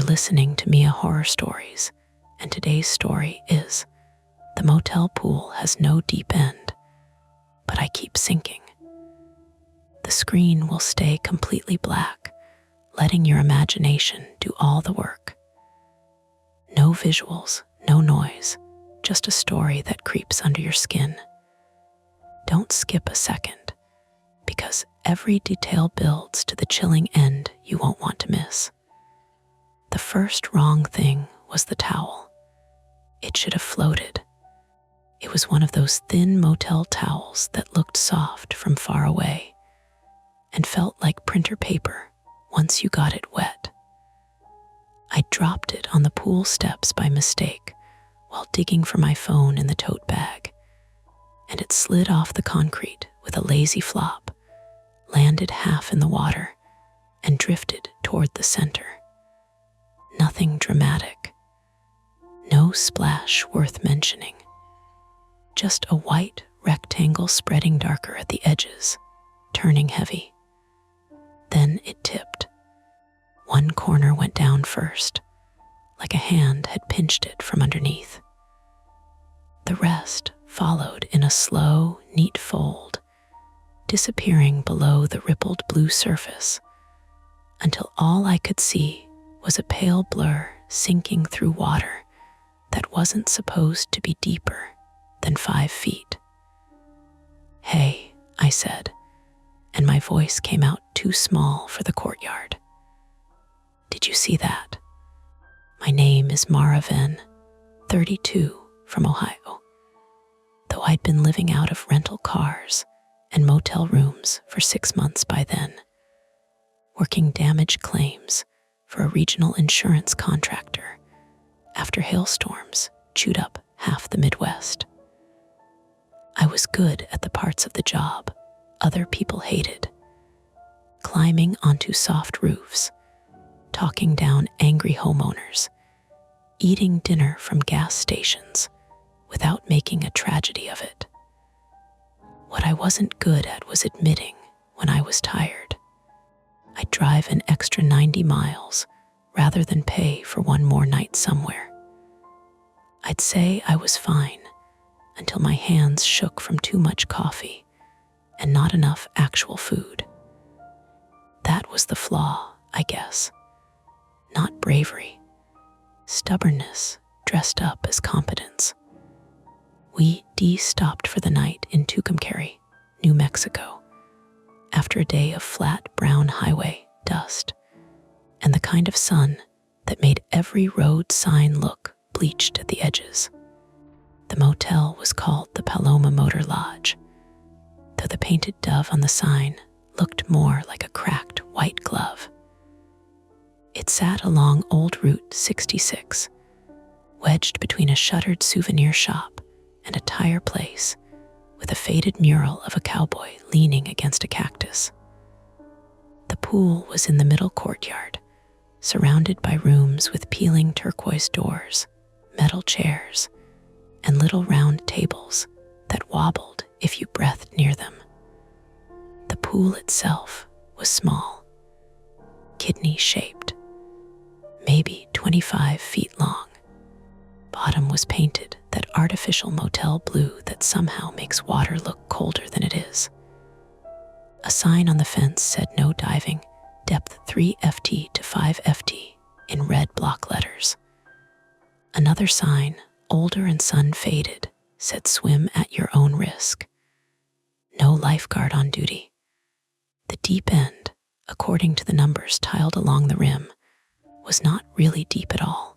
listening to Mia Horror Stories, and today's story is The Motel Pool Has No Deep End, but I Keep Sinking. The screen will stay completely black, letting your imagination do all the work. No visuals, no noise, just a story that creeps under your skin. Don't skip a second, because every detail builds to the chilling end you won't want to miss. The first wrong thing was the towel. It should have floated. It was one of those thin motel towels that looked soft from far away and felt like printer paper once you got it wet. I dropped it on the pool steps by mistake while digging for my phone in the tote bag, and it slid off the concrete with a lazy flop, landed half in the water, and drifted toward the center. Nothing dramatic. No splash worth mentioning. Just a white rectangle spreading darker at the edges, turning heavy. Then it tipped. One corner went down first, like a hand had pinched it from underneath. The rest followed in a slow, neat fold, disappearing below the rippled blue surface, until all I could see was a pale blur sinking through water that wasn't supposed to be deeper than 5 feet. "Hey," I said, and my voice came out too small for the courtyard. "Did you see that? My name is Mara Venn, 32, from Ohio." Though I'd been living out of rental cars and motel rooms for 6 months by then, working damage claims for a regional insurance contractor after hailstorms chewed up half the Midwest. I was good at the parts of the job other people hated, climbing onto soft roofs, talking down angry homeowners, eating dinner from gas stations without making a tragedy of it. What I wasn't good at was admitting when I was tired. I'd drive an extra 90 miles rather than pay for one more night somewhere. I'd say I was fine until my hands shook from too much coffee and not enough actual food. That was the flaw, I guess. Not bravery. Stubbornness dressed up as competence. We de-stopped for the night in Tucumcari, New Mexico, after a day of flat brown highway dust and the kind of sun that made every road sign look bleached at the edges. The motel was called the Paloma Motor Lodge, though the painted dove on the sign looked more like a cracked white glove. It sat along Old Route 66, wedged between a shuttered souvenir shop and a tire place with a faded mural of a cowboy leaning against a cactus. The pool was in the middle courtyard, surrounded by rooms with peeling turquoise doors, metal chairs, and little round tables that wobbled if you breathed near them. The pool itself was small, kidney-shaped, maybe 25 feet long. Bottom was painted that artificial motel blue that somehow makes water look colder than it is. A sign on the fence said no diving, depth 3 FT to 5 FT in red block letters. Another sign, older and sun-faded, said swim at your own risk. No lifeguard on duty. The deep end, according to the numbers tiled along the rim, was not really deep at all.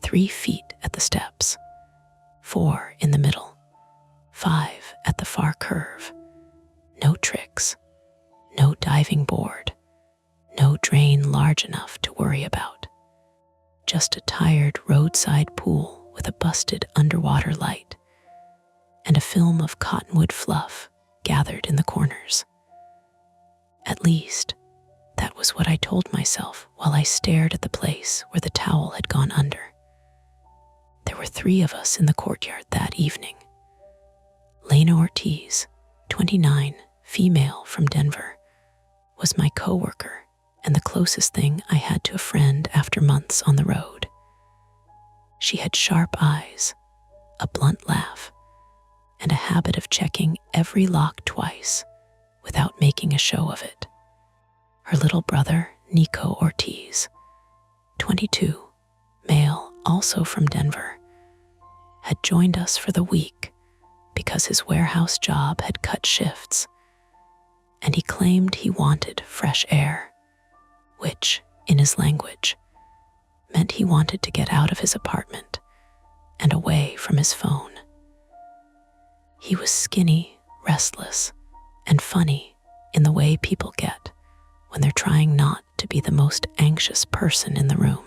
3 feet at the steps, 4 in the middle, 5 at the far curve. No tricks, no diving board, no drain large enough to worry about. Just a tired roadside pool with a busted underwater light and a film of cottonwood fluff gathered in the corners. At least, that was what I told myself while I stared at the place where the towel had gone under. There were 3 of us in the courtyard that evening. Lena Ortiz, 29, female from Denver, was my coworker and the closest thing I had to a friend after months months on the road. She had sharp eyes, a blunt laugh, and a habit of checking every lock twice without making a show of it. Her little brother, Nico Ortiz, 22, male, also from Denver, had joined us for the week because his warehouse job had cut shifts, and he claimed he wanted fresh air, which, in his language, meant he wanted to get out of his apartment and away from his phone. He was skinny, restless, and funny in the way people get when they're trying not to be the most anxious person in the room.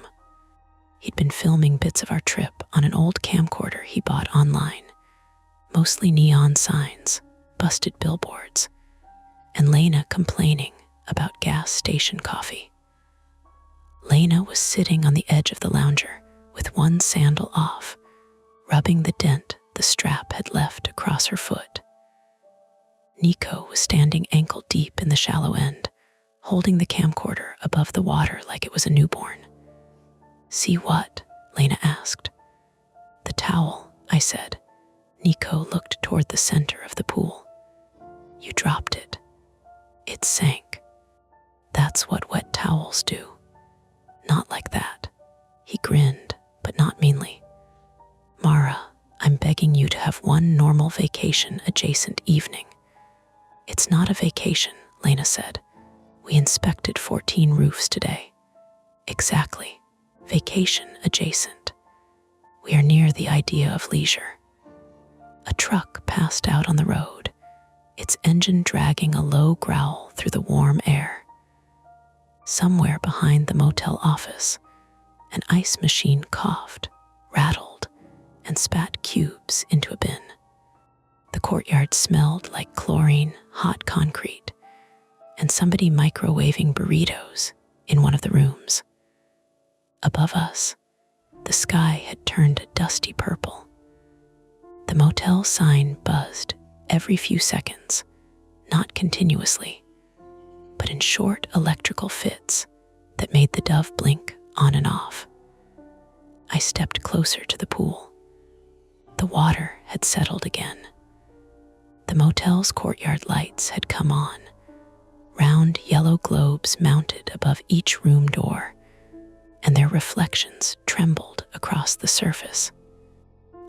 He'd been filming bits of our trip on an old camcorder he bought online, mostly neon signs, busted billboards, and Lena complaining about gas station coffee. Lena was sitting on the edge of the lounger with one sandal off, rubbing the dent the strap had left across her foot. Nico was standing ankle deep in the shallow end, holding the camcorder above the water like it was a newborn. "See what?" Lena asked. "The towel," I said. Nico looked toward the center of the pool. "You dropped it. It sank. That's what wet towels do." "Not like that." He grinned, but not meanly. "Mara, I'm begging you to have one normal vacation adjacent evening." "It's not a vacation," Lena said. "We inspected 14 roofs today." "Exactly. Vacation adjacent. We are near the idea of leisure." A truck passed out on the road, its engine dragging a low growl through the warm air. Somewhere behind the motel office, an ice machine coughed, rattled, and spat cubes into a bin. The courtyard smelled like chlorine, hot concrete, and somebody microwaving burritos in one of the rooms. Above us, the sky had turned a dusty purple. The motel sign buzzed every few seconds, not continuously, but in short electrical fits that made the dove blink on and off. I stepped closer to the pool. The water had settled again. The motel's courtyard lights had come on, round yellow globes mounted above each room door, and their reflections trembled across the surface.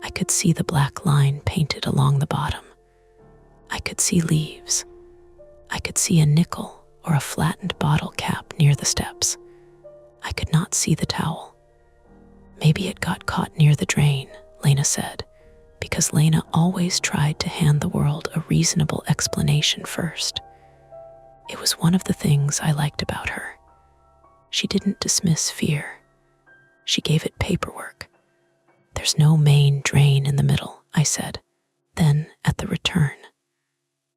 I could see the black line painted along the bottom. I could see leaves. I could see a nickel or a flattened bottle cap near the steps. I could not see the towel. "Maybe it got caught near the drain," Lena said, because Lena always tried to hand the world a reasonable explanation first. It was one of the things I liked about her. She didn't dismiss fear. She gave it paperwork. "There's no main drain in the middle," I said. Then, at the return,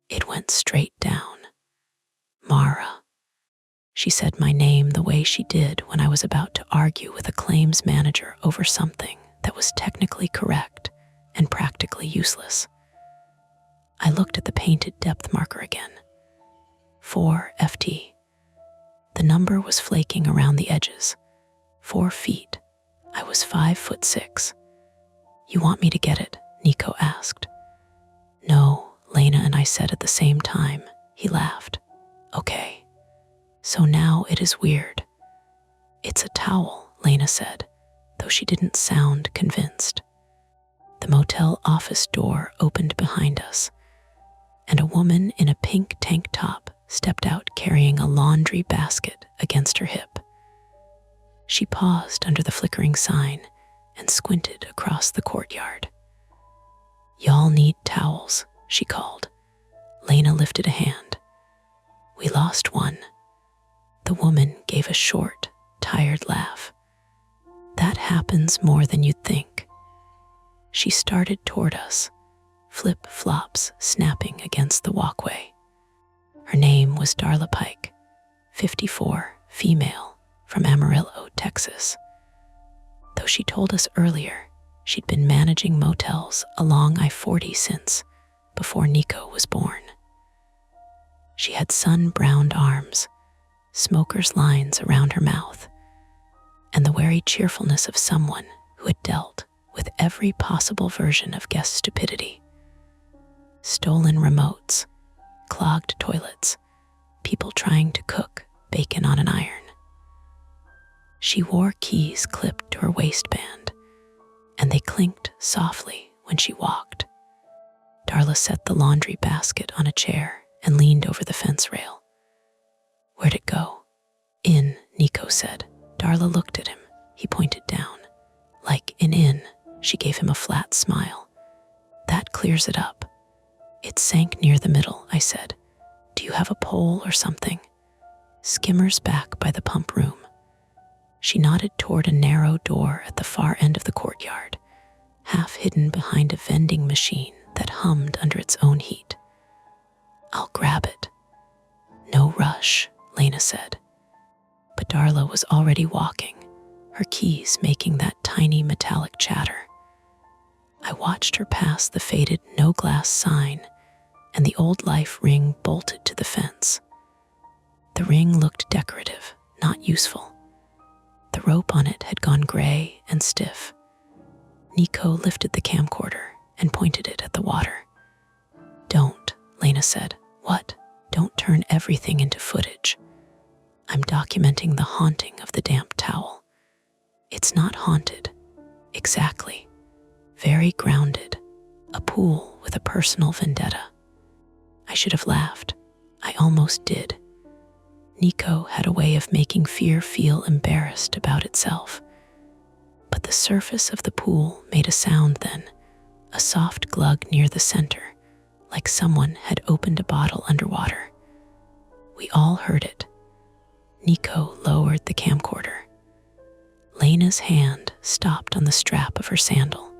it went straight down. "Mara." She said my name the way she did when I was about to argue with a claims manager over something that was technically correct and practically useless. I looked at the painted depth marker again. 4 FT. The number was flaking around the edges. 4 feet. I was 5'6". "You want me to get it?" Nico asked. "No," Lena and I said at the same time. He laughed. "Okay. So now it is weird." "It's a towel," Lena said, though she didn't sound convinced. The motel office door opened behind us, and a woman in a pink tank top stepped out carrying a laundry basket against her hip. She paused under the flickering sign and squinted across the courtyard. "Y'all need towels," she called. Lena lifted a hand. "We lost one." The woman gave a short, tired laugh. "That happens more than you'd think." She started toward us, flip-flops snapping against the walkway. Her name was Darla Pike, 54, female, from Amarillo, Texas. Though she told us earlier she'd been managing motels along I-40 since before Nico was born. She had sun-browned arms, smoker's lines around her mouth, and the wary cheerfulness of someone who had dealt with every possible version of guest stupidity. Stolen remotes, clogged toilets, people trying to cook bacon on an iron. She wore keys clipped to her waistband, and they clinked softly when she walked. Darla set the laundry basket on a chair and leaned over the fence rail. "Where'd it go?" "In," Nico said. Darla looked at him. He pointed down. "Like in." She gave him a flat smile. "That clears it up." "It sank near the middle," I said. "Do you have a pole or something?" "Skimmer's back by the pump room." She nodded toward a narrow door at the far end of the courtyard, half hidden behind a vending machine that hummed under its own heat. "I'll grab it." "No rush," Lena said. But Darla was already walking, her keys making that tiny metallic chatter. I watched her pass the faded no glass sign and the old life ring bolted to the fence. The ring looked decorative, not useful. The rope on it had gone gray and stiff. Nico lifted the camcorder and pointed it at the water. "Don't," Lena said. "What?" "Don't turn everything into footage. I'm documenting the haunting of the damp towel." "It's not haunted." "Exactly. Very grounded. A pool with a personal vendetta." I should have laughed. I almost did. Nico had a way of making fear feel embarrassed about itself. But the surface of the pool made a sound then, a soft glug near the center, like someone had opened a bottle underwater. We all heard it. Nico lowered the camcorder. Lena's hand stopped on the strap of her sandal.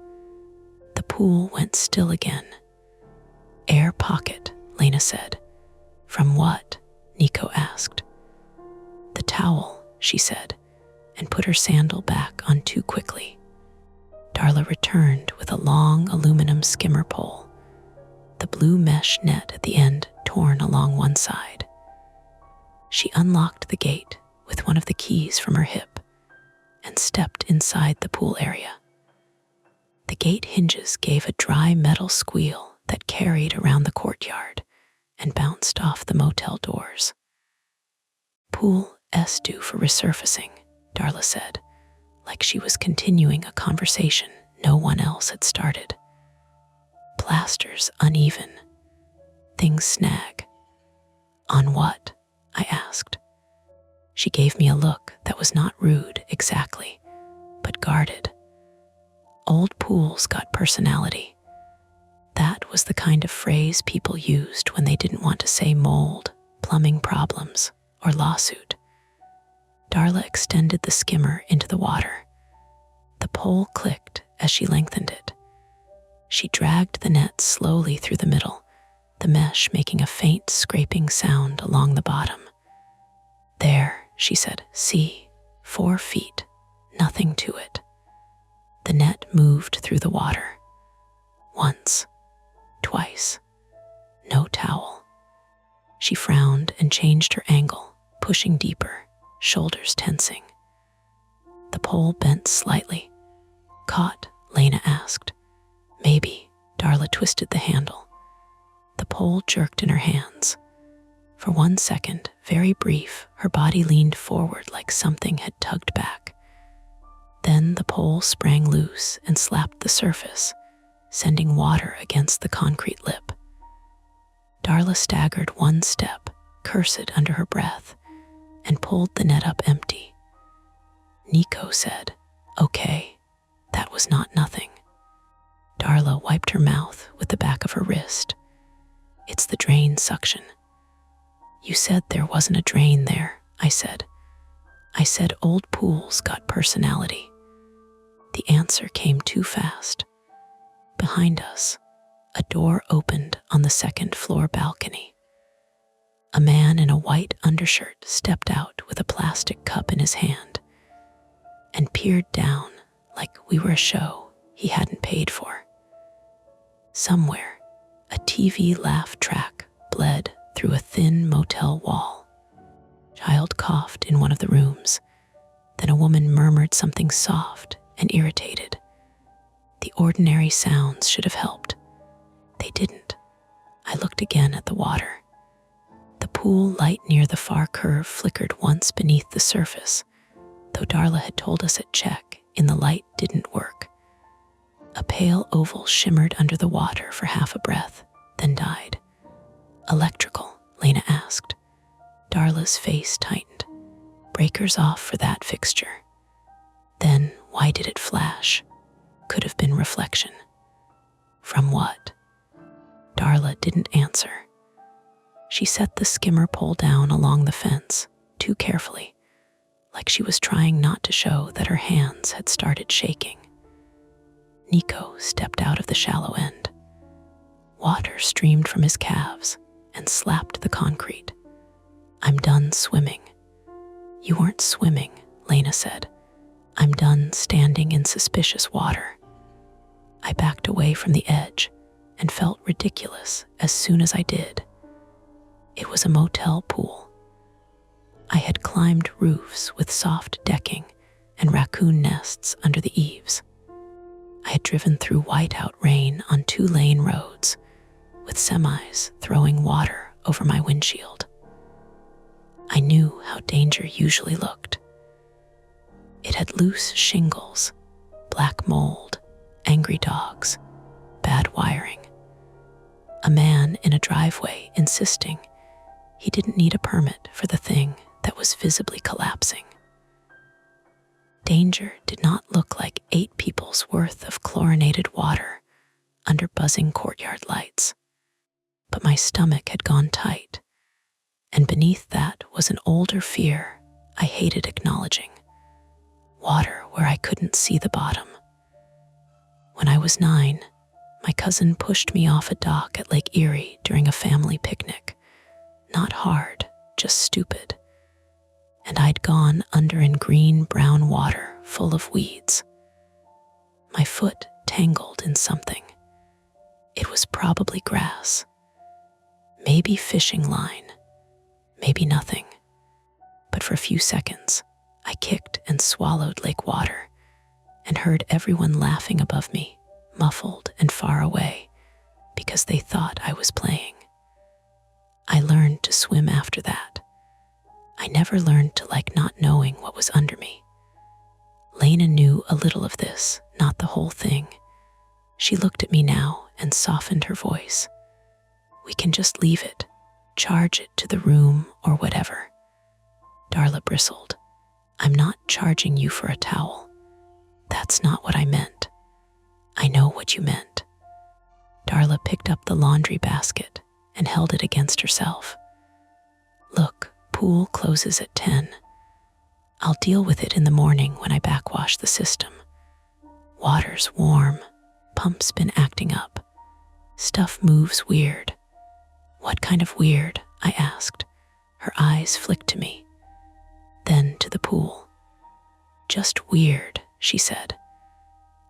The pool went still again. "Air pocket," Lena said. "From what?" Nico asked. "The towel," she said, and put her sandal back on too quickly. Darla returned with a long aluminum skimmer pole, the blue mesh net at the end torn along one side. She unlocked the gate with one of the keys from her hip and stepped inside the pool area. The gate hinges gave a dry metal squeal that carried around the courtyard and bounced off the motel doors. "Pool S due for resurfacing," Darla said, like she was continuing a conversation no one else had started. "Plaster's uneven. Things snag." "On what?" I asked. She gave me a look that was not rude exactly, but guarded. Old pools got personality. That was the kind of phrase people used when they didn't want to say mold, plumbing problems, or lawsuit. Darla extended the skimmer into the water. The pole clicked as she lengthened it. She dragged the net slowly through the middle, the mesh making a faint scraping sound along the bottom. "There," she said. "See, 4 feet, nothing to it." The net moved through the water. Once, twice, no towel. She frowned and changed her angle, pushing deeper, shoulders tensing. The pole bent slightly. "Caught?" Lena asked. "Maybe." Darla twisted the handle. The pole jerked in her hands. For 1 second, very brief, her body leaned forward like something had tugged back. Then the pole sprang loose and slapped the surface, sending water against the concrete lip. Darla staggered 1 step, cursed under her breath, and pulled the net up empty. Nico said, "Okay, that was not nothing." Darla wiped her mouth with the back of her wrist. "It's the drain suction." "You said there wasn't a drain there," I said. "I said old pools got personality." The answer came too fast. Behind us, a door opened on the 2nd floor balcony. A man in a white undershirt stepped out with a plastic cup in his hand and peered down like we were a show he hadn't paid for. Somewhere, a TV laugh track bled through a thin motel wall. Child coughed in one of the rooms. Then a woman murmured something soft and irritated. The ordinary sounds should have helped. They didn't. I looked again at the water. The pool light near the far curve flickered once beneath the surface, though Darla had told us at check in the light didn't work. A pale oval shimmered under the water for half a breath, then died. Electrical, Lena asked. Darla's face tightened. Breakers off for that fixture. Then why did it flash? Could have been reflection. From what? Darla didn't answer. She set the skimmer pole down along the fence, too carefully, like she was trying not to show that her hands had started shaking. Nico stepped out of the shallow end. Water streamed from his calves and slapped the concrete. I'm done swimming. You weren't swimming, Lena said. I'm done standing in suspicious water. I backed away from the edge and felt ridiculous as soon as I did. It was a motel pool. I had climbed roofs with soft decking and raccoon nests under the eaves. I had driven through whiteout rain on 2-lane roads, with semis throwing water over my windshield. I knew how danger usually looked. It had loose shingles, black mold, angry dogs, bad wiring. A man in a driveway insisting he didn't need a permit for the thing that was visibly collapsing. Danger did not look like 8 people's worth of chlorinated water under buzzing courtyard lights, but my stomach had gone tight, and beneath that was an older fear I hated acknowledging. Water where I couldn't see the bottom. When I was 9, my cousin pushed me off a dock at Lake Erie during a family picnic. Not hard, just stupid. And I'd gone under in green-brown water full of weeds. My foot tangled in something. It was probably grass. Maybe fishing line. Maybe nothing. But for a few seconds, I kicked and swallowed lake water and heard everyone laughing above me, muffled and far away, because they thought I was playing. I learned to swim after that. I never learned to like not knowing what was under me. Lena knew a little of this, not the whole thing. She looked at me now and softened her voice. We can just leave it, charge it to the room or whatever. Darla bristled. I'm not charging you for a towel. That's not what I meant. I know what you meant. Darla picked up the laundry basket and held it against herself. Look, pool closes at 10. I'll deal with it in the morning when I backwash the system. Water's warm, pump's been acting up. Stuff moves weird. What kind of weird? I asked. Her eyes flicked to me, then to the pool. Just weird, she said.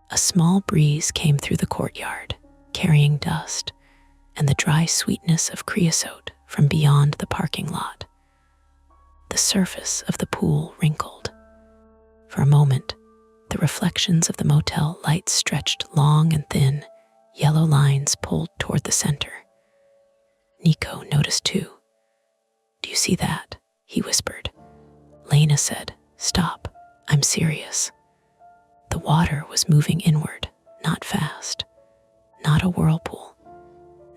A small breeze came through the courtyard, carrying dust and the dry sweetness of creosote from beyond the parking lot. The surface of the pool wrinkled. For a moment, the reflections of the motel lights stretched long and thin, yellow lines pulled toward the center. Nico noticed too. Do you see that? He whispered. Lena said, Stop, I'm serious. The water was moving inward, not fast, not a whirlpool,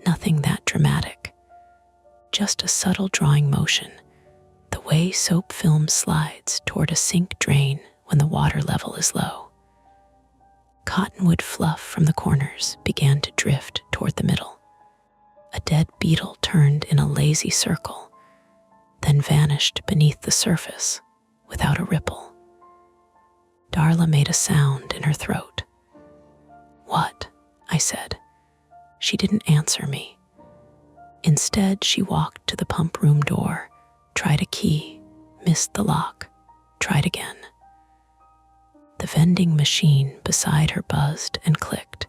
nothing that dramatic, just a subtle drawing motion, the way soap film slides toward a sink drain when the water level is low. Cottonwood fluff from the corners began to drift toward the middle. A dead beetle turned in a lazy circle, then vanished beneath the surface without a ripple. Darla made a sound in her throat. What? I said. She didn't answer me. Instead, she walked to the pump room door, tried a key, missed the lock, tried again. The vending machine beside her buzzed and clicked,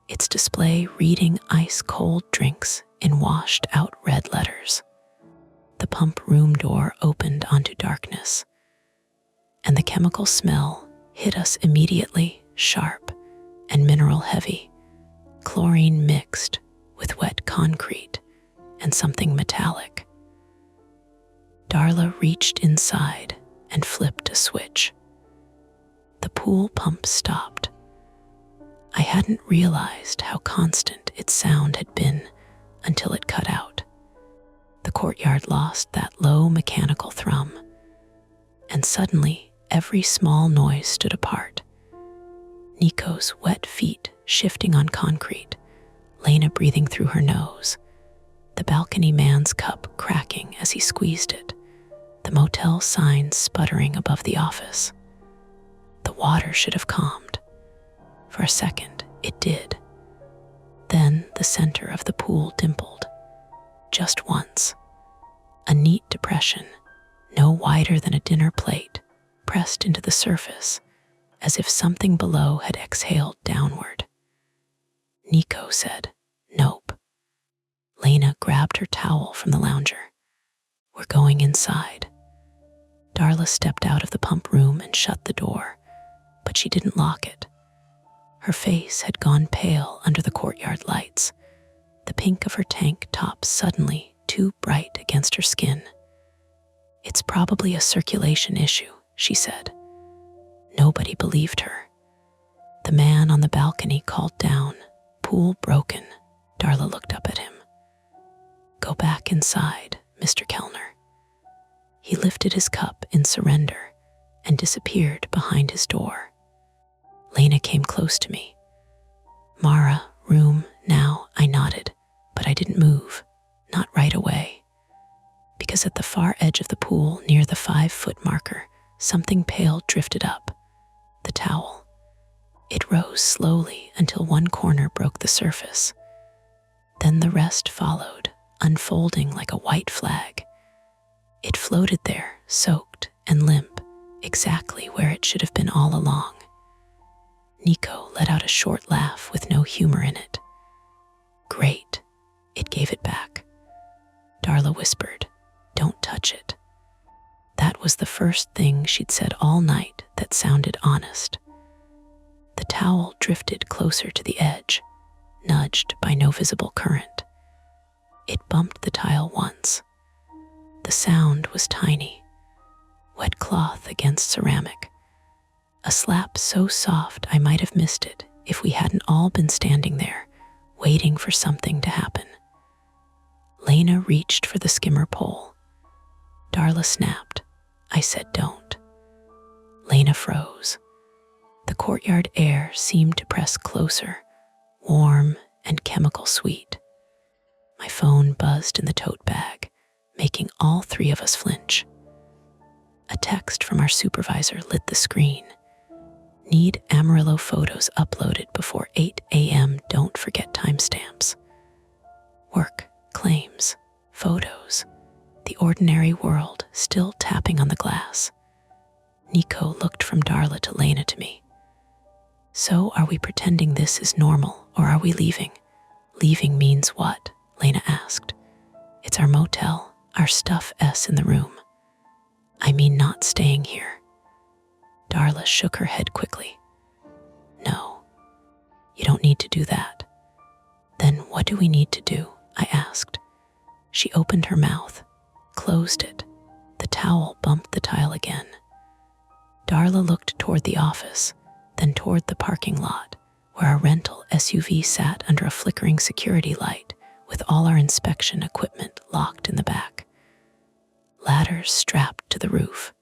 its display reading ice-cold drinks in washed-out red letters. The pump room door opened onto darkness, and the chemical smell hit us immediately, sharp and mineral heavy, chlorine mixed with wet concrete and something metallic. Darla reached inside and flipped a switch. The pool pump stopped. I hadn't realized how constant its sound had been until it cut out. The courtyard lost that low mechanical thrum, and suddenly every small noise stood apart. Nico's wet feet shifting on concrete, Lena breathing through her nose, the balcony man's cup cracking as he squeezed it, the motel sign sputtering above the office. The water should have calmed. For a second, it did. Then the center of the pool dimpled. Just once. A neat depression, no wider than a dinner plate, pressed into the surface, as if something below had exhaled downward. Nico said, "Nope." Lena grabbed her towel from the lounger. "We're going inside." Darla stepped out of the pump room and shut the door, but she didn't lock it. Her face had gone pale under the courtyard lights, the pink of her tank top suddenly too bright against her skin. "It's probably a circulation issue," she said. Nobody believed her. The man on the balcony called down, "Pool broken." Darla looked up at him. "Go back inside, Mr. Kellner." He lifted his cup in surrender and disappeared behind his door. Lena came close to me. "Mara, room now," I nodded, but I didn't move, not right away. Because at the far edge of the pool, near the 5-foot marker, something pale drifted up. The towel. It rose slowly until one corner broke the surface. Then the rest followed, unfolding like a white flag. It floated there, soaked and limp, exactly where it should have been all along. Nico let out a short laugh with no humor in it. "Great." It gave it back. Darla whispered, "Don't touch it." That was the first thing she'd said all night that sounded honest. The towel drifted closer to the edge, nudged by no visible current. It bumped the tile once. The sound was tiny, wet cloth against ceramic, a slap so soft I might have missed it if we hadn't all been standing there, waiting for something to happen. Lena reached for the skimmer pole. Darla snapped. I said, "Don't." Lena froze. The courtyard air seemed to press closer, warm and chemical sweet. My phone buzzed in the tote bag, making all three of us flinch. A text from our supervisor lit the screen. "Need Amarillo photos uploaded before 8 a.m. Don't forget timestamps." Work, claims, photos. The ordinary world still tapping on the glass. Nico looked from Darla to Lena to me. "So are we pretending this is normal, or are we leaving?" "Leaving means what?" Lena asked. "It's our motel, our stuff in the room." "I mean not staying here." Darla shook her head quickly. "No, you don't need to do that." "Then what do we need to do?" I asked. She opened her mouth, closed it. The towel bumped the tile again. Darla looked toward the office, then toward the parking lot, where our rental SUV sat under a flickering security light with all our inspection equipment locked in the back. Ladders strapped to the roof,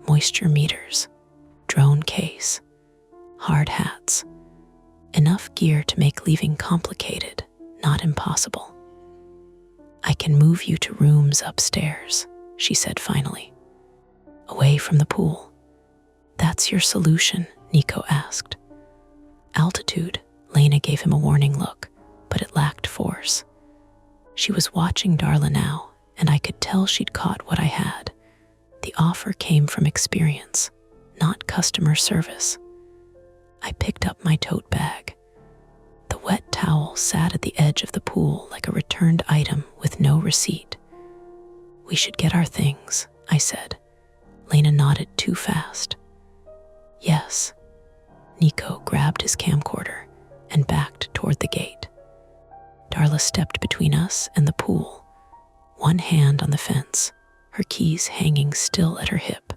moisture meters, drone case, hard hats, enough gear to make leaving complicated, not impossible. "I can move you to rooms upstairs," she said finally. "Away from the pool." "That's your solution?" Nico asked. "Altitude," Lena gave him a warning look, but it lacked force. She was watching Darla now, and I could tell she'd caught what I had. The offer came from experience, not customer service. I picked up my tote bag. The wet towel sat at the edge of the pool like a returned item with no receipt. "We should get our things," I said. Lena nodded too fast. Yes. Nico grabbed his camcorder and backed toward the gate. Darla stepped between us and the pool, one hand on the fence, her keys hanging still at her hip.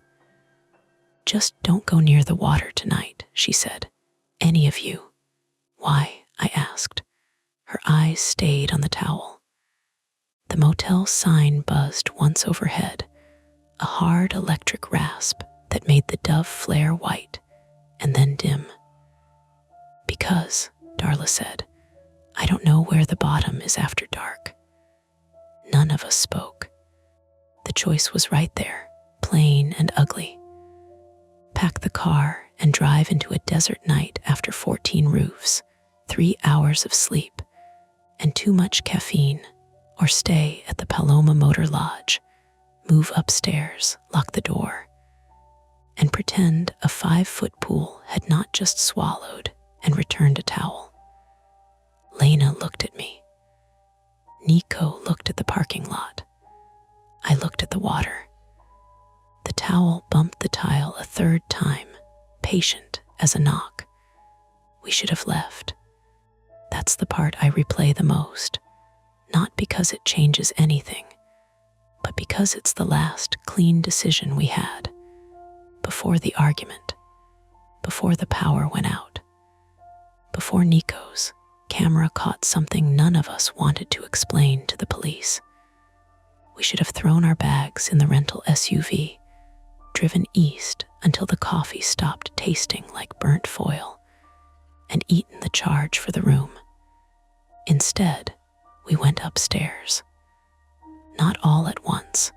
Just don't go near the water tonight, she said. Any of you. Why? I asked. Her eyes stayed on the towel. The motel sign buzzed once overhead, a hard electric rasp that made the dove flare white and then dim. Because, Darla said, I don't know where the bottom is after dark. None of us spoke. The choice was right there, plain and ugly. Pack the car and drive into a desert night after 14 roofs, 3 hours of sleep, and too much caffeine, or stay at the Paloma Motor Lodge, move upstairs, lock the door, and pretend a 5-foot pool had not just swallowed and returned a towel. Lena looked at me. Nico looked at the parking lot. I looked at the water. The towel bumped the tile a third time, patient as a knock. We should have left. That's the part I replay the most, not because it changes anything, but because it's the last clean decision we had, before the argument, before the power went out, before Nico's camera caught something none of us wanted to explain to the police. We should have thrown our bags in the rental SUV, driven east until the coffee stopped tasting like burnt foil, and eaten the charge for the room. Instead, we went upstairs. Not all at once.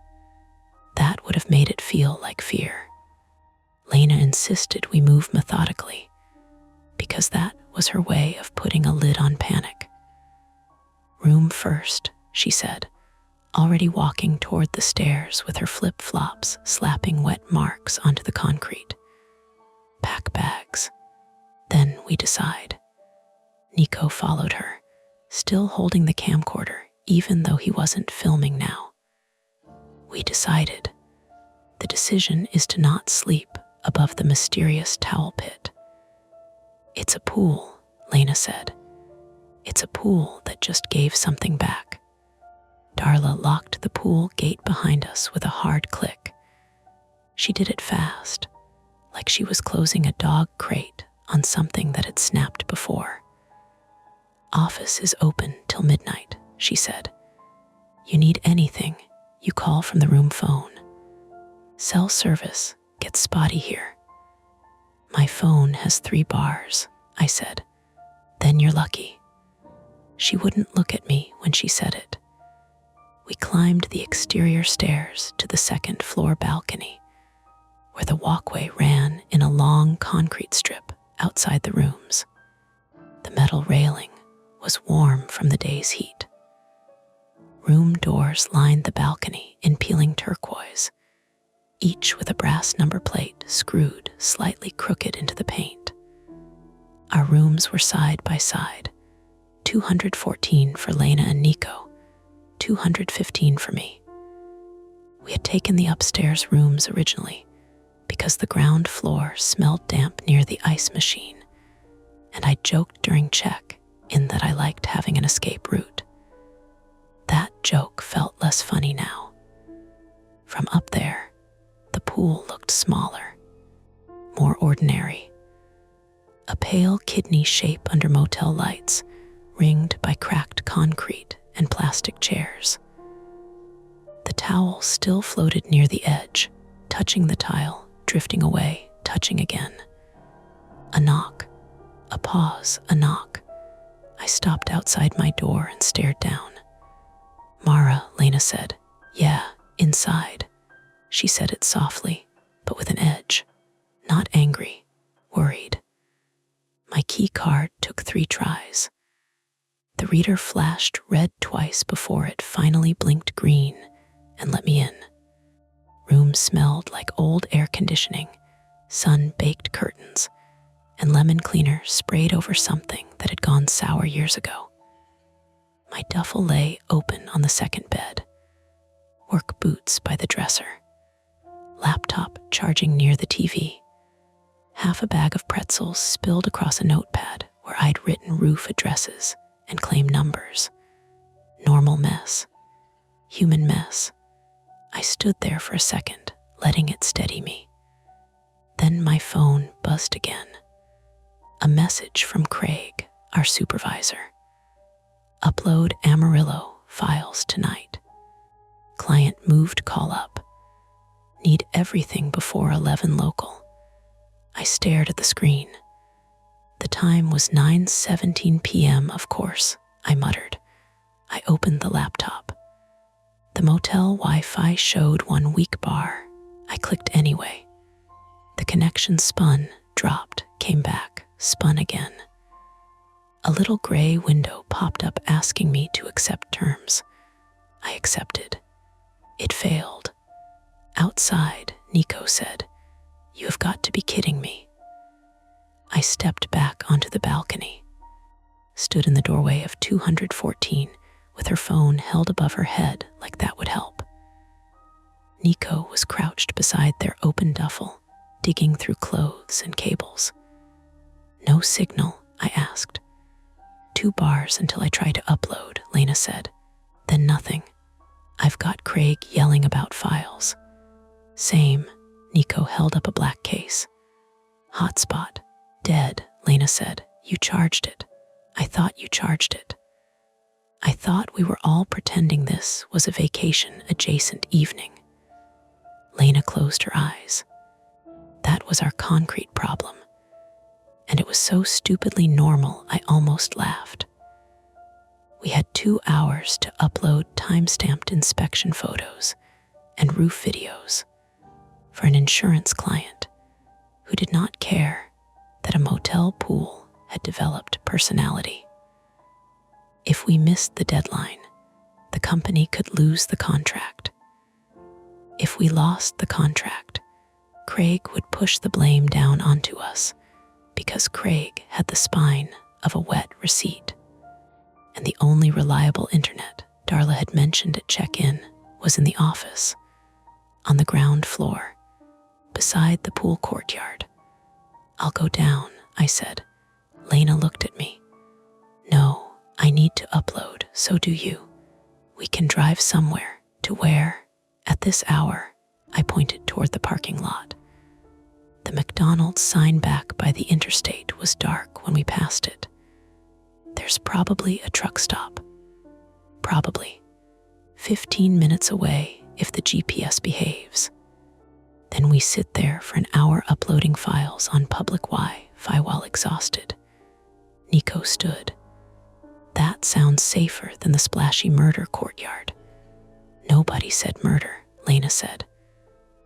That would have made it feel like fear. Lena insisted we move methodically, because that was her way of putting a lid on panic. Room first, she said, already walking toward the stairs with her flip-flops slapping wet marks onto the concrete. Pack bags. Then we decide. Nico followed her, still holding the camcorder, even though he wasn't filming now. We decided. The decision is to not sleep above the mysterious towel pit. It's a pool, Lena said. It's a pool that just gave something back. Darla locked the pool gate behind us with a hard click. She did it fast, like she was closing a dog crate on something that had snapped before. Office is open till midnight, she said. You need anything, you call from the room phone. Cell service gets spotty here. My phone has 3 bars, I said. Then you're lucky. She wouldn't look at me when she said it. We climbed the exterior stairs to the 2nd floor balcony, where the walkway ran in a long concrete strip outside the rooms. The metal railing was warm from the day's heat. Room doors lined the balcony in peeling turquoise, each with a brass number plate screwed slightly crooked into the paint. Our rooms were side by side, 214 for Lena and Nico, 215 for me. We had taken the upstairs rooms originally because the ground floor smelled damp near the ice machine, and I joked during check in that I liked having an escape route. That joke felt less funny now. From up there, the pool looked smaller, more ordinary. A pale kidney shape under motel lights, ringed by cracked concrete and plastic chairs. The towel still floated near the edge, touching the tile, drifting away, touching again. A knock, a pause, a knock. I stopped outside my door and stared down. Mara, Lena said. Yeah, inside. She said it softly, but with an edge. Not angry, worried. My key card took 3 tries. The reader flashed red twice before it finally blinked green and let me in. Room smelled like old air conditioning, sun-baked curtains, and lemon cleaner sprayed over something that had gone sour years ago. My duffel lay open on the 2nd bed, work boots by the dresser. laptop charging near the TV. Half a bag of pretzels spilled across a notepad where I'd written roof addresses and claim numbers. Normal mess. Human mess. I stood there for a second, letting it steady me. Then my phone buzzed again. A message from Craig, our supervisor. Upload Amarillo files tonight. Client moved call up. Need everything before 11 local. I stared at the screen. The time was 9:17 p.m., of course, I muttered. I opened the laptop. The motel Wi-Fi showed 1 weak bar. I clicked anyway. The connection spun, dropped, came back, spun again. A little gray window popped up asking me to accept terms. I accepted. It failed. Outside, Nico said, "You have got to be kidding me." I stepped back onto the balcony, stood in the doorway of 214 with her phone held above her head like that would help. Nico was crouched beside their open duffel, digging through clothes and cables. "No signal?" I asked. 2 bars until I try to upload, Lena said. Then nothing. I've got Craig yelling about files. Same. Nico held up a black case. Hotspot. Dead, Lena said. You charged it. I thought you charged it. I thought we were all pretending this was a vacation-adjacent evening. Lena closed her eyes. That was our concrete problem. And it was so stupidly normal I almost laughed. We had 2 hours to upload time-stamped inspection photos and roof videos for an insurance client who did not care that a motel pool had developed personality. If we missed the deadline, the company could lose the contract. If we lost the contract, Craig would push the blame down onto us because Craig had the spine of a wet receipt. And the only reliable internet Darla had mentioned at check-in was in the office, on the ground floor, beside the pool courtyard. I'll go down, I said. Lena looked at me. No, I need to upload, so do you. We can drive somewhere. To where? At this hour, I pointed toward the parking lot. The McDonald's sign back by the interstate was dark when we passed it. There's probably a truck stop. Probably. 15 minutes away if the GPS behaves. Then we sit there for an hour uploading files on public Wi-Fi while exhausted. Nico stood. That sounds safer than the splashy murder courtyard. Nobody said murder, Lena said.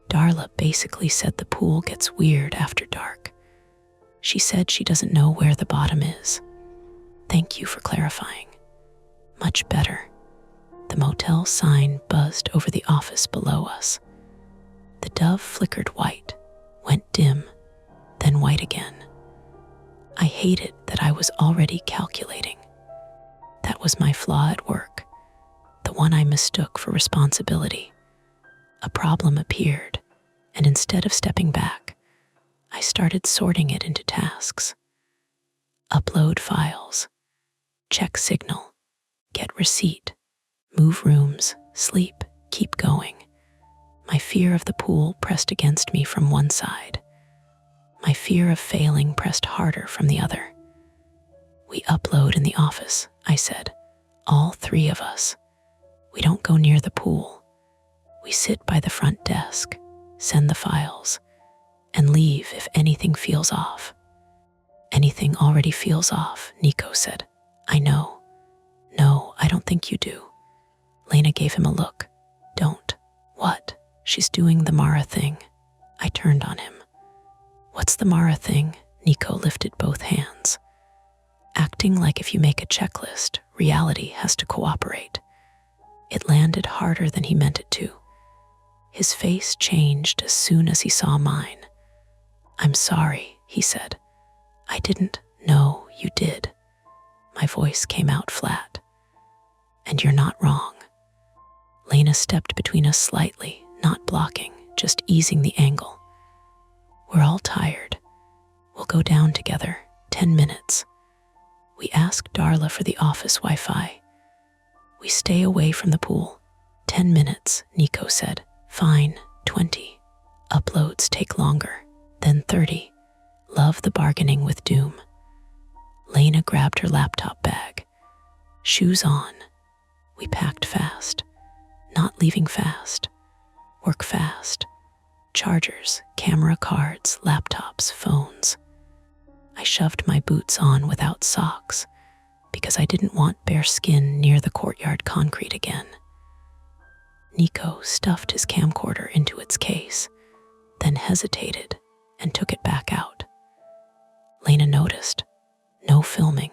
Darla basically said the pool gets weird after dark. She said she doesn't know where the bottom is. Thank you for clarifying. Much better. The motel sign buzzed over the office below us. The dove flickered white, went dim, then white again. I hated that I was already calculating. That was my flaw at work, the one I mistook for responsibility. A problem appeared, and instead of stepping back, I started sorting it into tasks. Upload files, check signal, get receipt, move rooms, sleep, keep going. My fear of the pool pressed against me from one side. My fear of failing pressed harder from the other. We upload in the office, I said. All 3 of us. We don't go near the pool. We sit by the front desk, send the files, and leave if anything feels off. Anything already feels off, Nico said. I know. No, I don't think you do. Lena gave him a look. Don't. What? She's doing the Mara thing. I turned on him. What's the Mara thing? Nico lifted both hands. Acting like if you make a checklist, reality has to cooperate. It landed harder than he meant it to. His face changed as soon as he saw mine. I'm sorry, he said. I didn't. No, you did. My voice came out flat. And you're not wrong. Lena stepped between us slightly, not blocking, just easing the angle. We're all tired. We'll go down together, 10 minutes. We ask Darla for the office Wi-Fi. We stay away from the pool. 10 minutes, Nico said. Fine, 20. Uploads take longer, then 30. Love the bargaining with Doom. Lena grabbed her laptop bag. Shoes on. We packed fast. Not leaving fast. Work fast. Chargers, camera cards, laptops, phones. I shoved my boots on without socks because I didn't want bare skin near the courtyard concrete again. Nico stuffed his camcorder into its case, then hesitated and took it back out. Lena noticed. No filming.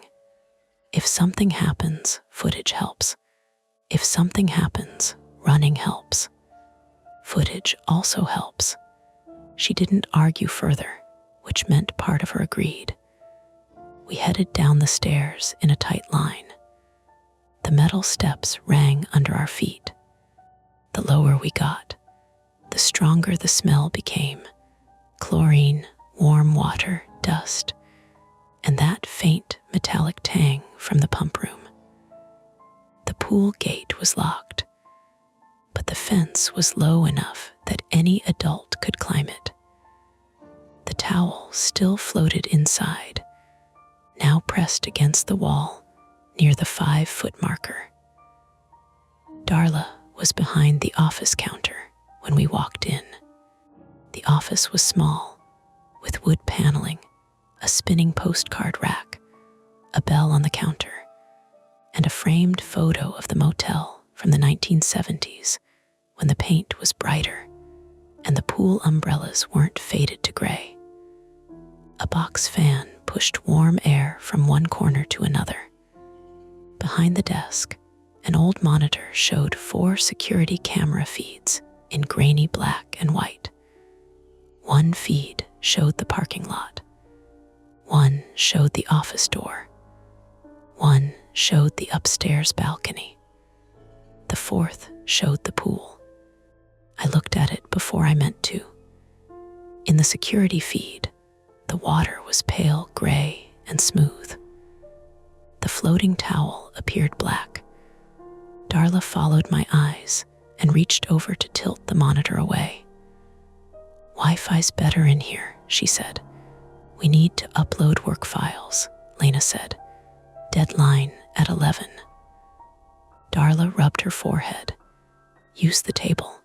If something happens, footage helps. If something happens, running helps. Footage also helps. She didn't argue further, which meant part of her agreed. We headed down the stairs in a tight line. The metal steps rang under our feet. The lower we got, the stronger the smell became. Chlorine, warm water, dust, and that faint metallic tang from the pump room. The pool gate was locked, but the fence was low enough that any adult could climb it. The towel still floated inside, now pressed against the wall near the 5-foot marker. Darla was behind the office counter when we walked in. The office was small, with wood paneling, a spinning postcard rack, a bell on the counter, and a framed photo of the motel from the 1970s when the paint was brighter and the pool umbrellas weren't faded to gray. A box fan pushed warm air from one corner to another. Behind the desk, an old monitor showed 4 security camera feeds in grainy black and white. One feed showed the parking lot. One showed the office door. One showed the upstairs balcony. The 4th showed the pool. I looked at it before I meant to. In the security feed, the water was pale gray and smooth. The floating towel appeared black. Darla followed my eyes and reached over to tilt the monitor away. Wi-Fi's better in here, she said. We need to upload work files, Lena said. Deadline at 11. Darla rubbed her forehead. Use the table.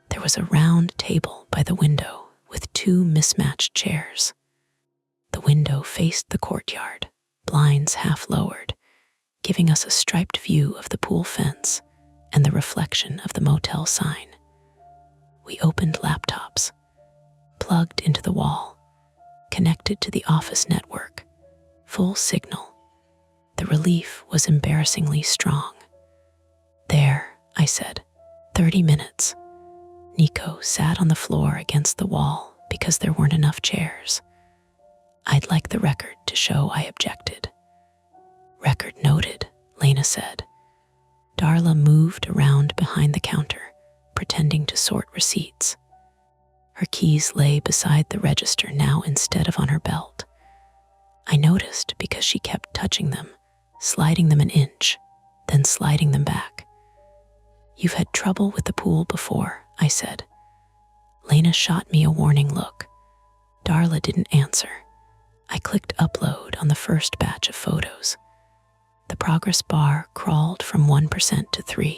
There was a round table by the window with 2 mismatched chairs. The window faced the courtyard, blinds half lowered, giving us a striped view of the pool fence and the reflection of the motel sign. We opened laptops, plugged into the wall, connected to the office network, full signal. The relief was embarrassingly strong. There, I said, 30 minutes. Nico sat on the floor against the wall because there weren't enough chairs. I'd like the record to show I objected. Record noted, Lena said. Darla moved around behind the counter, pretending to sort receipts. Her keys lay beside the register now instead of on her belt. I noticed because she kept touching them, sliding them an inch, then sliding them back. You've had trouble with the pool before, I said. Lena shot me a warning look. Darla didn't answer. I clicked upload on the first batch of photos. The progress bar crawled from 1% to 3%.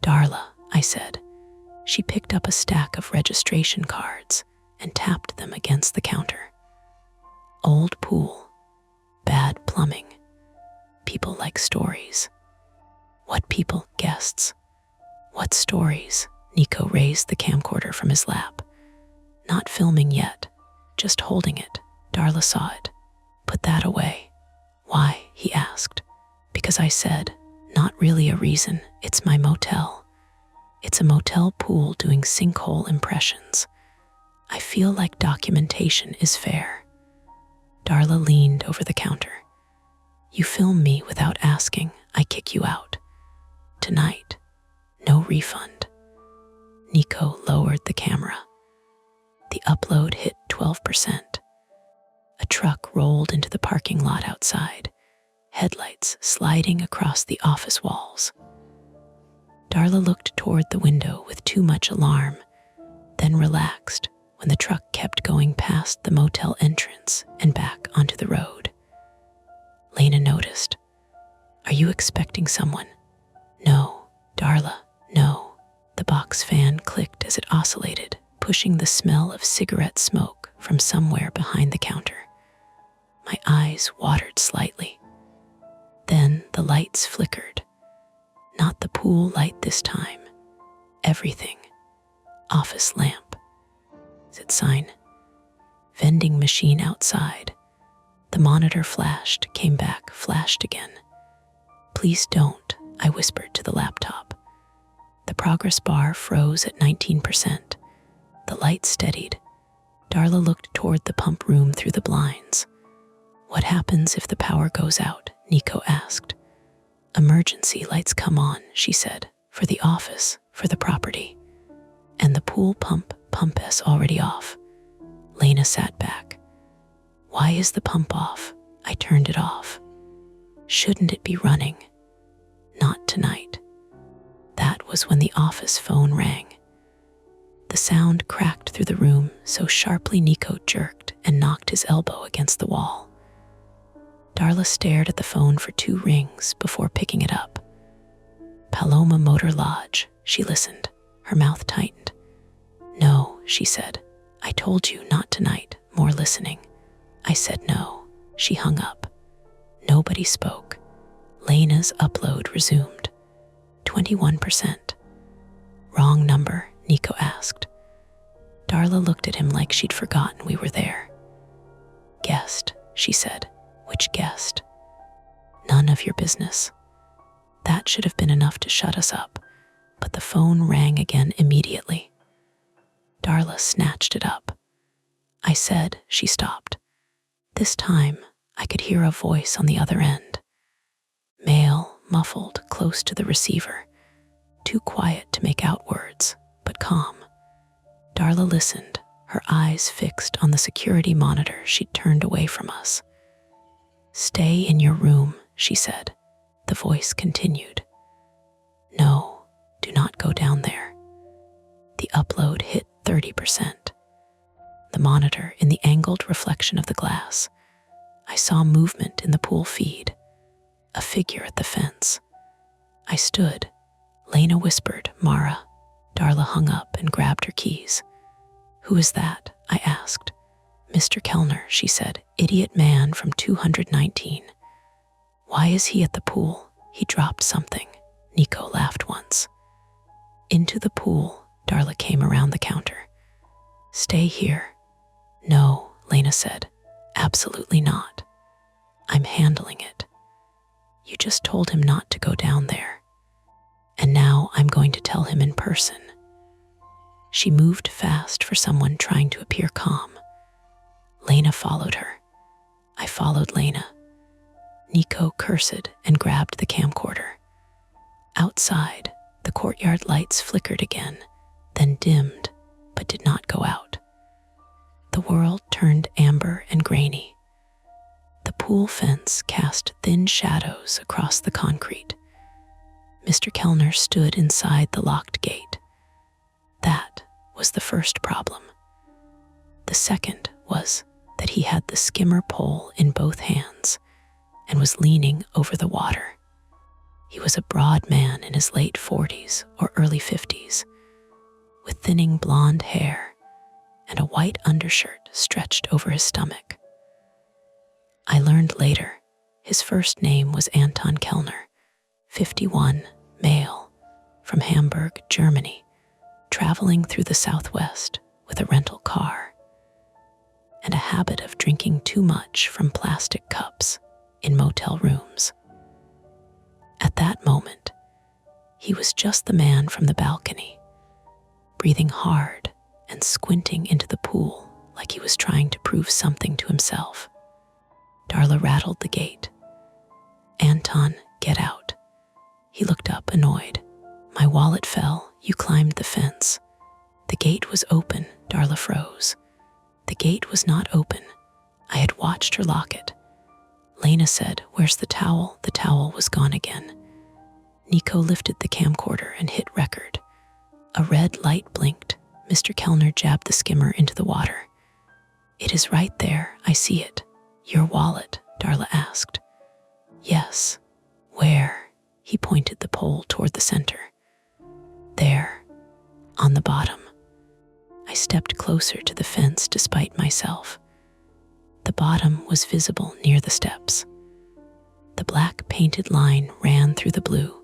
Darla, I said. She picked up a stack of registration cards and tapped them against the counter. Old pool, bad plumbing. People like stories. What people? Guests. What stories? Nico raised the camcorder from his lap. Not filming yet, just holding it. Darla saw it. Put that away. Why? He asked. Because I said, not really a reason, it's my motel. It's a motel pool doing sinkhole impressions. I feel like documentation is fair. Darla leaned over the counter. You film me without asking, I kick you out. Tonight, no refund. Nico lowered the camera. The upload hit 12%. A truck rolled into the parking lot outside, headlights sliding across the office walls. Darla looked toward the window with too much alarm, then relaxed when the truck kept going past the motel entrance and back onto the road. Lena noticed. "Are you expecting someone?" "No, Darla, no." The box fan clicked as it oscillated, pushing the smell of cigarette smoke from somewhere behind the counter. My eyes watered slightly. Then the lights flickered. Not the pool light this time. Everything. Office lamp. Exit sign. Vending machine outside. The monitor flashed, came back, flashed again. "Please don't," I whispered to the laptop. The progress bar froze at 19%. The light steadied. Darla looked toward the pump room through the blinds. "What happens if the power goes out?" Nico asked. "Emergency lights come on," she said, "for the office, for the property. And the pool pump is already off." Lena sat back. "Why is the pump off?" I turned it off. "Shouldn't it be running?" "Not tonight." That was when the office phone rang. The sound cracked through the room so sharply Nico jerked and knocked his elbow against the wall. Darla stared at the phone for 2 rings before picking it up. "Paloma Motor Lodge," she listened, her mouth tightened. "No," she said. "I told you not tonight, more listening." I said no. She hung up. Nobody spoke. Lena's upload resumed. 21%. "Wrong number?" Nico asked. Darla looked at him like she'd forgotten we were there. "Guest," she said. "Which guest?" "None of your business." That should have been enough to shut us up, but the phone rang again immediately. Darla snatched it up. "I said," she stopped. This time, I could hear a voice on the other end. Male, muffled, close to the receiver. Too quiet to make out words, but calm. Darla listened, her eyes fixed on the security monitor she'd turned away from us. "Stay in your room," she said. The voice continued. "No, do not go down there." The upload hit 30%. The monitor in the angled reflection of the glass. I saw movement in the pool feed. A figure at the fence. I stood. Lena whispered, "Mara." Darla hung up and grabbed her keys. "Who is that?" I asked. "Mr. Kellner," she said. "Idiot man from 219. "Why is he at the pool?" "He dropped something." Nico laughed once. "Into the pool." Darla came around the counter. "Stay here." "No," Lena said. "Absolutely not. I'm handling it. You just told him not to go down there. And now I'm going to tell him in person." She moved fast for someone trying to appear calm. Lena followed her. I followed Lena. Nico cursed and grabbed the camcorder. Outside, the courtyard lights flickered again, then dimmed, but did not go out. The world turned amber and grainy. The pool fence cast thin shadows across the concrete. Mr. Kellner stood inside the locked gate. That was the first problem. The second was that he had the skimmer pole in both hands and was leaning over the water. He was a broad man in his late 40s or early 50s, with thinning blonde hair and a white undershirt stretched over his stomach. I learned later his first name was Anton Kellner, 51, male, from Hamburg, Germany, traveling through the Southwest with a rental car, and a habit of drinking too much from plastic cups in motel rooms. At that moment, he was just the man from the balcony, breathing hard and squinting into the pool like he was trying to prove something to himself. Darla rattled the gate. "Anton, get out." He looked up, annoyed. "My wallet fell. You climbed the fence." The gate was open, Darla froze. The gate was not open. I had watched her lock it. Lena said, "Where's the towel?" The towel was gone again. Nico lifted the camcorder and hit record. A red light blinked. Mr. Kellner jabbed the skimmer into the water. "It is right there, I see it." "Your wallet?" Darla asked. "Yes." "Where?" He pointed the pole toward the center. "There, on the bottom." I stepped closer to the fence despite myself. The bottom was visible near the steps. The black painted line ran through the blue.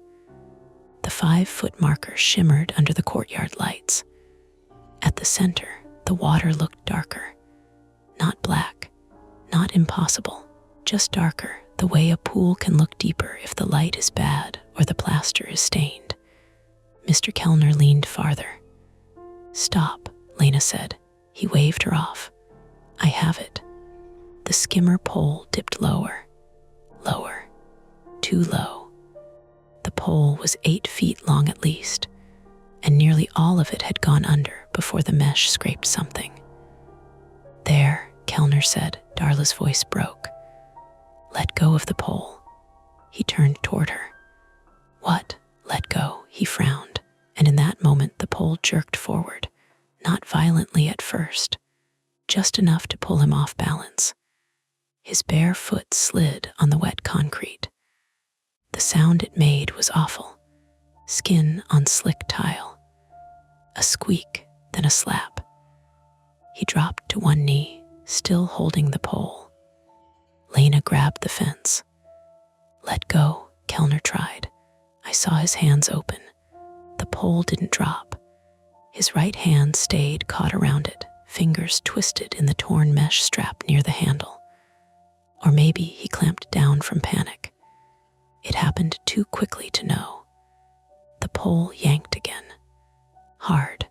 The 5-foot marker shimmered under the courtyard lights. At the center, the water looked darker. Not black, not impossible, just darker, the way a pool can look deeper if the light is bad or the plaster is stained. Mr. Kellner leaned farther. "Stop," Lena said. He waved her off. "I have it." The skimmer pole dipped lower, lower, too low. The pole was 8 feet long at least, and nearly all of it had gone under before the mesh scraped something. "There," Kellner said. Darla's voice broke. "Let go of the pole." He turned toward her. "What? Let go?" He frowned, and in that moment the pole jerked forward, not violently at first, just enough to pull him off balance. His bare foot slid on the wet concrete. The sound it made was awful. Skin on slick tile. A squeak, then a slap. He dropped to one knee, still holding the pole. Lena grabbed the fence. "Let go," Kellner tried. I saw his hands open. The pole didn't drop. His right hand stayed caught around it, fingers twisted in the torn mesh strap near the handle. Or maybe he clamped down from panic. It happened too quickly to know. The pole yanked again. Hard.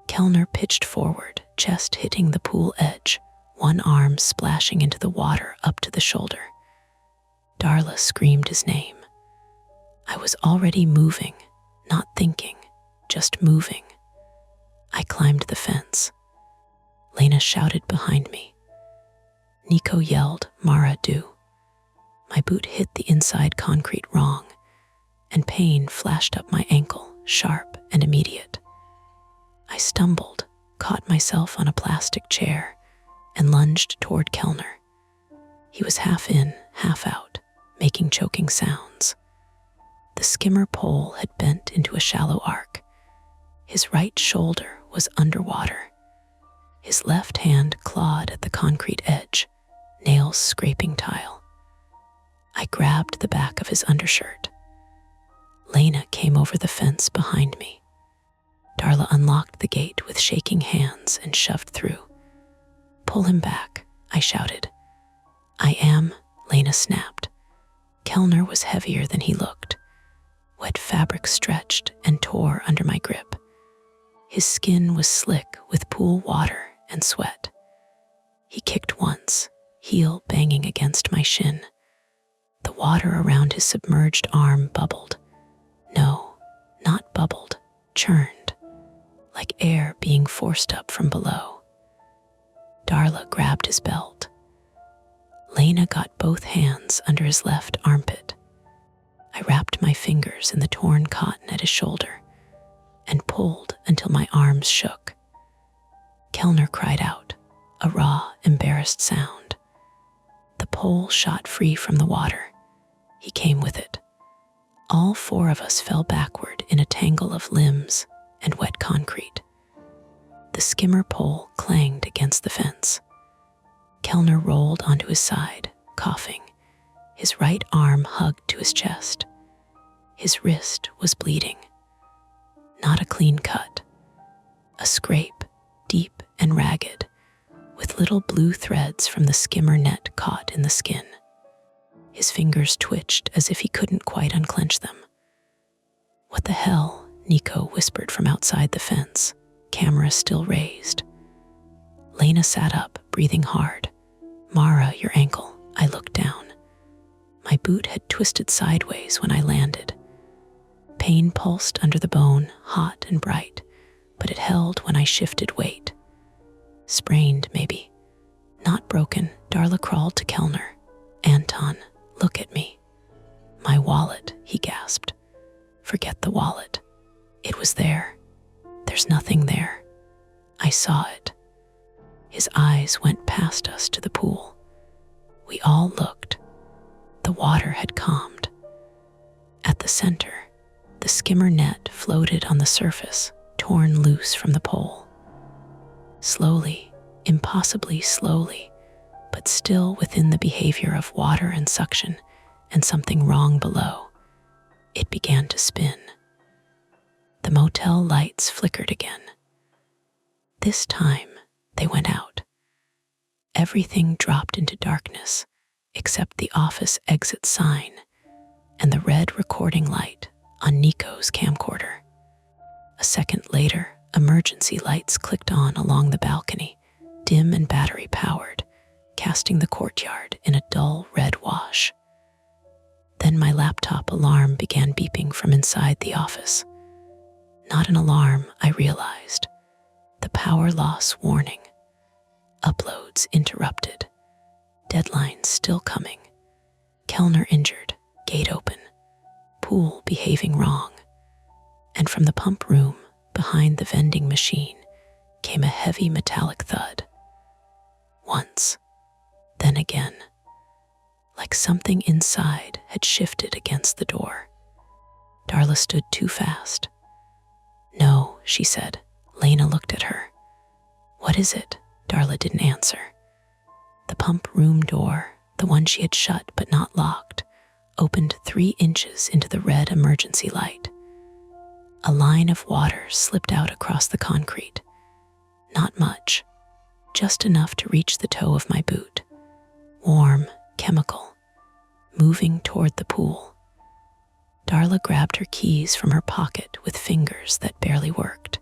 Kellner pitched forward, chest hitting the pool edge, one arm splashing into the water up to the shoulder. Darla screamed his name. I was already moving, not thinking, just moving. I climbed the fence. Lena shouted behind me. Nico yelled, "Mara, do." My boot hit the inside concrete wrong, and pain flashed up my ankle, sharp and immediate. I stumbled, caught myself on a plastic chair, and lunged toward Kellner. He was half in, half out, making choking sounds. The skimmer pole had bent into a shallow arc. His right shoulder was underwater. His left hand clawed at the concrete edge, nails scraping tile. I grabbed the back of his undershirt. Lena came over the fence behind me. Darla unlocked the gate with shaking hands and shoved through. "Pull him back," I shouted. "I am," Lena snapped. Kellner was heavier than he looked. Wet fabric stretched and tore under my grip. His skin was slick with pool water and sweat. He kicked once, heel banging against my shin. The water around his submerged arm bubbled. No, not bubbled, churned, like air being forced up from below. Darla grabbed his belt. Lena got both hands under his left armpit. I wrapped my fingers in the torn cotton at his shoulder and pulled until my arms shook. Kellner cried out, a raw, embarrassed sound. The pole shot free from the water. He came with it. All 4 of us fell backward in a tangle of limbs and wet concrete. The skimmer pole clanged against the fence. Kellner rolled onto his side, coughing, his right arm hugged to his chest. His wrist was bleeding. Not a clean cut. A scrape, deep and ragged, with little blue threads from the skimmer net caught in the skin. His fingers twitched as if he couldn't quite unclench them. "What the hell?" Nico whispered from outside the fence, camera still raised. Lena sat up, breathing hard. "Mara, your ankle." I looked down. My boot had twisted sideways when I landed. Pain pulsed under the bone, hot and bright, but it held when I shifted weight. Sprained, maybe. Not broken. Darla crawled to Kellner. "Anton, look at me." "My wallet," he gasped. "Forget the wallet. It was there. There's nothing there. I saw it." His eyes went past us to the pool. We all looked. The water had calmed. At the center, the skimmer net floated on the surface, torn loose from the pole. Slowly, impossibly slowly, but still within the behavior of water and suction and something wrong below, it began to spin. The motel lights flickered again. This time, they went out. Everything dropped into darkness except the office exit sign and the red recording light on Nico's camcorder. A second later, emergency lights clicked on along the balcony, dim and battery-powered, casting the courtyard in a dull red wash. Then my laptop alarm began beeping from inside the office. Not an alarm, I realized. The power loss warning. Uploads interrupted. Deadlines still coming. Kellner injured, gate open. Pool behaving wrong. And from the pump room, behind the vending machine, came a heavy metallic thud. Once, then again, like something inside had shifted against the door. Darla stood too fast. "No," she said. Lena looked at her. "What is it?" Darla didn't answer. The pump room door, the one she had shut but not locked, opened 3 inches into the red emergency light. A line of water slipped out across the concrete. Not much, just enough to reach the toe of my boot. Warm, chemical, moving toward the pool. Darla grabbed her keys from her pocket with fingers that barely worked.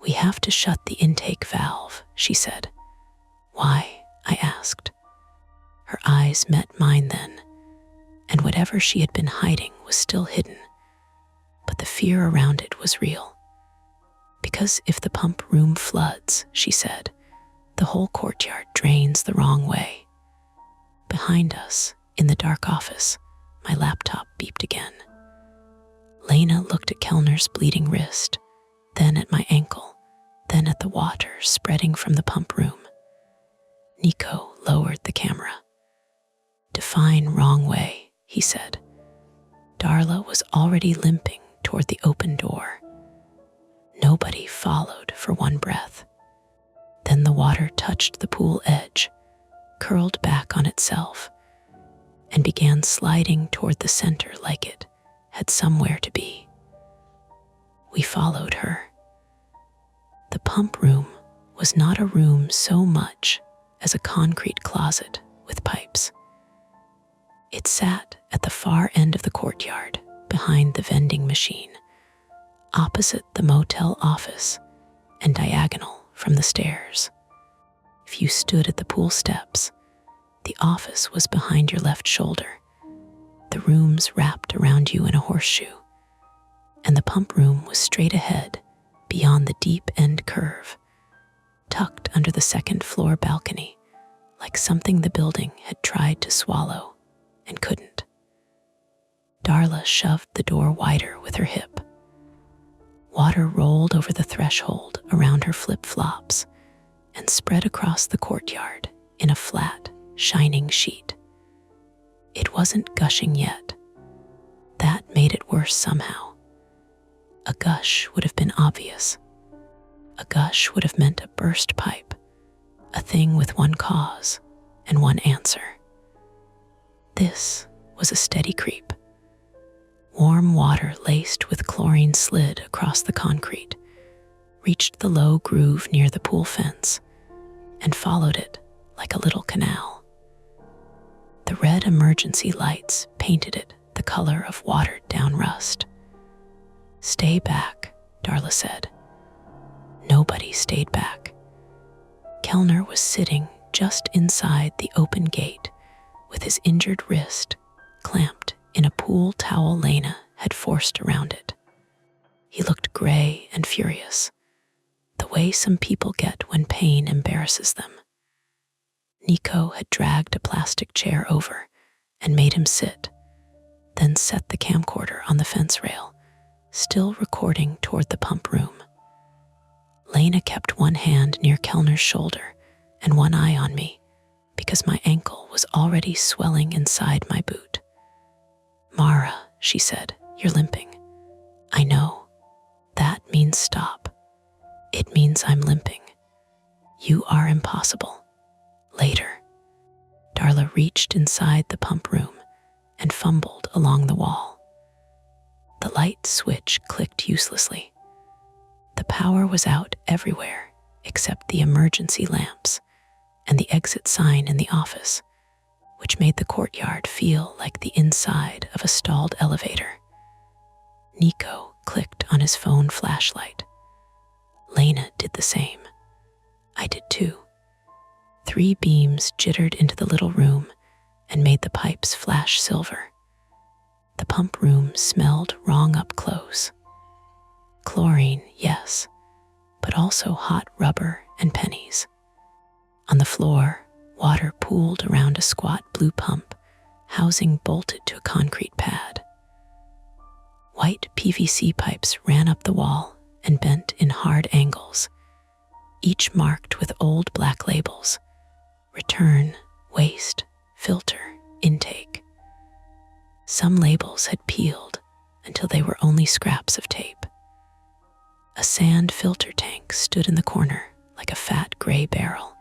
"We have to shut the intake valve," she said. "Why?" I asked. Her eyes met mine then, and whatever she had been hiding was still hidden, but the fear around it was real. "Because if the pump room floods," she said, "the whole courtyard drains the wrong way." Behind us, in the dark office, my laptop beeped again. Lena looked at Kellner's bleeding wrist, then at my ankle, then at the water spreading from the pump room. Nico lowered the camera. "Define wrong way," he said. Darla was already limping toward the open door. Nobody followed for one breath. Then the water touched the pool edge, curled back on itself, and began sliding toward the center like it had somewhere to be. We followed her. The pump room was not a room so much as a concrete closet with pipes. It sat at the far end of the courtyard, behind the vending machine, opposite the motel office and diagonal from the stairs. If you stood at the pool steps, the office was behind your left shoulder, the rooms wrapped around you in a horseshoe, and the pump room was straight ahead, beyond the deep end curve, tucked under the second floor balcony, like something the building had tried to swallow and couldn't. Darla shoved the door wider with her hip. Water rolled over the threshold around her flip-flops and spread across the courtyard in a flat, shining sheet. It wasn't gushing yet. That made it worse somehow. A gush would have been obvious. A gush would have meant a burst pipe, a thing with one cause and one answer. This was a steady creep. Warm water laced with chlorine slid across the concrete, reached the low groove near the pool fence, and followed it like a little canal. The red emergency lights painted it the color of watered-down rust. "Stay back," Darla said. Nobody stayed back. Kellner was sitting just inside the open gate with his injured wrist clamped in a pool towel Lena had forced around it. He looked gray and furious, the way some people get when pain embarrasses them. Nico had dragged a plastic chair over and made him sit, then set the camcorder on the fence rail, still recording toward the pump room. Lena kept one hand near Kellner's shoulder and one eye on me because my ankle was already swelling inside my boot. "Mara," she said, "you're limping." "I know. That means stop. It means I'm limping. You are impossible." Later, Darla reached inside the pump room and fumbled along the wall. The light switch clicked uselessly. The power was out everywhere except the emergency lamps and the exit sign in the office, which made the courtyard feel like the inside of a stalled elevator. Nico clicked on his phone flashlight. Lena did the same. I did too. 3 beams jittered into the little room and made the pipes flash silver. The pump room smelled wrong up close. Chlorine, yes, but also hot rubber and pennies. On the floor, water pooled around a squat blue pump, housing bolted to a concrete pad. White PVC pipes ran up the wall and bent in hard angles, each marked with old black labels: return, waste, filter, intake. Some labels had peeled until they were only scraps of tape. A sand filter tank stood in the corner like a fat gray barrel.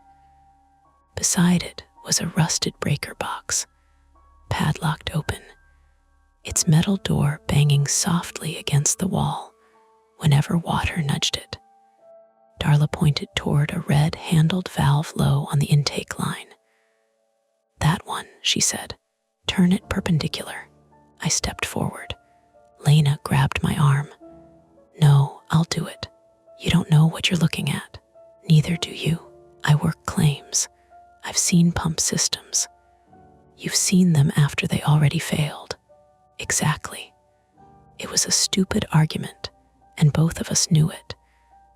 Beside it was a rusted breaker box, padlocked open, its metal door banging softly against the wall whenever water nudged it. Darla pointed toward a red-handled valve low on the intake line. "That one," she said. "Turn it perpendicular." I stepped forward. Lena grabbed my arm. "No, I'll do it. You don't know what you're looking at. Neither do you. I work claims. I've seen pump systems. You've seen them after they already failed." Exactly. It was a stupid argument, and both of us knew it,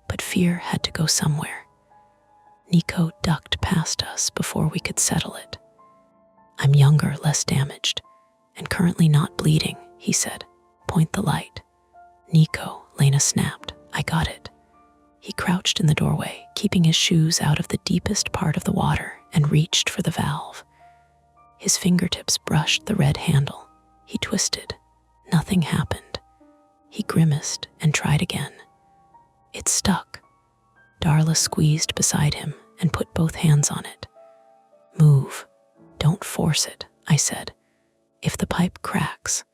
but fear had to go somewhere. Nico ducked past us before we could settle it. "I'm younger, less damaged, and currently not bleeding," he said. "Point the light." "Nico," Lena snapped. "I got it." He crouched in the doorway, keeping his shoes out of the deepest part of the water, and reached for the valve. His fingertips brushed the red handle. He twisted. Nothing happened. He grimaced and tried again. It stuck. Darla squeezed beside him and put both hands on it. "Move. Don't force it," I said. "If the pipe cracks."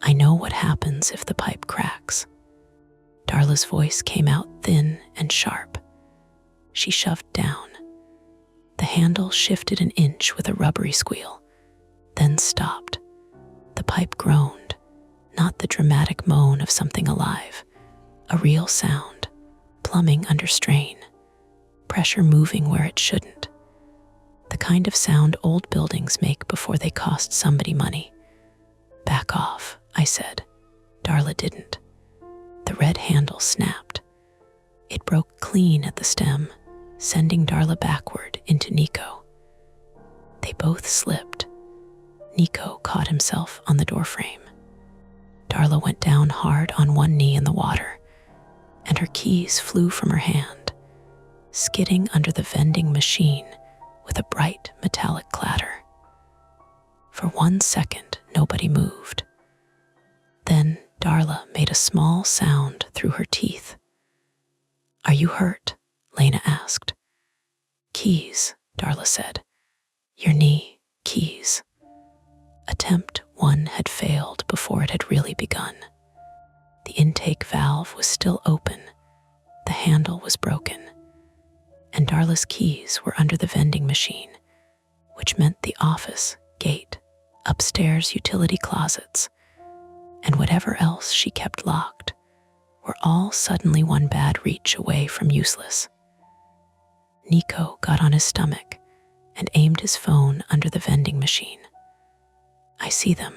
"I know what happens if the pipe cracks." Darla's voice came out thin and sharp. She shoved down. The handle shifted an inch with a rubbery squeal, then stopped. The pipe groaned, not the dramatic moan of something alive, a real sound, plumbing under strain, pressure moving where it shouldn't. The kind of sound old buildings make before they cost somebody money. "Back off," I said. Darla didn't. The red handle snapped. It broke clean at the stem, sending Darla backward into Nico. They both slipped. Nico caught himself on the doorframe. Darla went down hard on one knee in the water, and her keys flew from her hand, skidding under the vending machine with a bright metallic clatter. For 1 second, nobody moved. Then Darla made a small sound through her teeth. "Are you hurt?" Lena asked. "Keys," Darla said. "Your knee, keys." Attempt 1 had failed before it had really begun. The intake valve was still open, the handle was broken, and Darla's keys were under the vending machine, which meant the office, gate, upstairs utility closets, and whatever else she kept locked were all suddenly one bad reach away from useless. Nico got on his stomach and aimed his phone under the vending machine. "I see them.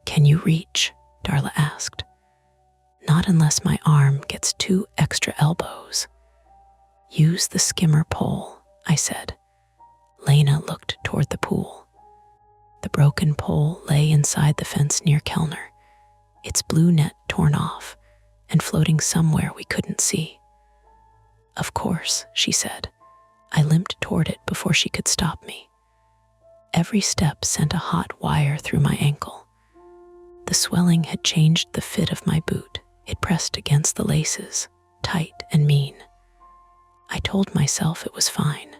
Can you reach?" Darla asked. Not unless my arm gets 2 extra elbows. Use the skimmer pole, I said. Lena looked toward the pool. The broken pole lay inside the fence near Kellner, its blue net torn off and floating somewhere we couldn't see. Of course, she said. I limped toward it before she could stop me. Every step sent a hot wire through my ankle. The swelling had changed the fit of my boot. It pressed against the laces, tight and mean. I told myself it was fine.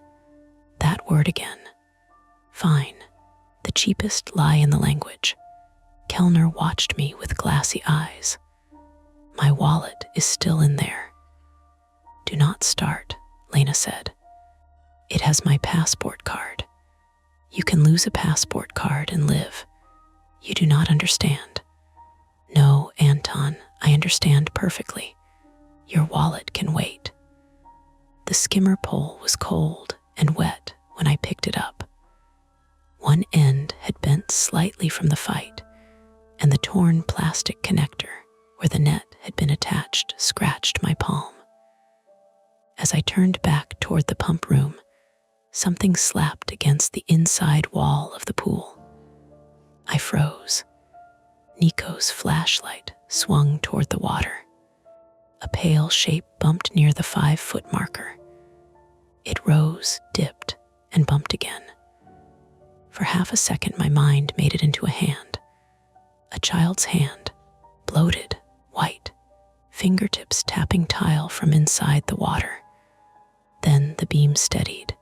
That word again. Fine. The cheapest lie in the language. Kellner watched me with glassy eyes. My wallet is still in there. Do not start, Lena said. It has my passport card. You can lose a passport card and live. You do not understand. No, Anton, I understand perfectly. Your wallet can wait. The skimmer pole was cold and wet when I picked it up. One end had bent slightly from the fight, and the torn plastic connector where the net had been attached scratched my palm. As I turned back toward the pump room, something slapped against the inside wall of the pool. I froze. Nico's flashlight swung toward the water. A pale shape bumped near the 5-foot marker. It rose, dipped, and bumped again. For half a second, my mind made it into a hand. A child's hand, bloated, white, fingertips tapping tile from inside the water. Then the beam steadied.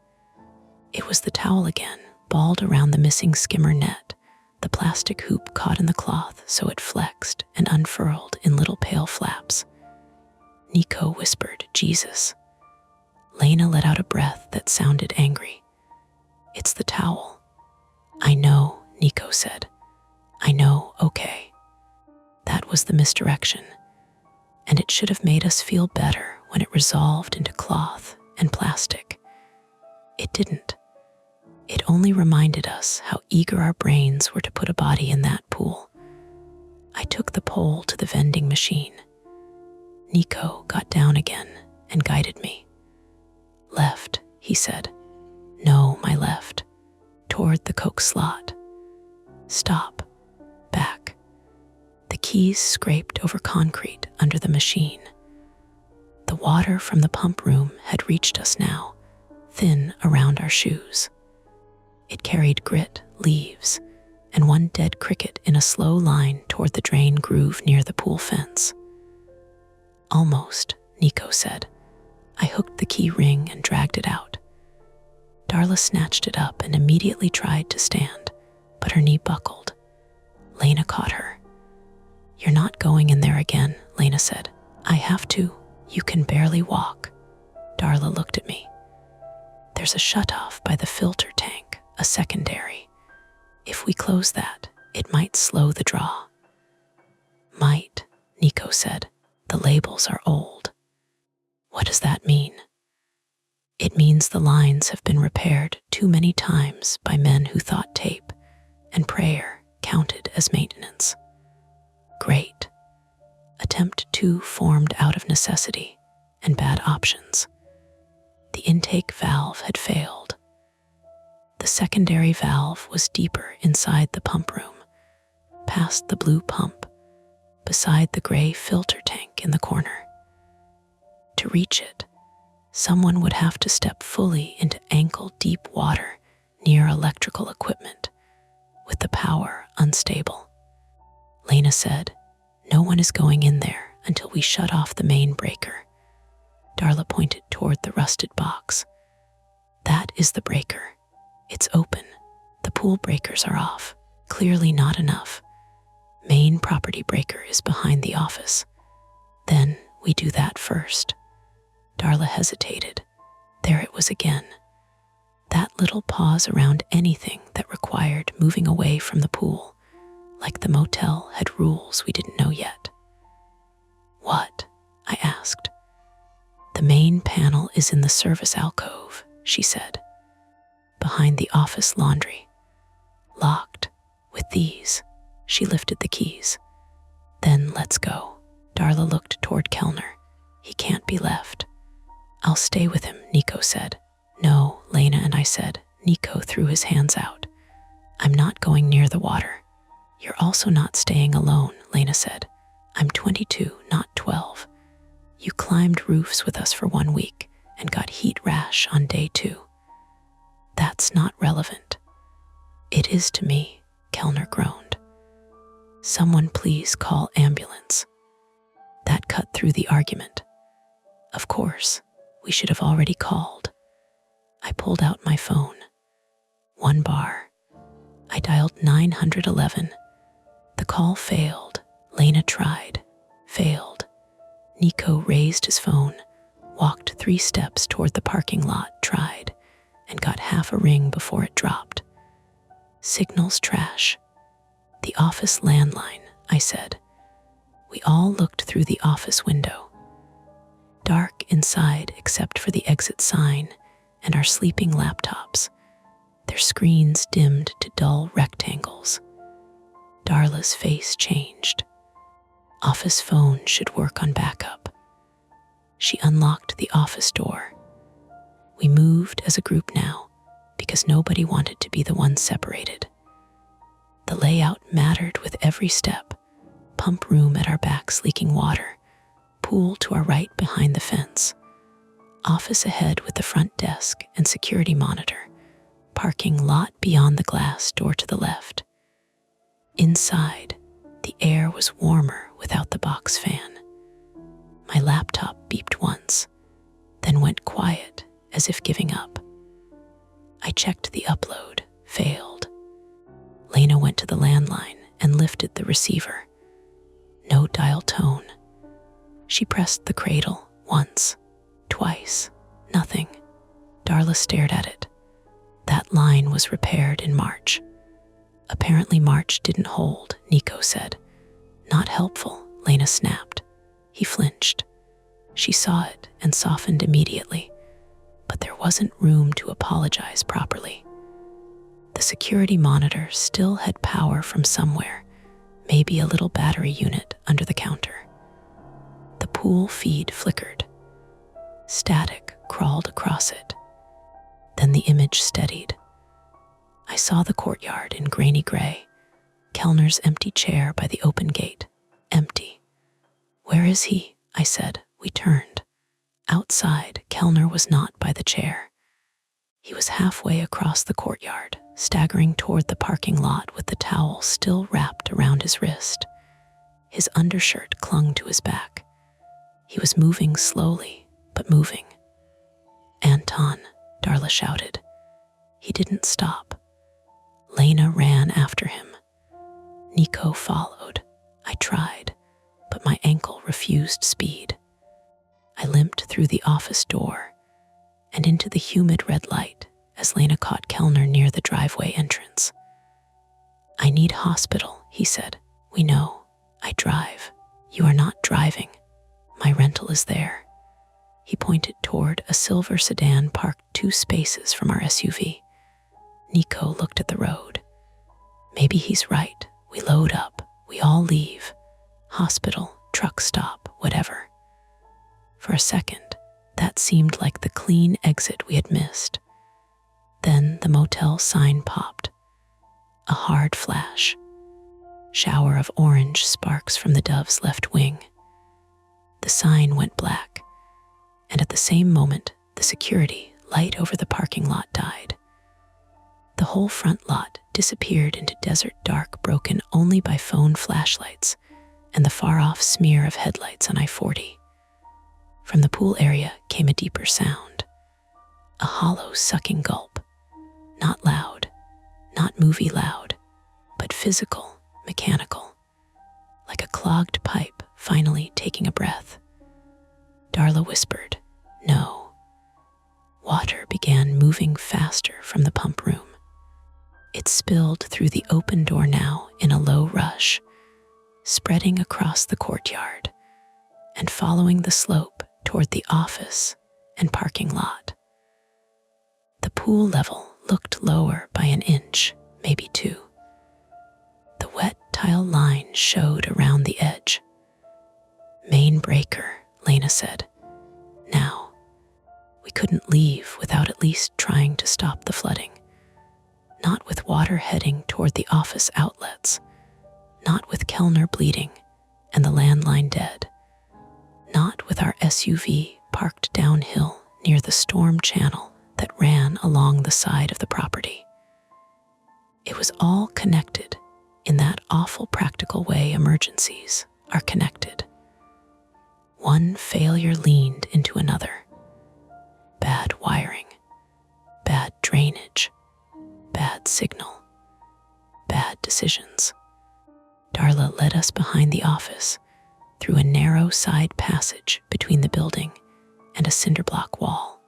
It was the towel again, balled around the missing skimmer net, the plastic hoop caught in the cloth so it flexed and unfurled in little pale flaps. Nico whispered, Jesus. Lena let out a breath that sounded angry. It's the towel. I know, Nico said. I know, okay. That was the misdirection, and it should have made us feel better when it resolved into cloth and plastic. It didn't. It only reminded us how eager our brains were to put a body in that pool. I took the pole to the vending machine. Nico got down again and guided me. Left, he said. No, my left. Toward the Coke slot. Stop. Back. The keys scraped over concrete under the machine. The water from the pump room had reached us now, thin around our shoes. It carried grit, leaves, and one dead cricket in a slow line toward the drain groove near the pool fence. Almost, Nico said. I hooked the key ring and dragged it out. Darla snatched it up and immediately tried to stand, but her knee buckled. Lena caught her. You're not going in there again, Lena said. I have to. You can barely walk. Darla looked at me. There's a shutoff by the filter tank, a secondary. If we close that, it might slow the draw. Might, Nico said. The labels are old. What does that mean? It means the lines have been repaired too many times by men who thought tape and prayer counted as maintenance. Great. Attempt 2 formed out of necessity and bad options. The intake valve had failed. The secondary valve was deeper inside the pump room, past the blue pump, beside the gray filter tank in the corner. To reach it, someone would have to step fully into ankle-deep water near electrical equipment, with the power unstable. Lena said, no one is going in there until we shut off the main breaker. Darla pointed toward the rusted box. That is the breaker. It's open. The pool breakers are off. Clearly not enough. Main property breaker is behind the office. Then we do that first. Darla hesitated. There it was again. That little pause around anything that required moving away from the pool, like the motel had rules we didn't know yet. What? I asked. The main panel is in the service alcove, she said. Behind the office laundry. Locked. With these. She lifted the keys. Then let's go. Darla looked toward Kellner. He can't be left. I'll stay with him, Nico said. No, Lena and I said. Nico threw his hands out. I'm not going near the water. You're also not staying alone, Lena said. I'm 22, not 12. You climbed roofs with us for 1 week and got heat rash on day 2. That's not relevant. It is to me, Kellner groaned. Someone please call ambulance. That cut through the argument. Of course, we should have already called. I pulled out my phone. 1 bar. I dialed 911. The call failed. Lena tried. Failed. Nico raised his phone, walked 3 steps toward the parking lot, tried, and got half a ring before it dropped. Signal's trash. The office landline, I said. We all looked through the office window. Dark inside except for the exit sign and our sleeping laptops, their screens dimmed to dull rectangles. Darla's face changed. Office phone should work on backup. She unlocked the office door. We moved as a group now because nobody wanted to be the one separated. The layout mattered with every step. Pump room at our backs leaking water, pool to our right behind the fence, office ahead with the front desk and security monitor, parking lot beyond the glass door to the left. Inside, the air was warmer without the box fan. My laptop beeped once, then went quiet as if giving up. I checked the upload, failed. Lena went to the landline and lifted the receiver. No dial tone. She pressed the cradle once, twice, nothing. Darla stared at it. That line was repaired in March. Apparently March didn't hold, Nico said. Not helpful, Lena snapped. He flinched. She saw it and softened immediately, but there wasn't room to apologize properly. The security monitor still had power from somewhere, maybe a little battery unit under the counter. The pool feed flickered. Static crawled across it. Then the image steadied. I saw the courtyard in grainy gray, Kellner's empty chair by the open gate, empty. Where is he? I said. We turned. Outside, Kellner was not by the chair. He was halfway across the courtyard, staggering toward the parking lot with the towel still wrapped around his wrist. His undershirt clung to his back. He was moving slowly, but moving. Anton, Darla shouted. He didn't stop. Lena ran after him. Nico followed. I tried, but my ankle refused speed. I limped through the office door and into the humid red light as Lena caught Kellner near the driveway entrance. I need hospital, he said. We know. I drive. You are not driving. My rental is there. He pointed toward a silver sedan parked 2 spaces from our SUV. Nico looked at the road. Maybe he's right. We load up. We all leave. Hospital, truck stop, whatever. For a second, that seemed like the clean exit we had missed. Then the motel sign popped. A hard flash. Shower of orange sparks from the dove's left wing. The sign went black, and at the same moment, the security light over the parking lot died. The whole front lot disappeared into desert dark, broken only by phone flashlights and the far-off smear of headlights on I-40. From the pool area came a deeper sound, a hollow, sucking gulp. Not loud, not movie loud, but physical, mechanical, like a clogged pipe finally taking a breath. Darla whispered, "No." Water began moving faster from the pump room. It spilled through the open door now in a low rush, spreading across the courtyard and following the slope toward the office and parking lot. The pool level looked lower by an inch, maybe 2. The wet tile line showed around the edge. said. Now, we couldn't leave without at least trying to stop the flooding. Not with water heading toward the office outlets. Not with Kellner bleeding and the landline dead. Not with our SUV parked downhill near the storm channel that ran along the side of the property. It was all connected in that awful practical way emergencies are connected. One failure leaned into another. Bad wiring, bad drainage, bad signal, bad decisions. Darla led us behind the office through a narrow side passage between the building and a cinder block wall.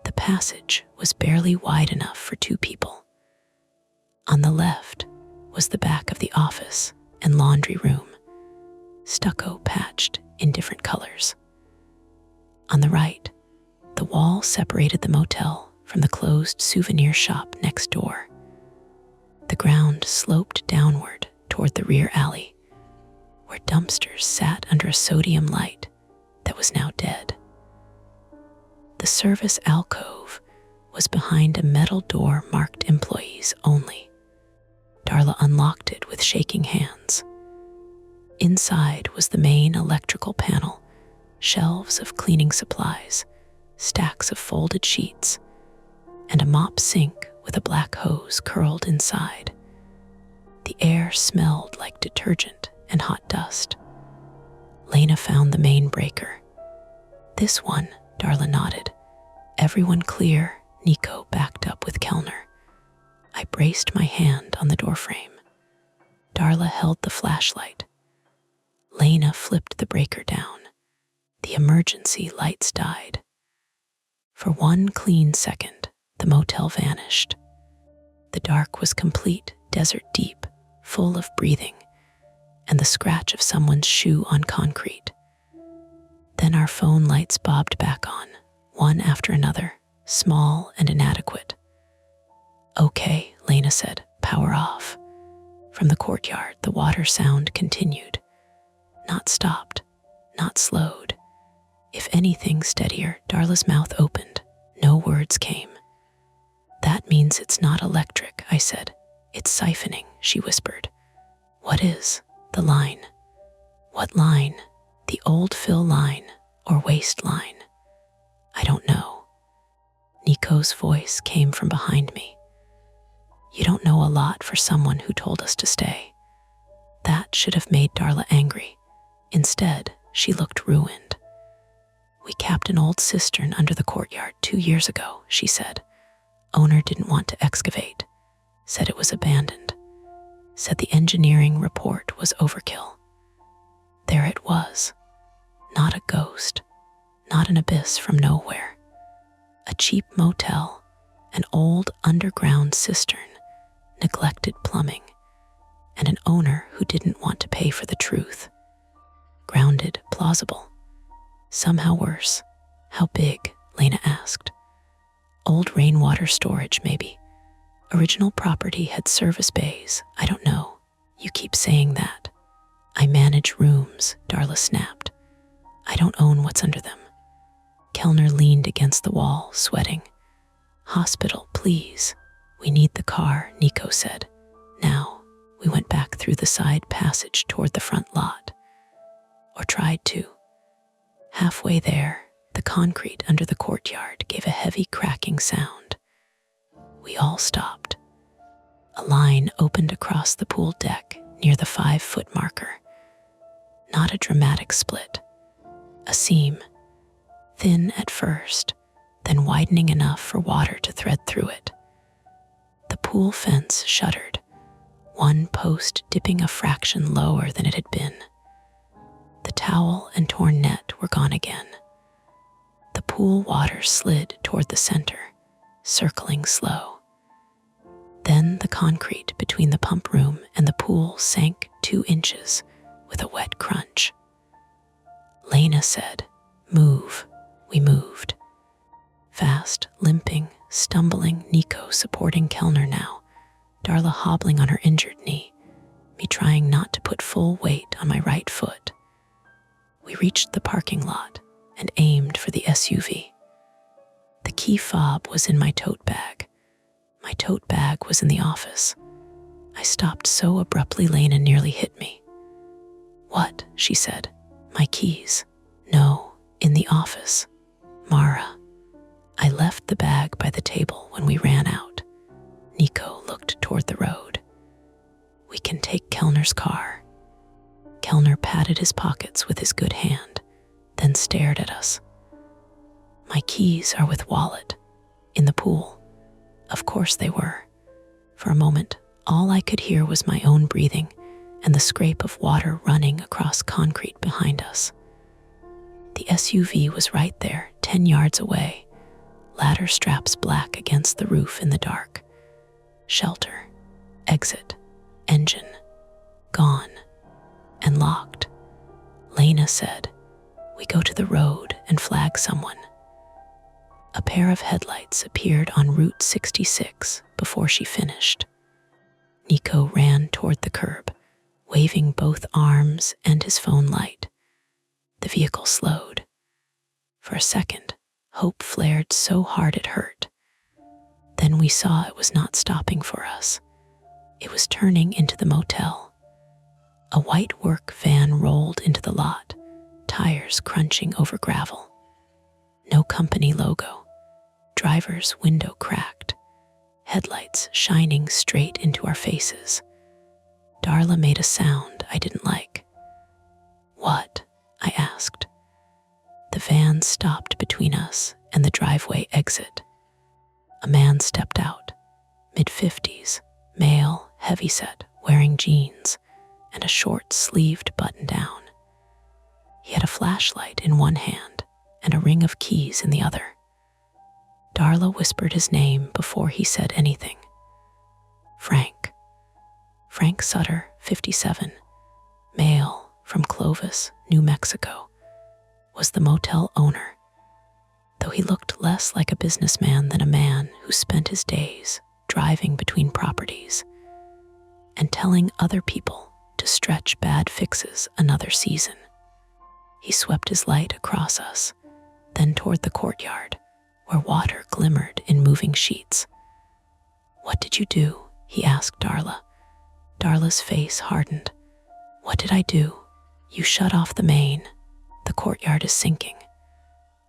The passage was barely wide enough for two people. On the left was the back of the office and laundry room, stucco patched in different colors. On the right, the wall separated the motel from the closed souvenir shop next door. The ground sloped downward toward the rear alley, where dumpsters sat under a sodium light that was now dead. The service alcove was behind a metal door marked employees only. Darla unlocked it with shaking hands. Inside was the main electrical panel, shelves of cleaning supplies, stacks of folded sheets, and a mop sink with a black hose curled inside. The air smelled like detergent and hot dust. Lena found the main breaker. This one, Darla nodded. Everyone clear, Nico backed up with Kellner. I braced my hand on the doorframe. Darla held the flashlight. Lena flipped the breaker down. The emergency lights died. For one clean second, the motel vanished. The dark was complete, desert deep, full of breathing, and the scratch of someone's shoe on concrete. Then our phone lights bobbed back on, one after another, small and inadequate. Okay, Lena said, power off. From the courtyard, the water sound continued. Not stopped, not slowed. If anything steadier, Darla's mouth opened. No words came. That means it's not electric, I said. It's siphoning, she whispered. What is? The line. What line? The old fill line or waste line? I don't know. Nico's voice came from behind me. You don't know a lot for someone who told us to stay. That should have made Darla angry. Instead, she looked ruined. We capped an old cistern under the courtyard 2 years ago, she said. Owner didn't want to excavate. Said it was abandoned. Said the engineering report was overkill. There it was. Not a ghost. Not an abyss from nowhere. A cheap motel, an old underground cistern, neglected plumbing, and an owner who didn't want to pay for the truth. Grounded, plausible. Somehow worse. How big? Lena asked. Old rainwater storage, maybe. Original property had service bays. I don't know. You keep saying that. I manage rooms, Darla snapped. I don't own what's under them. Kellner leaned against the wall, sweating. Hospital, please. We need the car, Nico said. Now, we went back through the side passage toward the front lot. Or tried to. Halfway there, the concrete under the courtyard gave a heavy cracking sound. We all stopped. A line opened across the pool deck near the 5-foot marker. Not a dramatic split. A seam, thin at first, then widening enough for water to thread through it. The pool fence shuddered, one post dipping a fraction lower than it had been. The towel and torn net were gone again. The pool water slid toward the center, circling slow. Then the concrete between the pump room and the pool sank 2 inches with a wet crunch. Lena said, "Move." We moved. Fast, limping, stumbling, Nico supporting Kellner now, Darla hobbling on her injured knee, me trying not to put full weight on my right foot. We reached the parking lot and aimed for the SUV. The key fob was in my tote bag. My tote bag was in the office. I stopped so abruptly Lena nearly hit me. "What?" she said. "My keys." "No, in the office." "Mara." I left the bag by the table when we ran out. Nico looked toward the road. "We can take Kellner's car." Kellner patted his pockets with his good hand, then stared at us. "My keys are with Wallet, in the pool." Of course they were. For a moment, all I could hear was my own breathing and the scrape of water running across concrete behind us. The SUV was right there, 10 yards away, ladder straps black against the roof in the dark. Shelter, exit, engine, gone, and locked. Lena said, "We go to the road and flag someone." A pair of headlights appeared on Route 66 before she finished. Nico ran toward the curb, waving both arms and his phone light. The vehicle slowed. For a second, hope flared so hard it hurt. Then we saw it was not stopping for us. It was turning into the motel. A white work van rolled into the lot, tires crunching over gravel. No company logo. Driver's window cracked, headlights shining straight into our faces. Darla made a sound I didn't like. "What?" I asked. The van stopped between us and the driveway exit. A man stepped out, mid-50s, male, heavyset, wearing jeans and a short-sleeved button-down. He had a flashlight in one hand and a ring of keys in the other. Darla whispered his name before he said anything. Frank. Frank Sutter, 57, male, from Clovis, New Mexico, was the motel owner, though he looked less like a businessman than a man who spent his days driving between properties and telling other people to stretch bad fixes another season. He swept his light across us, then toward the courtyard, where water glimmered in moving sheets. "What did you do?" he asked Darla. Darla's face hardened. "What did I do? You shut off the main. The courtyard is sinking."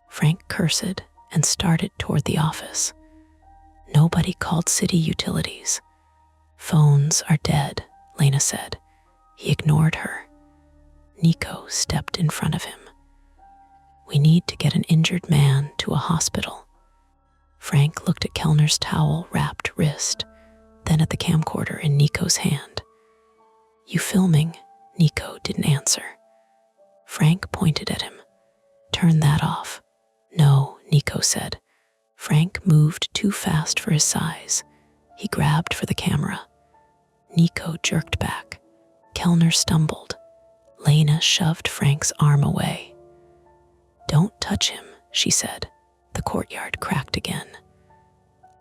Frank cursed and started toward the office. "Nobody called city utilities. Phones are dead," Lena said. He ignored her. Nico stepped in front of him. "We need to get an injured man to a hospital." Frank looked at Kellner's towel-wrapped wrist, then at the camcorder in Nico's hand. "You filming?" Nico didn't answer. Frank pointed at him. "Turn that off." "No," Nico said. Frank moved too fast for his size. He grabbed for the camera. Nico jerked back. Kellner stumbled. Lena shoved Frank's arm away. "Don't touch him," she said. The courtyard cracked again.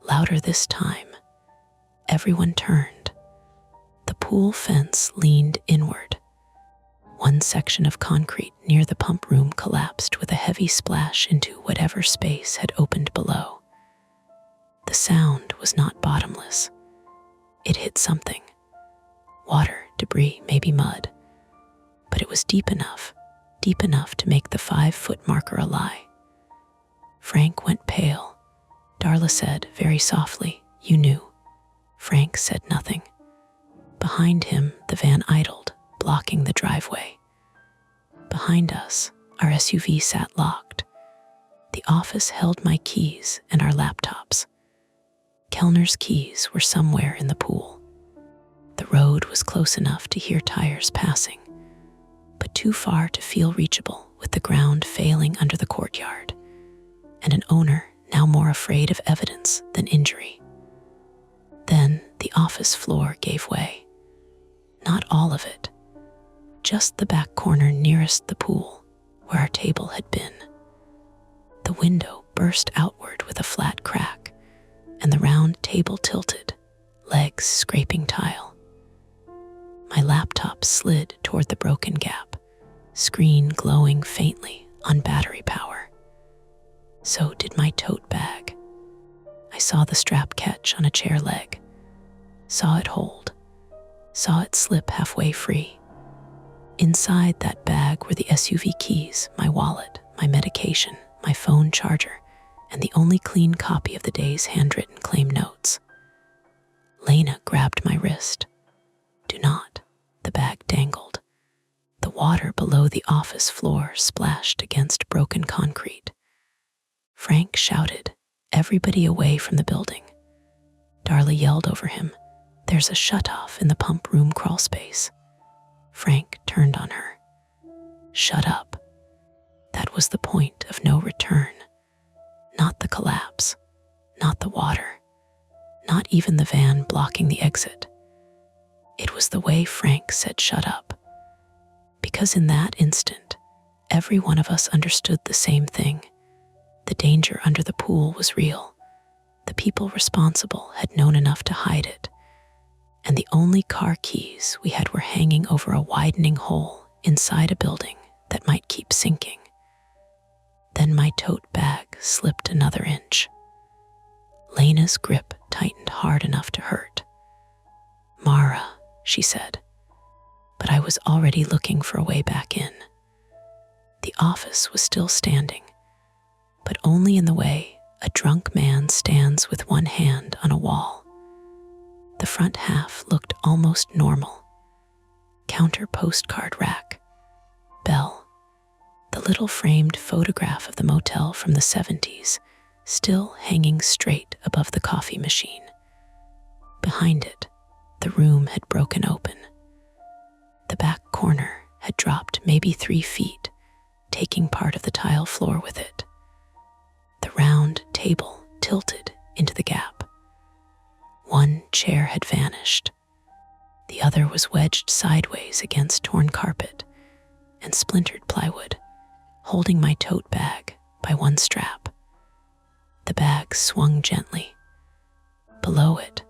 Louder this time. Everyone turned. The pool fence leaned inward. One section of concrete near the pump room collapsed with a heavy splash into whatever space had opened below. The sound was not bottomless. It hit something. Water, debris, maybe mud. But it was deep enough to make the 5-foot marker a lie. Frank went pale. Darla said very softly, "You knew." Frank said nothing. Behind him, the van idled, blocking the driveway. Behind us, our SUV sat locked. The office held my keys and our laptops. Kellner's keys were somewhere in the pool. The road was close enough to hear tires passing, but too far to feel reachable with the ground failing under the courtyard, and an owner now more afraid of evidence than injury. Then the office floor gave way. Not all of it, just the back corner nearest the pool, where our table had been. The window burst outward with a flat crack, and the round table tilted, legs scraping tile. My laptop slid toward the broken gap. screen glowing faintly on battery power. So did my tote bag. I saw the strap catch on a chair leg, saw it hold, saw it slip halfway free. Inside that bag were the SUV keys, my wallet, my medication, my phone charger, and the only clean copy of the day's handwritten claim notes. Lena grabbed my wrist. Do not. The bag dangled. The water below the office floor splashed against broken concrete. Frank shouted, "Everybody away from the building." Darla yelled over him, "There's a shutoff in the pump room crawl space." Frank turned on her. Shut up. That was the point of no return. Not the collapse, not the water, not even the van blocking the exit. It was the way Frank said shut up. Because in that instant, every one of us understood the same thing. The danger under the pool was real. The people responsible had known enough to hide it. And the only car keys we had were hanging over a widening hole inside a building that might keep sinking. Then my tote bag slipped another inch. Lena's grip tightened hard enough to hurt. "Mara," she said, but I was already looking for a way back in. The office was still standing, but only in the way a drunk man stands with one hand on a wall. The front half looked almost normal. Counter postcard rack, bell, the little framed photograph of the motel from the 70s still hanging straight above the coffee machine. Behind it, the room had broken open. The back corner had dropped maybe 3 feet, taking part of the tile floor with it. The round table tilted into the gap. One chair had vanished. The other was wedged sideways against torn carpet and splintered plywood, holding my tote bag by one strap. The bag swung gently. Below it,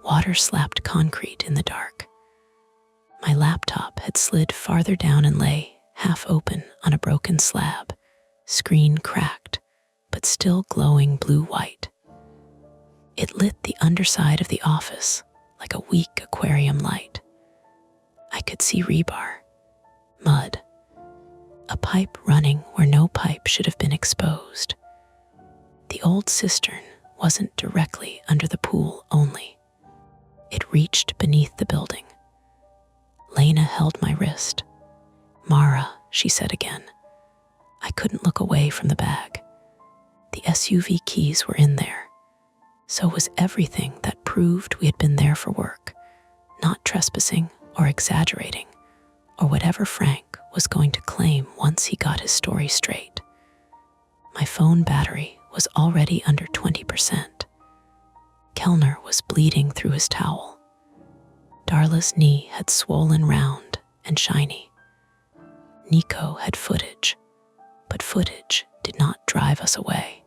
water slapped concrete in the dark. My laptop had slid farther down and lay, half open on a broken slab, screen cracked, but still glowing blue-white. It lit the underside of the office like a weak aquarium light. I could see rebar, mud, a pipe running where no pipe should have been exposed. The old cistern wasn't directly under the pool only. It reached beneath the building. Lena held my wrist. "Mara," she said again. I couldn't look away from the bag. The SUV keys were in there. So was everything that proved we had been there for work, not trespassing or exaggerating, or whatever Frank was going to claim once he got his story straight. My phone battery was already under 20%. Kellner was bleeding through his towel. Darla's knee had swollen round and shiny. Nico had footage, but footage did not drive us away.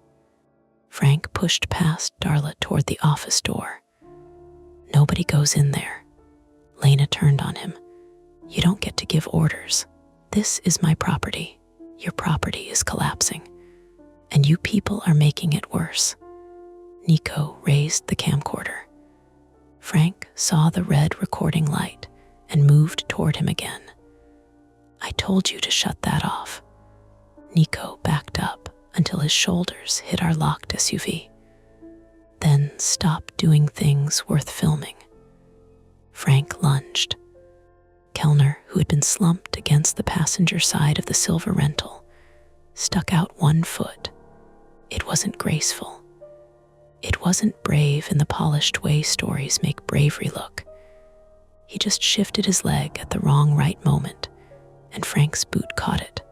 Frank pushed past Darla toward the office door. "Nobody goes in there." Lena turned on him. "You don't get to give orders. This is my property. Your property is collapsing, and you people are making it worse." Nico raised the camcorder. Frank saw the red recording light and moved toward him again. "I told you to shut that off." Nico backed up until his shoulders hit our locked SUV. "Then stop doing things worth filming." Frank lunged. Kellner, who had been slumped against the passenger side of the silver rental, stuck out one foot. It wasn't graceful. It wasn't brave in the polished way stories make bravery look. He just shifted his leg at the wrong right moment, and Frank's boot caught it.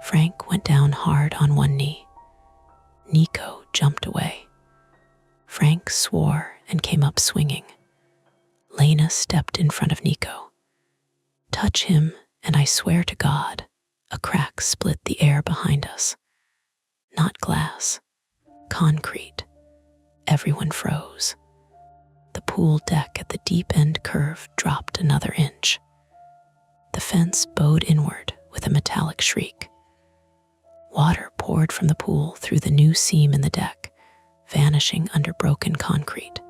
Frank went down hard on one knee. Nico jumped away. Frank swore and came up swinging. Lena stepped in front of Nico. Touch him, and I swear to God, a crack split the air behind us. Not glass, concrete. Everyone froze. The pool deck at the deep end curve dropped another inch. The fence bowed inward with a metallic shriek. Water poured from the pool through the new seam in the deck, vanishing under broken concrete.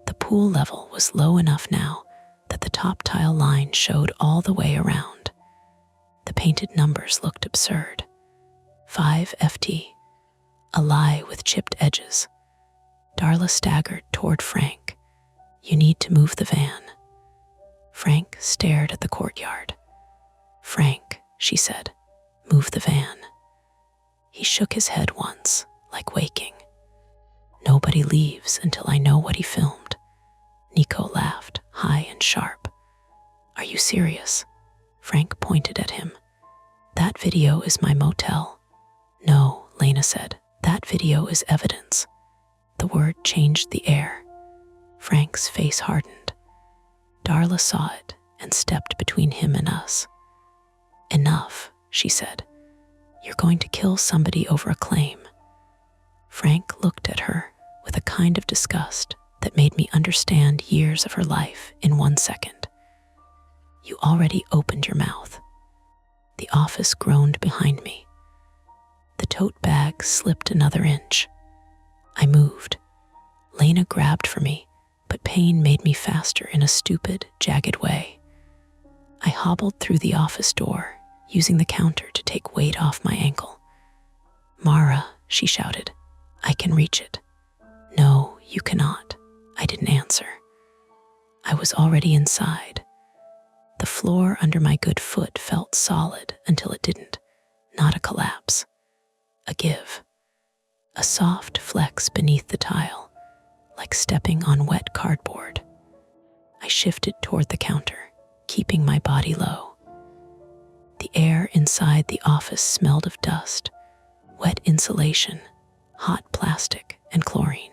The pool level was low enough now that the top tile line showed all the way around. The painted numbers looked absurd. 5 FT, a lie with chipped edges. Darla staggered toward Frank. "You need to move the van." Frank stared at the courtyard. "Frank," she said, "move the van." He shook his head once, like waking. "Nobody leaves until I know what he filmed." Nico laughed, high and sharp. "Are you serious?" Frank pointed at him. "That video is my motel." "No," Lena said, "that video is evidence." The word changed the air. Frank's face hardened. Darla saw it and stepped between him and us. "Enough," she said. "You're going to kill somebody over a claim." Frank looked at her with a kind of disgust that made me understand years of her life in 1 second. "You already opened your mouth." The office groaned behind me. The tote bag slipped another inch. I moved. Lena grabbed for me, but pain made me faster in a stupid, jagged way. I hobbled through the office door, using the counter to take weight off my ankle. "Mara," she shouted, "I can reach it." "No, you cannot." I didn't answer. I was already inside. The floor under my good foot felt solid until it didn't. Not a collapse. A give. A soft flex beneath the tile, like stepping on wet cardboard. I shifted toward the counter, keeping my body low. The air inside the office smelled of dust, wet insulation, hot plastic, and chlorine.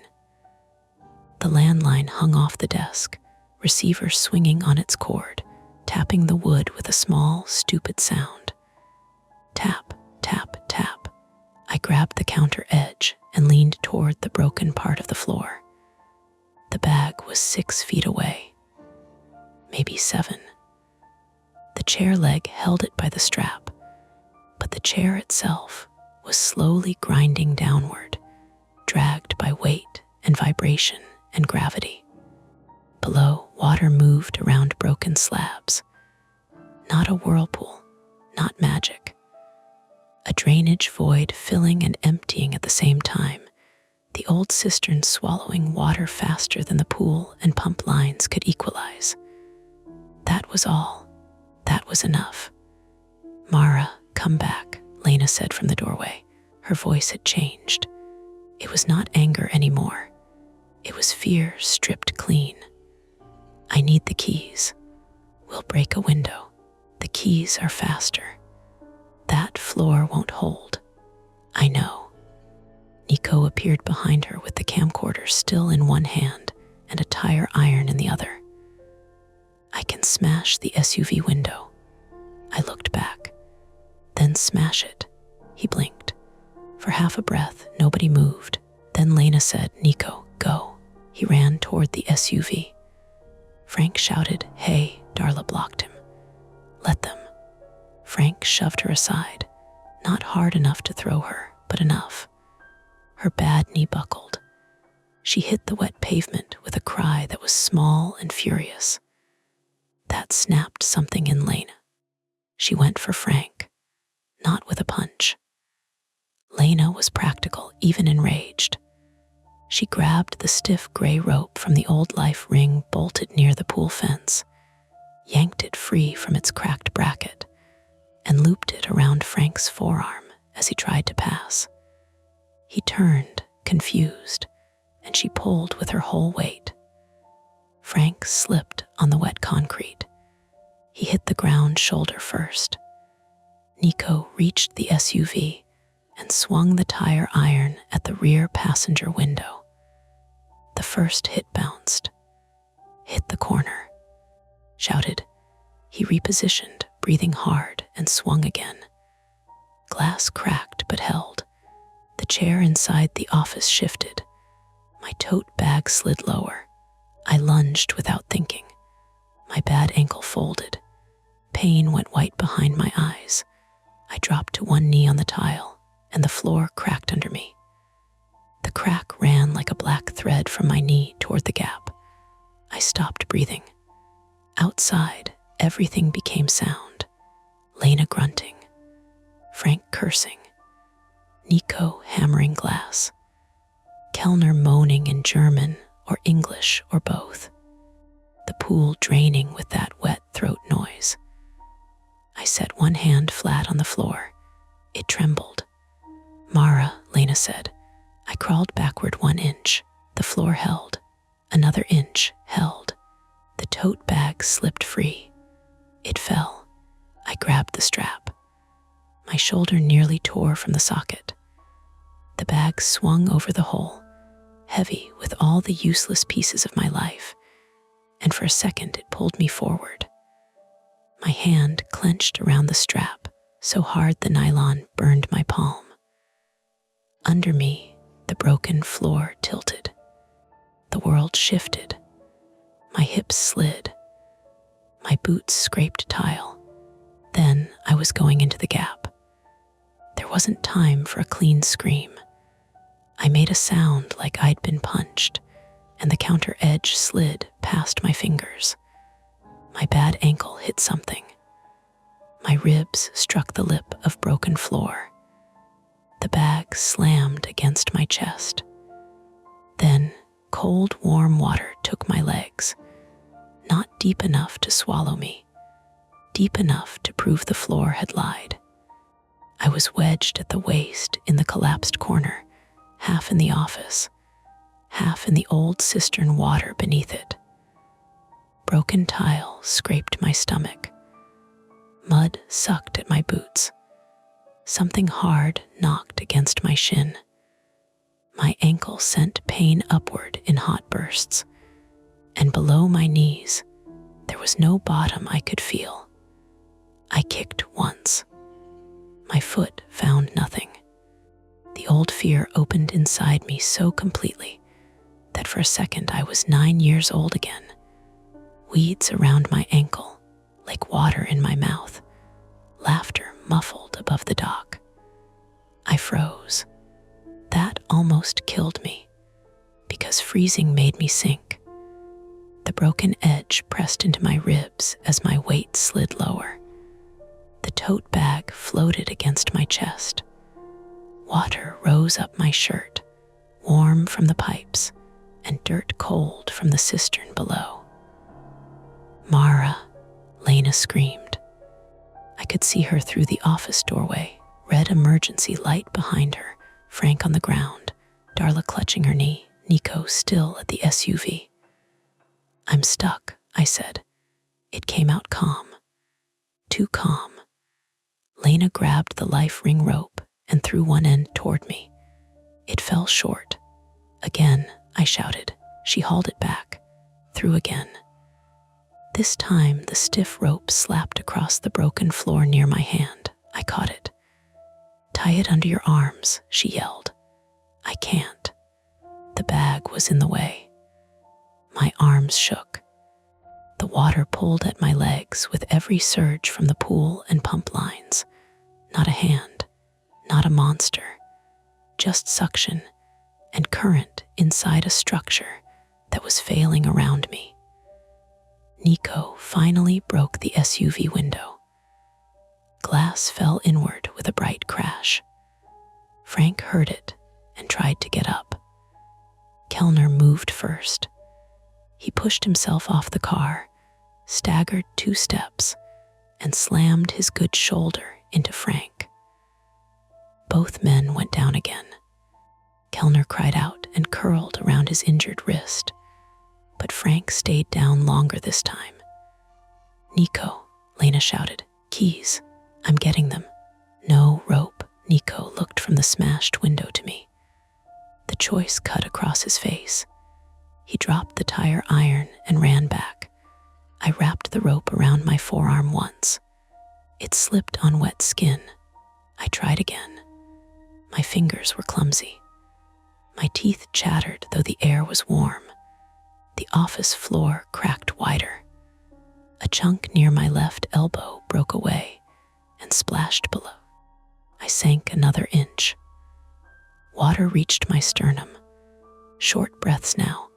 The landline hung off the desk, receiver swinging on its cord, tapping the wood with a small, stupid sound. Tap, tap, tap. I grabbed the counter edge and leaned toward the broken part of the floor. The bag was 6 feet away. Maybe 7. The chair leg held it by the strap, but the chair itself was slowly grinding downward, dragged by weight and vibration and gravity. Below, water moved around broken slabs. Not a whirlpool, not magic. A drainage void filling and emptying at the same time, the old cistern swallowing water faster than the pool and pump lines could equalize. That was all. That was enough. "Mara, come back," Lena said from the doorway. Her voice had changed. It was not anger anymore. It was fear stripped clean. "I need the keys. We'll break a window. The keys are faster. That floor won't hold." "I know." Nico appeared behind her with the camcorder still in one hand and a tire iron in the other. "I can smash the SUV window." I looked back. "Then smash it." He blinked. For half a breath, nobody moved. Then Lena said, "Nico, go." He ran toward the SUV. Frank shouted, "Hey," Darla blocked him. "Let them." Frank shoved her aside, not hard enough to throw her, but enough. Her bad knee buckled. She hit the wet pavement with a cry that was small and furious. That snapped something in Lena. She went for Frank, not with a punch. Lena was practical, even enraged. She grabbed the stiff gray rope from the old life ring bolted near the pool fence, yanked it free from its cracked bracket, and looped it around Frank's forearm as he tried to pass. He turned, confused, and she pulled with her whole weight. Frank slipped on the wet concrete. He hit the ground shoulder first. Nico reached the SUV and swung the tire iron at the rear passenger window. The first hit bounced, hit the corner, shouted. He repositioned, breathing hard, and swung again. Glass cracked but held. The chair inside the office shifted. My tote bag slid lower. I lunged without thinking. My bad ankle folded. Pain went white behind my eyes. I dropped to one knee on the tile, and the floor cracked under me. The crack ran like a black thread from my knee toward the gap. I stopped breathing. Outside, everything became sound. Lena grunting, Frank cursing, Nico hammering glass, Kellner moaning in German or English or both. The pool draining with that wet throat noise. I set one hand flat on the floor. It trembled. "Mara," Lena said. I crawled backward 1 inch. The floor held. Another inch held. The tote bag slipped free. It fell. I grabbed the strap. My shoulder nearly tore from the socket. The bag swung over the hole, heavy with all the useless pieces of my life, and for a second it pulled me forward. My hand clenched around the strap so hard the nylon burned my palm. Under me, the broken floor tilted. The world shifted. My hips slid. My boots scraped tile. Then I was going into the gap. There wasn't time for a clean scream. I made a sound like I'd been punched, and the counter edge slid past my fingers. My bad ankle hit something. My ribs struck the lip of broken floor. The bag slammed against my chest. Then cold, warm water took my legs, not deep enough to swallow me, deep enough to prove the floor had lied. I was wedged at the waist in the collapsed corner, half in the office, half in the old cistern water beneath it. Broken tile scraped my stomach. Mud sucked at my boots. Something hard knocked against my shin. My ankle sent pain upward in hot bursts, and below my knees, there was no bottom I could feel. I kicked once. My foot found nothing. The old fear opened inside me so completely that for a second I was 9 years old again. Weeds around my ankle, like water in my mouth, laughter muffled above the dock. I froze. That almost killed me, because freezing made me sink. The broken edge pressed into my ribs as my weight slid lower. The tote bag floated against my chest. Water rose up my shirt, warm from the pipes and dirt cold from the cistern below. "Mara," Lena screamed. I could see her through the office doorway, red emergency light behind her, Frank on the ground, Darla clutching her knee, Nico still at the SUV. "I'm stuck," I said. It came out calm. Too calm. Lena grabbed the life ring rope and threw one end toward me. It fell short. "Again," I shouted. She hauled it back. Threw again. This time, the stiff rope slapped across the broken floor near my hand. I caught it. "Tie it under your arms," she yelled. "I can't." The bag was in the way. My arms shook. The water pulled at my legs with every surge from the pool and pump lines. Not a hand, not a monster, just suction and current inside a structure that was failing around me. Nico finally broke the SUV window. Glass fell inward with a bright crash. Frank heard it and tried to get up. Kellner moved first. He pushed himself off the car, staggered 2 steps, and slammed his good shoulder into Frank. Both men went down again. Kellner cried out and curled around his injured wrist, but Frank stayed down longer this time. "Nico," Lena shouted. "Keys. I'm getting them." "No rope." Nico looked from the smashed window to me. The choice cut across his face. He dropped the tire iron and ran back. I wrapped the rope around my forearm once. It slipped on wet skin. I tried again. My fingers were clumsy. My teeth chattered though the air was warm. The office floor cracked wider. A chunk near my left elbow broke away and splashed below. I sank another inch. Water reached my sternum. Short breaths now,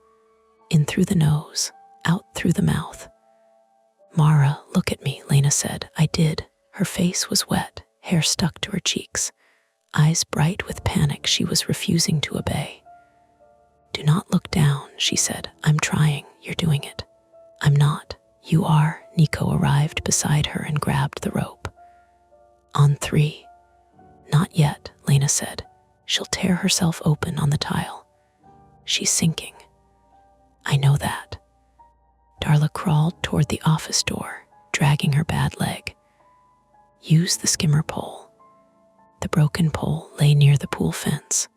in through the nose, out through the mouth. "Mara, look at me," Lena said. I did. Her face was wet, hair stuck to her cheeks, eyes bright with panic. She was refusing to obey. "Do not look down," she said. "I'm trying. You're doing it." "I'm not." "You are." Nico arrived beside her and grabbed the rope. "On 3. "Not yet," Lena said. "She'll tear herself open on the tile. She's sinking." "I know that." Darla crawled toward the office door, dragging her bad leg. "Use the skimmer pole." The broken pole lay near the pool fence.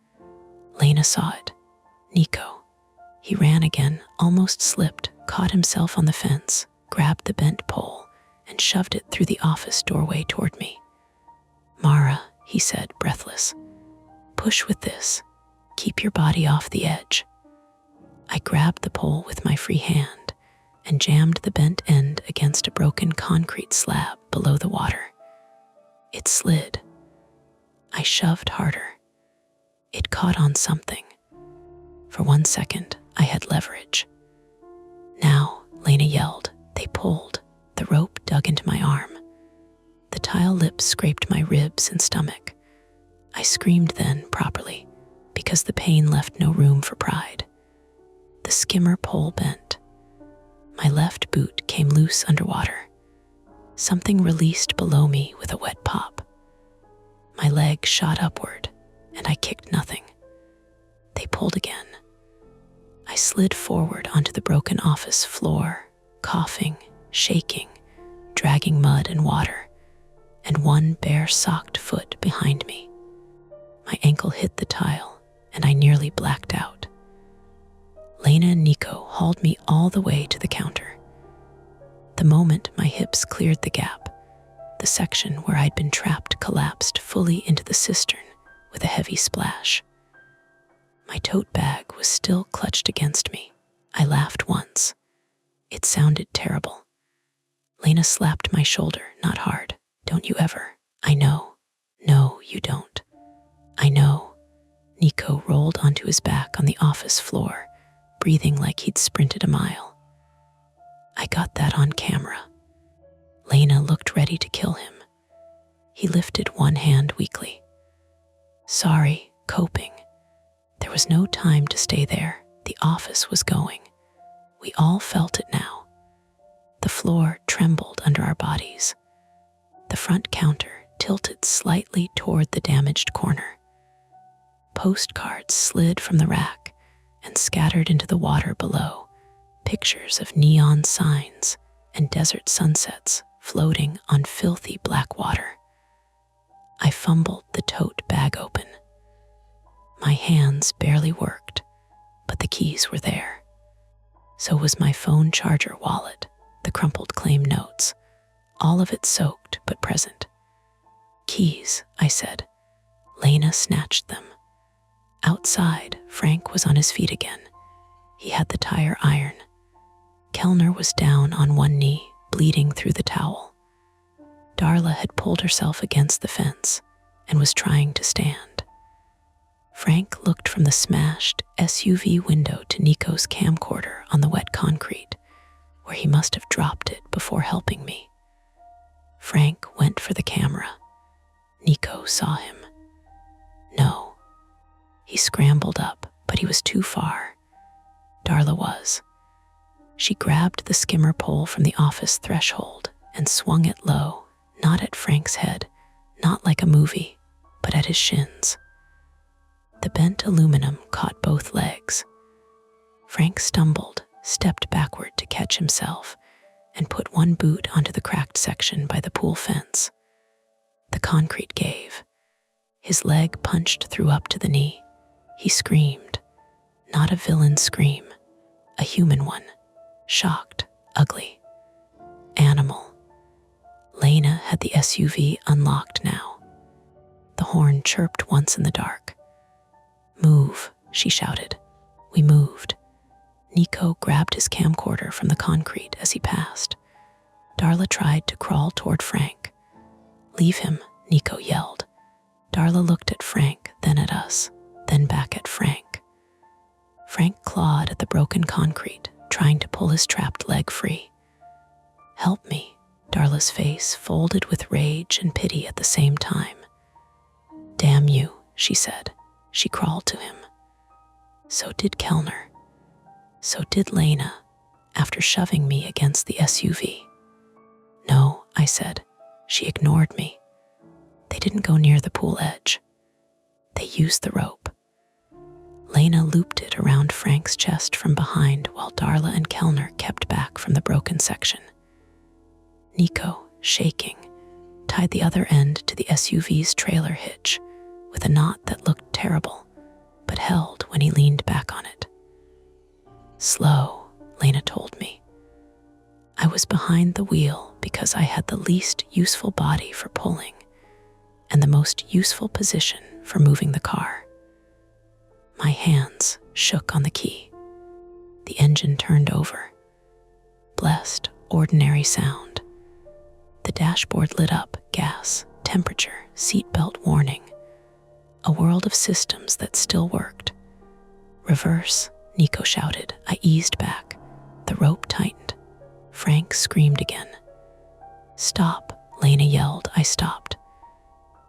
Lena saw it. Nico. He ran again, almost slipped, caught himself on the fence, grabbed the bent pole, and shoved it through the office doorway toward me. "Mara," he said, breathless. "Push with this. Keep your body off the edge." I grabbed the pole with my free hand and jammed the bent end against a broken concrete slab below the water. It slid. I shoved harder. It caught on something. For 1 second, I had leverage. "Now," Lena yelled. They pulled. The rope dug into my arm. The tile lips scraped my ribs and stomach. I screamed then, properly, because the pain left no room for pride. The skimmer pole bent. My left boot came loose underwater. Something released below me with a wet pop. My leg shot upward, and I kicked nothing. They pulled again. I slid forward onto the broken office floor, coughing, shaking, dragging mud and water, and one bare-socked foot behind me. My ankle hit the tile, and I nearly blacked out. Lena and Nico hauled me all the way to the counter. The moment my hips cleared the gap, the section where I'd been trapped collapsed fully into the cistern with a heavy splash. My tote bag was still clutched against me. I laughed once. It sounded terrible. Lena slapped my shoulder, not hard. "Don't you ever." "I know." "No, you don't." "I know." Nico rolled onto his back on the office floor, breathing like he'd sprinted a mile. I got that on camera. Lena looked ready to kill him. He lifted one hand weakly. "Sorry," coping. There was no time to stay there. The office was going. We all felt it now. The floor trembled under our bodies. The front counter tilted slightly toward the damaged corner. Postcards slid from the rack and scattered into the water below, pictures of neon signs and desert sunsets floating on filthy black water. I fumbled the tote bag open. My hands barely worked, but the keys were there. So was my phone charger wallet, the crumpled claim notes, all of it soaked but present. "Keys," I said. Lena snatched them. Outside, Frank was on his feet again. He had the tire iron. Kellner was down on one knee, bleeding through the towel. Darla had pulled herself against the fence and was trying to stand. Frank looked from the smashed SUV window to Nico's camcorder on the wet concrete, where he must have dropped it before helping me. Frank went for the camera. Nico saw him. No. He scrambled up, but he was too far. Darla was. She grabbed the skimmer pole from the office threshold and swung it low, not at Frank's head, not like a movie, but at his shins. The bent aluminum caught both legs. Frank stumbled, stepped backward to catch himself, and put one boot onto the cracked section by the pool fence. The concrete gave. His leg punched through up to the knee. He screamed. Not a villain scream, a human one. Shocked, ugly. Animal. Lena had the SUV unlocked now. The horn chirped once in the dark. "Move," she shouted. We moved. Nico grabbed his camcorder from the concrete as he passed. Darla tried to crawl toward Frank. "Leave him," Nico yelled. Darla looked at Frank, then at us, then back at Frank. Frank clawed at the broken concrete, trying to pull his trapped leg free. "Help me," Darla's face folded with rage and pity at the same time. "Damn you," she said. She crawled to him. So did Kellner. So did Lena, after shoving me against the SUV. "No," I said. She ignored me. "They didn't go near the pool edge. They used the rope." Lena looped it around Frank's chest from behind while Darla and Kellner kept back from the broken section. Nico, shaking, tied the other end to the SUV's trailer hitch with a knot that looked terrible, but held when he leaned back on it. "Slow," Lena told me. I was behind the wheel because I had the least useful body for pulling and the most useful position for moving the car. My hands shook on the key. The engine turned over. Blessed, ordinary sound. The dashboard lit up, gas, temperature, seatbelt warning. A world of systems that still worked. "Reverse," Nico shouted. I eased back. The rope tightened. Frank screamed again. "Stop," Lena yelled. I stopped.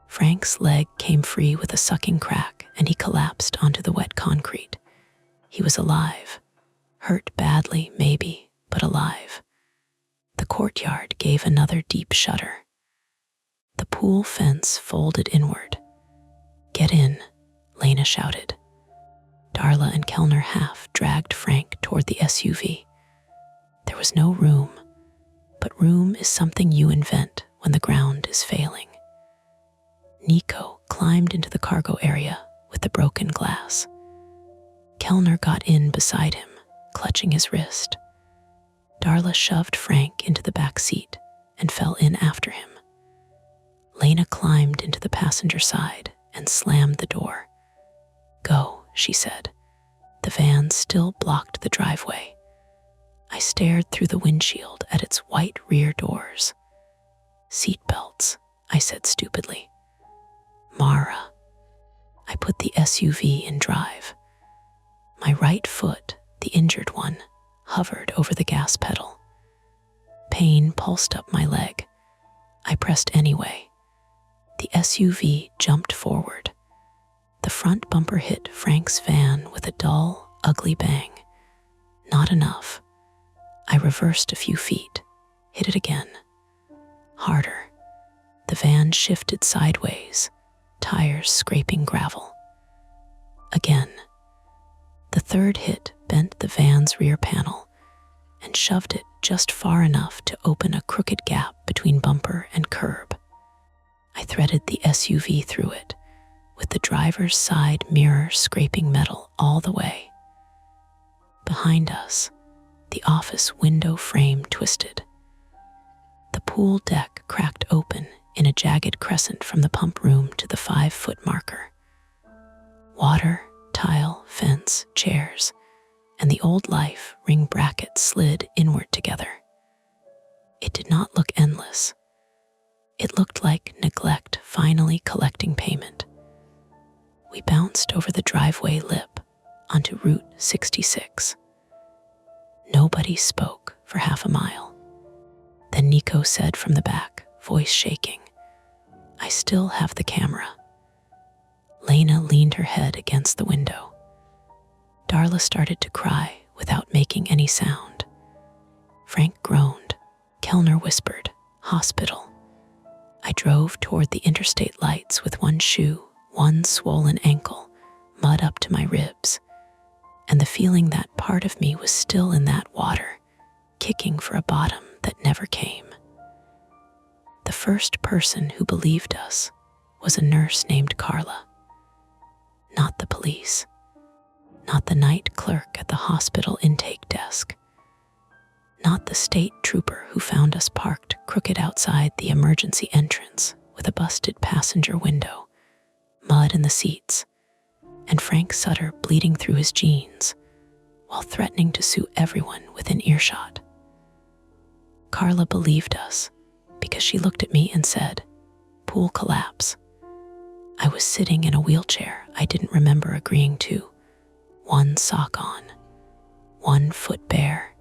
Frank's leg came free with a sucking crack, and he collapsed onto the wet concrete. He was alive. Hurt badly, maybe, but alive. The courtyard gave another deep shudder. The pool fence folded inward. "Get in," Lena shouted. Darla and Kellner half dragged Frank toward the SUV. There was no room, but room is something you invent when the ground is failing. Nico climbed into the cargo area with the broken glass. Kellner got in beside him, clutching his wrist. Darla shoved Frank into the back seat and fell in after him. Lena climbed into the passenger side and slammed the door. "Go," she said. The van still blocked the driveway. I stared through the windshield at its white rear doors. "Seatbelts," I said stupidly. "Mara." I put the SUV in drive. My right foot, the injured one, hovered over the gas pedal. Pain pulsed up my leg. I pressed anyway. The SUV jumped forward. The front bumper hit Frank's van with a dull, ugly bang. Not enough. I reversed a few feet, hit it again. Harder. The van shifted sideways, tires scraping gravel. Again. The third hit bent the van's rear panel and shoved it just far enough to open a crooked gap between bumper and curb. I threaded the SUV through it, with the driver's side mirror scraping metal all the way. Behind us, the office window frame twisted. The pool deck cracked open in a jagged crescent from the pump room to the 5-foot marker. Water, tile, fence, chairs, and the old life ring bracket slid inward together. It did not look endless. It looked like neglect finally collecting payment. We bounced over the driveway lip onto Route 66. Nobody spoke for half a mile. Then Nico said from the back, voice shaking, "I still have the camera." Lena leaned her head against the window. Darla started to cry without making any sound. Frank groaned. Kellner whispered, "Hospital." I drove toward the interstate lights with one shoe, one swollen ankle, mud up to my ribs, and the feeling that part of me was still in that water, kicking for a bottom that never came. The first person who believed us was a nurse named Carla. Not the police. Not the night clerk at the hospital intake desk. Not the state trooper who found us parked crooked outside the emergency entrance with a busted passenger window, mud in the seats, and Frank Sutter bleeding through his jeans while threatening to sue everyone within earshot. Carla believed us because she looked at me and said, "Pool collapse." I was sitting in a wheelchair I didn't remember agreeing to, one sock on, one foot bare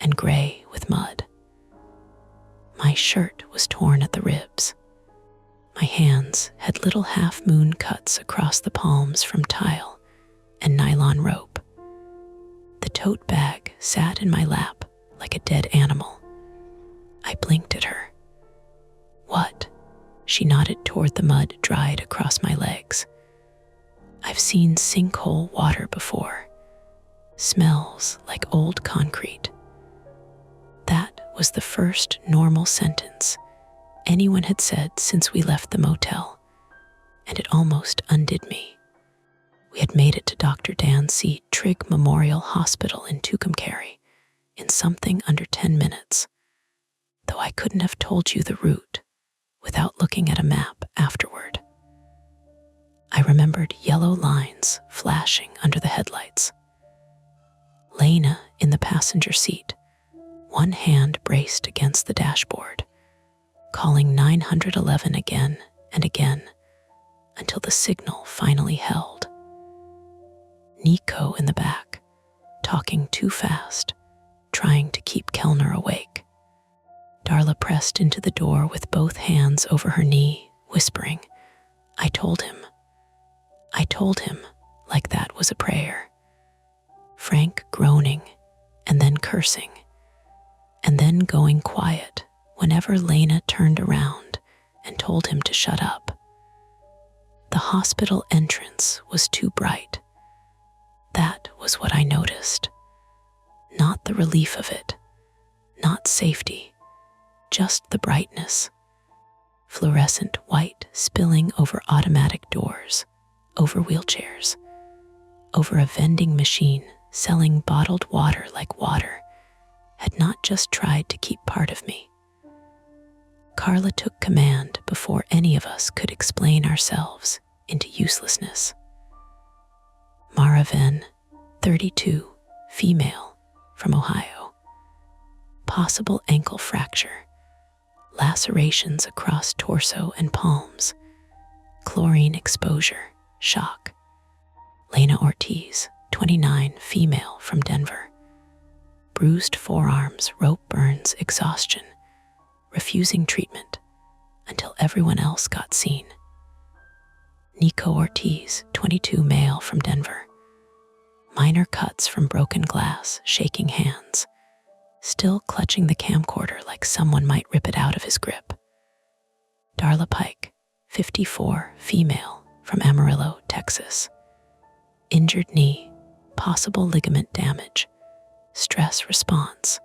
and gray with mud. My shirt was torn at the ribs. My hands had little half-moon cuts across the palms from tile and nylon rope. The tote bag sat in my lap like a dead animal. I blinked at her. "What?" She nodded toward the mud dried across my legs. "I've seen sinkhole water before. Smells like old concrete." That was the first normal sentence anyone had said since we left the motel, and it almost undid me. We had made it to Dr. Dan C. Trigg Memorial Hospital in Tucumcari in something under 10 minutes, though I couldn't have told you the route without looking at a map afterward. I remembered yellow lines flashing under the headlights. Lena in the passenger seat, one hand braced against the dashboard, calling 911 again and again until the signal finally held. Nico in the back, talking too fast, trying to keep Kellner awake. Darla pressed into the door with both hands over her knee, whispering, I told him, like that was a prayer. Frank groaning, and then cursing, and then going quiet whenever Lena turned around and told him to shut up. The hospital entrance was too bright. That was what I noticed. Not the relief of it, not safety, just the brightness. Fluorescent white spilling over automatic doors, over wheelchairs, over a vending machine selling bottled water like water, had not just tried to keep part of me. Carla took command before any of us could explain ourselves into uselessness. Mara Venn, 32, female, from Ohio. Possible ankle fracture, lacerations across torso and palms, chlorine exposure, shock. Lena Ortiz, 29, female, from Denver. Bruised forearms, rope burns, exhaustion, refusing treatment until everyone else got seen. Nico Ortiz, 22, male, from Denver. Minor cuts from broken glass, shaking hands, still clutching the camcorder like someone might rip it out of his grip. Darla Pike, 54, female, from Amarillo, Texas. Injured knee, possible ligament damage, stress response,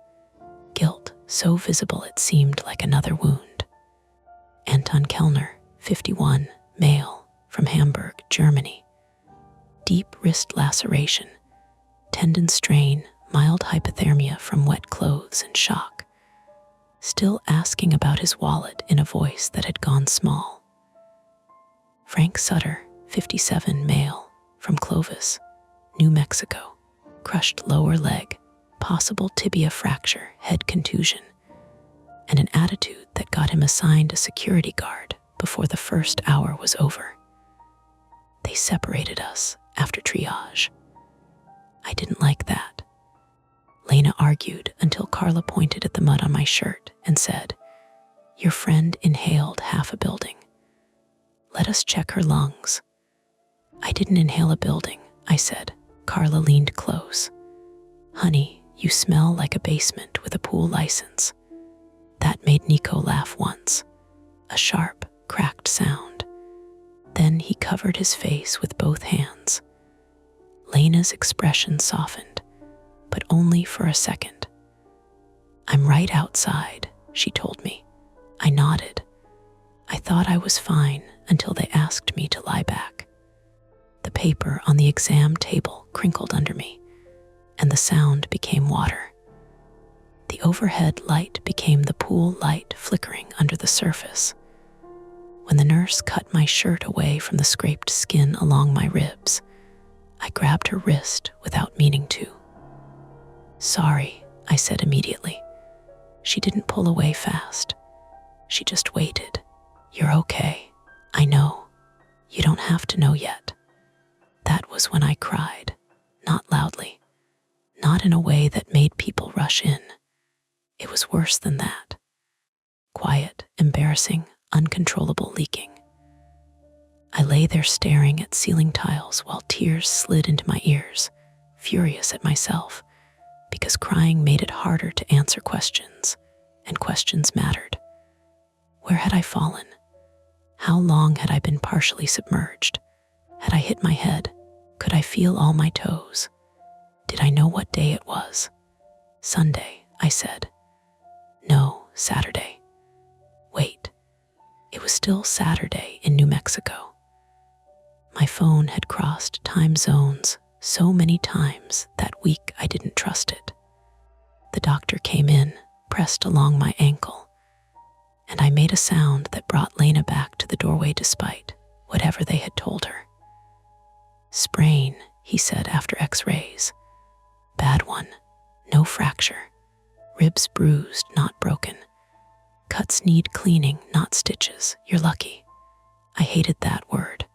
guilt so visible it seemed like another wound. Anton Kellner, 51, male, from Hamburg, Germany. Deep wrist laceration, tendon strain, mild hypothermia from wet clothes and shock. Still asking about his wallet in a voice that had gone small. Frank Sutter, 57, male, from Clovis, New Mexico. Crushed lower leg, possible tibia fracture, head contusion, and an attitude that got him assigned a security guard before the first hour was over. They separated us after triage. I didn't like that. Lena argued until Carla pointed at the mud on my shirt and said, "Your friend inhaled half a building. Let us check her lungs." "I didn't inhale a building," I said. Carla leaned close. "Honey, you smell like a basement with a pool license." That made Nico laugh once, a sharp, cracked sound. Then he covered his face with both hands. Lena's expression softened, but only for a second. "I'm right outside," she told me. I nodded. I thought I was fine until they asked me to lie back. The paper on the exam table crinkled under me, and the sound became water. The overhead light became the pool light flickering under the surface. When the nurse cut my shirt away from the scraped skin along my ribs, I grabbed her wrist without meaning to. "Sorry," I said immediately. She didn't pull away fast. She just waited. "You're okay. I know. You don't have to know yet." That was when I cried, not loudly, not in a way that made people rush in. It was worse than that. Quiet, embarrassing, uncontrollable leaking. I lay there staring at ceiling tiles while tears slid into my ears, furious at myself, because crying made it harder to answer questions, and questions mattered. Where had I fallen? How long had I been partially submerged? Had I hit my head? Could I feel all my toes? Did I know what day it was? Sunday, I said. No, Saturday. Wait, it was still Saturday in New Mexico. My phone had crossed time zones so many times that week I didn't trust it. The doctor came in, pressed along my ankle, and I made a sound that brought Lena back to the doorway despite whatever they had told her. "Sprain," he said after x-rays. "Bad one. No fracture. Ribs bruised, not broken. Cuts need cleaning, not stitches. You're lucky." I hated that word.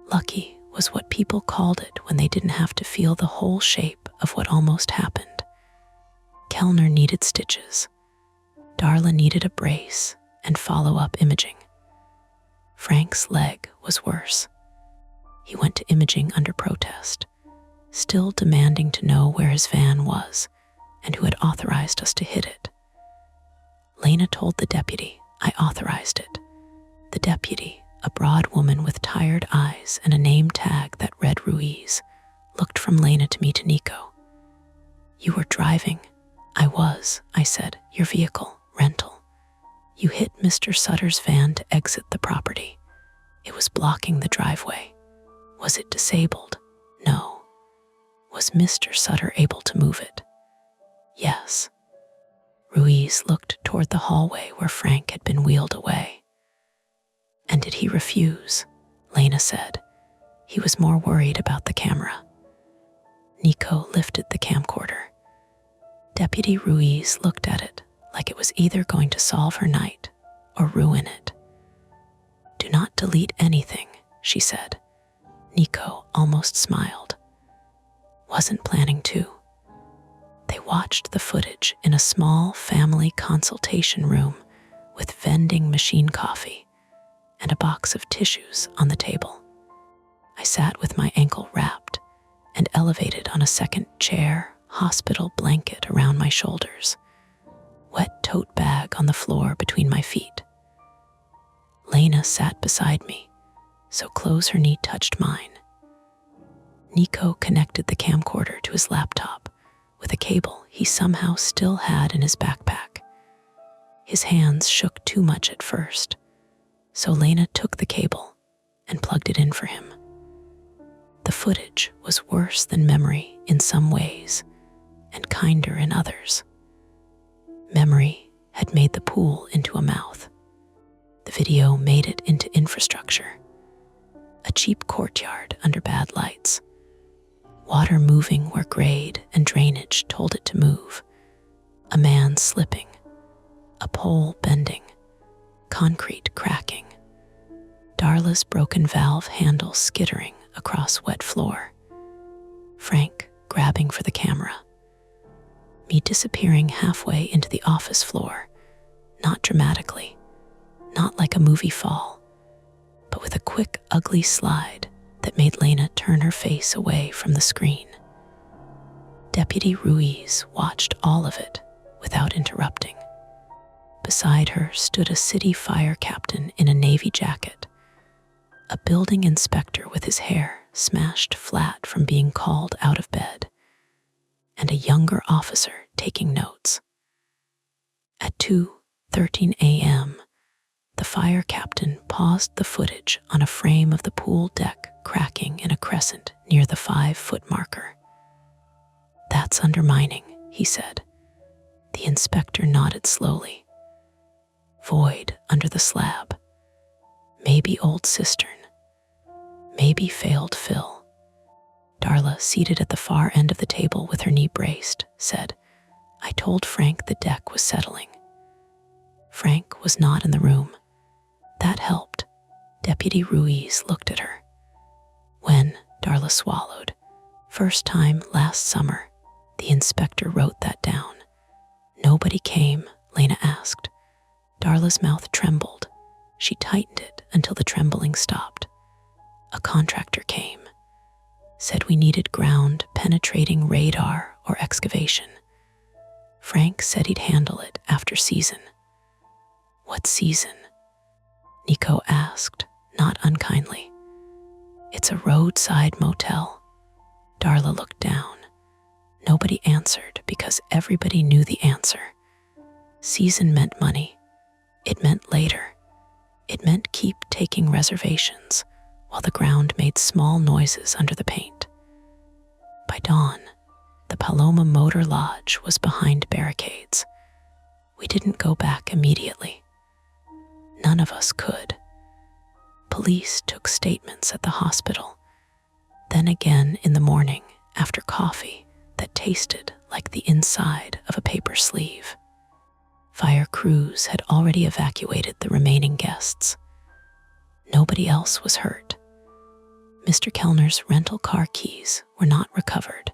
Lucky was what people called it when they didn't have to feel the whole shape of what almost happened. Kellner needed stitches. Darla needed a brace and follow-up imaging. Frank's leg was worse. He went to imaging under protest, still demanding to know where his van was and who had authorized us to hit it. Lena told the deputy I authorized it. The deputy, a broad woman with tired eyes and a name tag that read Ruiz, looked from Lena to me to Nico. "You were driving." "I was," I said. "Your vehicle, rental. You hit Mr. Sutter's van to exit the property. It was blocking the driveway. Was it disabled?" "No." "Was Mr. Sutter able to move it?" "Yes." Ruiz looked toward the hallway where Frank had been wheeled away. "And did he refuse?" Lena said. "He was more worried about the camera." Nico lifted the camcorder. Deputy Ruiz looked at it like it was either going to solve her night or ruin it. "Do not delete anything," she said. Nico almost smiled. "Wasn't planning to." They watched the footage in a small family consultation room with vending machine coffee and a box of tissues on the table. I sat with my ankle wrapped and elevated on a second chair, hospital blanket around my shoulders, wet tote bag on the floor between my feet. Lena sat beside me, so close her knee touched mine. Nico connected the camcorder to his laptop with a cable he somehow still had in his backpack. His hands shook too much at first, so Lena took the cable and plugged it in for him. The footage was worse than memory in some ways and kinder in others. Memory had made the pool into a mouth. The video made it into infrastructure. A cheap courtyard under bad lights. Water moving where grade and drainage told it to move. A man slipping. A pole bending. Concrete cracking. Darla's broken valve handle skittering across wet floor. Frank grabbing for the camera. Me disappearing halfway into the office floor, not dramatically, not like a movie fall, but with a quick, ugly slide that made Lena turn her face away from the screen. Deputy Ruiz watched all of it without interrupting. Beside her stood a city fire captain in a navy jacket, a building inspector with his hair smashed flat from being called out of bed, and a younger officer taking notes. At 2:13 a.m., the fire captain paused the footage on a frame of the pool deck cracking in a crescent near the 5-foot marker. "That's undermining," he said. The inspector nodded slowly. Void under the slab. Maybe old cistern. Maybe failed fill. Darla, seated at the far end of the table with her knee braced, said, "I told Frank the deck was settling. Frank was not in the room. That helped. Deputy Ruiz looked at her. When, Darla swallowed. First time last summer. The inspector wrote that down. Nobody came, Lena asked. Darla's mouth trembled. She tightened it until the trembling stopped. A contractor came. Said we needed ground-penetrating radar or excavation. Frank said he'd handle it after season. What season? Nico asked, not unkindly. It's a roadside motel. Darla looked down. Nobody answered because everybody knew the answer. Season meant money. It meant later. It meant keep taking reservations while the ground made small noises under the paint. By dawn, the Paloma Motor Lodge was behind barricades. We didn't go back immediately. None of us could. Police took statements at the hospital, then again in the morning after coffee that tasted like the inside of a paper sleeve. Fire crews had already evacuated the remaining guests. Nobody else was hurt. Mr. Kellner's rental car keys were not recovered,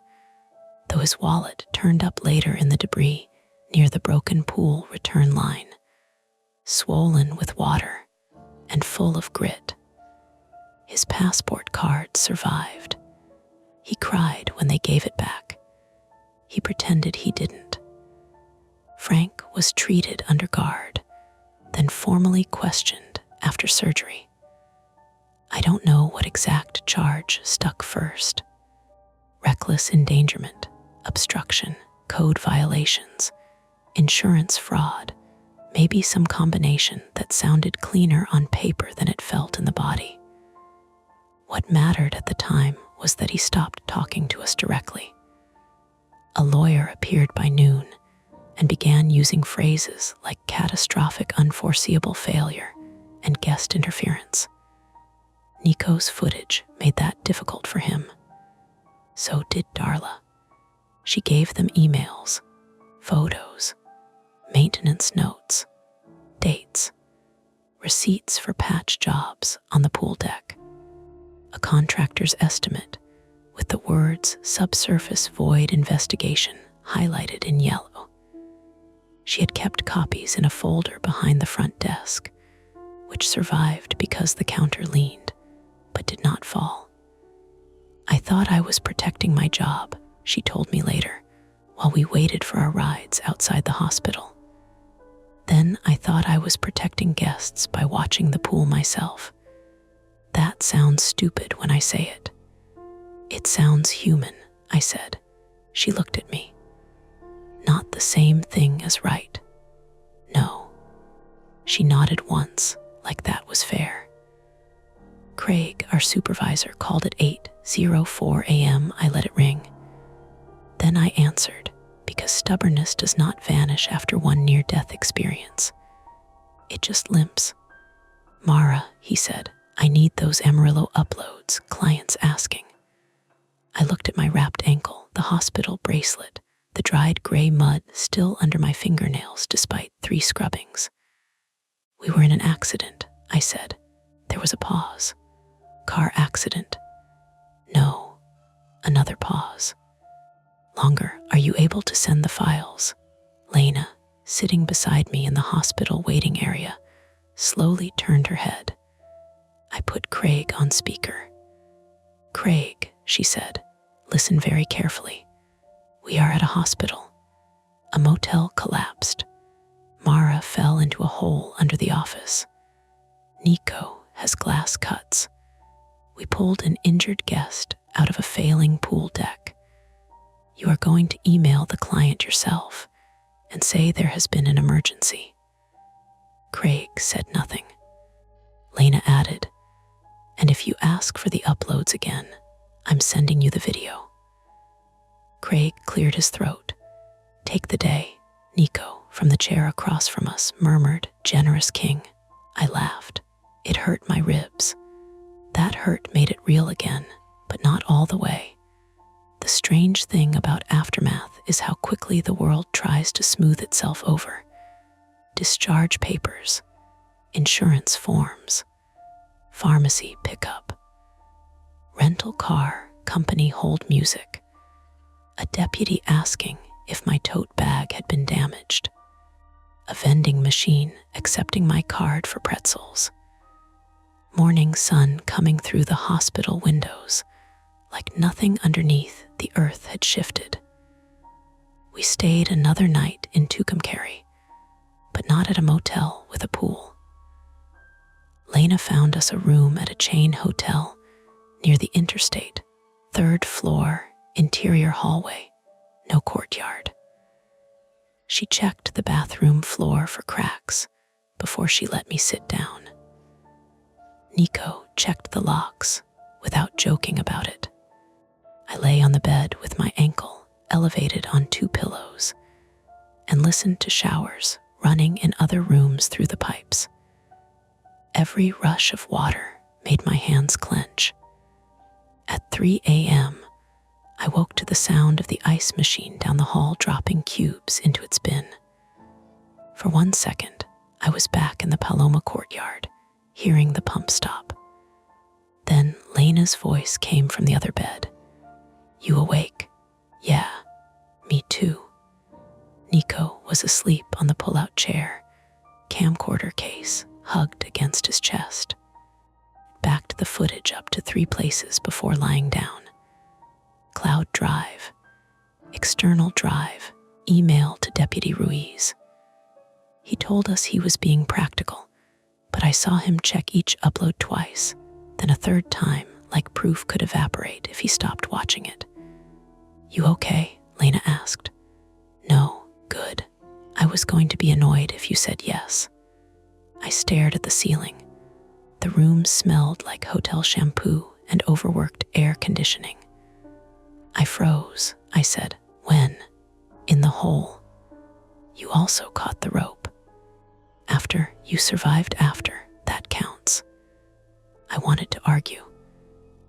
though his wallet turned up later in the debris near the broken pool return line, swollen with water and full of grit. His passport card survived. He cried when they gave it back. He pretended he didn't. Frank was treated under guard, then formally questioned after surgery. I don't know what exact charge stuck first. Reckless endangerment, obstruction, code violations, insurance fraud, maybe some combination that sounded cleaner on paper than it felt in the body. What mattered at the time was that he stopped talking to us directly. A lawyer appeared by noon and began using phrases like catastrophic unforeseeable failure and guest interference. Nico's footage made that difficult for him. So did Darla. She gave them emails, photos, maintenance notes, dates, receipts for patch jobs on the pool deck, a contractor's estimate with the words subsurface void investigation highlighted in yellow. She had kept copies in a folder behind the front desk, which survived because the counter leaned, but did not fall. I thought I was protecting my job, she told me later, while we waited for our rides outside the hospital. Then I thought I was protecting guests by watching the pool myself. That sounds stupid when I say it. It sounds human, I said. She looked at me. Not the same thing as right. No. She nodded once, like that was fair. Craig, our supervisor, called at 8:04 a.m. I let it ring. Then I answered, because stubbornness does not vanish after one near-death experience. It just limps. Mara, he said, I need those Amarillo uploads, clients asking. I looked at my wrapped ankle, the hospital bracelet, the dried gray mud still under my fingernails despite 3 scrubbings. We were in an accident, I said. There was a pause. Car accident. No. Another pause. Longer. Are you able to send the files? Lena, sitting beside me in the hospital waiting area, slowly turned her head. I put Craig on speaker. Craig, she said, listen very carefully. We are at a hospital. A motel collapsed. Mara fell into a hole under the office. Nico has glass cuts. We pulled an injured guest out of a failing pool deck. You are going to email the client yourself and say there has been an emergency. Craig said nothing. Lena added, and if you ask for the uploads again, I'm sending you the video. Craig cleared his throat. Take the day, Nico, from the chair across from us, murmured, generous king. I laughed. It hurt my ribs. That hurt made it real again, but not all the way. The strange thing about aftermath is how quickly the world tries to smooth itself over. discharge papers, insurance forms, pharmacy pickup, rental car company hold music, a deputy asking if my tote bag had been damaged, a vending machine accepting my card for pretzels, morning sun coming through the hospital windows like nothing underneath the earth had shifted. We stayed another night in Tucumcari, but not at a motel with a pool. Lena found us a room at a chain hotel near the interstate, 3rd floor, interior hallway, no courtyard. She checked the bathroom floor for cracks before she let me sit down. Nico checked the locks without joking about it. I lay on the bed with my ankle elevated on 2 pillows and listened to showers running in other rooms through the pipes. Every rush of water made my hands clench. At 3 a.m., I woke to the sound of the ice machine down the hall dropping cubes into its bin. For 1 second, I was back in the Paloma courtyard, hearing the pump stop. Then Lena's voice came from the other bed. "You awake?" "Yeah, me too." Nico was asleep on the pull-out chair, camcorder case hugged against his chest. Backed the footage up to 3 places before lying down. Cloud Drive, external drive, email to Deputy Ruiz. He told us he was being practical, but I saw him check each upload twice, then a 3rd time, like proof could evaporate if he stopped watching it. "You okay?" Lena asked. "No, good. I was going to be annoyed if you said yes." I stared at the ceiling. The room smelled like hotel shampoo and overworked air conditioning. "I froze," I said. "When?" "In the hole. You also caught the rope. After you survived after, that counts." I wanted to argue.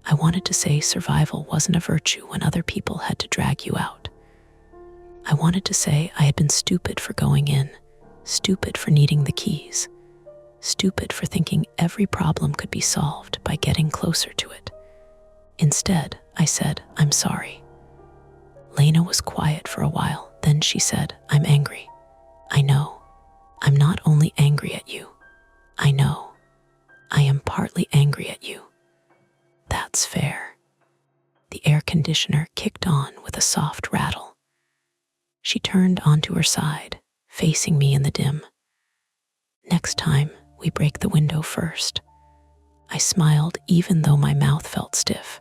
I wanted to say survival wasn't a virtue when other people had to drag you out. I wanted to say I had been stupid for going in, stupid for needing the keys, stupid for thinking every problem could be solved by getting closer to it. Instead, I said, "I'm sorry." Lena was quiet for a while, then she said, "I'm angry." "I know. I'm not only angry at you. I know. I am partly angry at you." "That's fair." The air conditioner kicked on with a soft rattle. She turned onto her side, facing me in the dim. "Next time, we break the window first." I smiled even though my mouth felt stiff.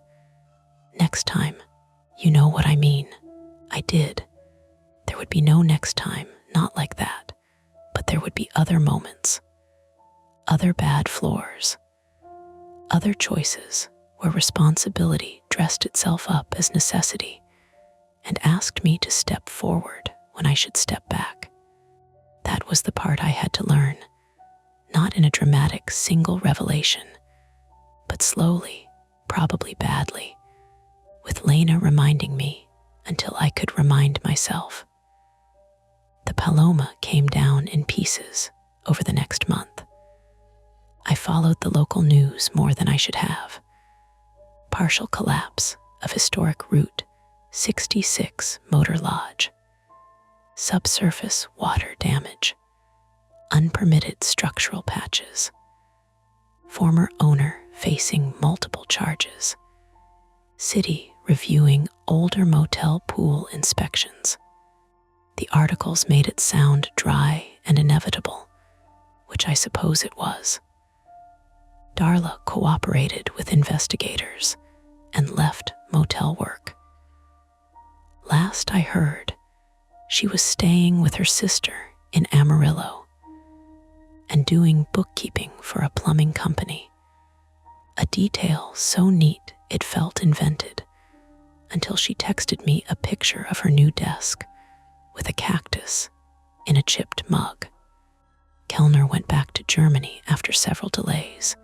"Next time, you know what I mean." I did. There would be no next time, not like that, but there would be other moments, other bad floors, other choices where responsibility dressed itself up as necessity and asked me to step forward when I should step back. That was the part I had to learn, not in a dramatic single revelation, but slowly, probably badly, with Lena reminding me until I could remind myself. The Paloma came down in pieces over the next month. I followed the local news more than I should have. Partial collapse of historic Route 66 Motor Lodge. Subsurface water damage. Unpermitted structural patches. Former owner facing multiple charges. City reviewing older motel pool inspections. The articles made it sound dry and inevitable, which I suppose it was. Darla cooperated with investigators and left motel work. Last I heard, she was staying with her sister in Amarillo and doing bookkeeping for a plumbing company. A detail so neat it felt invented, until she texted me a picture of her new desk with a cactus in a chipped mug. Kellner went back to Germany after several delays,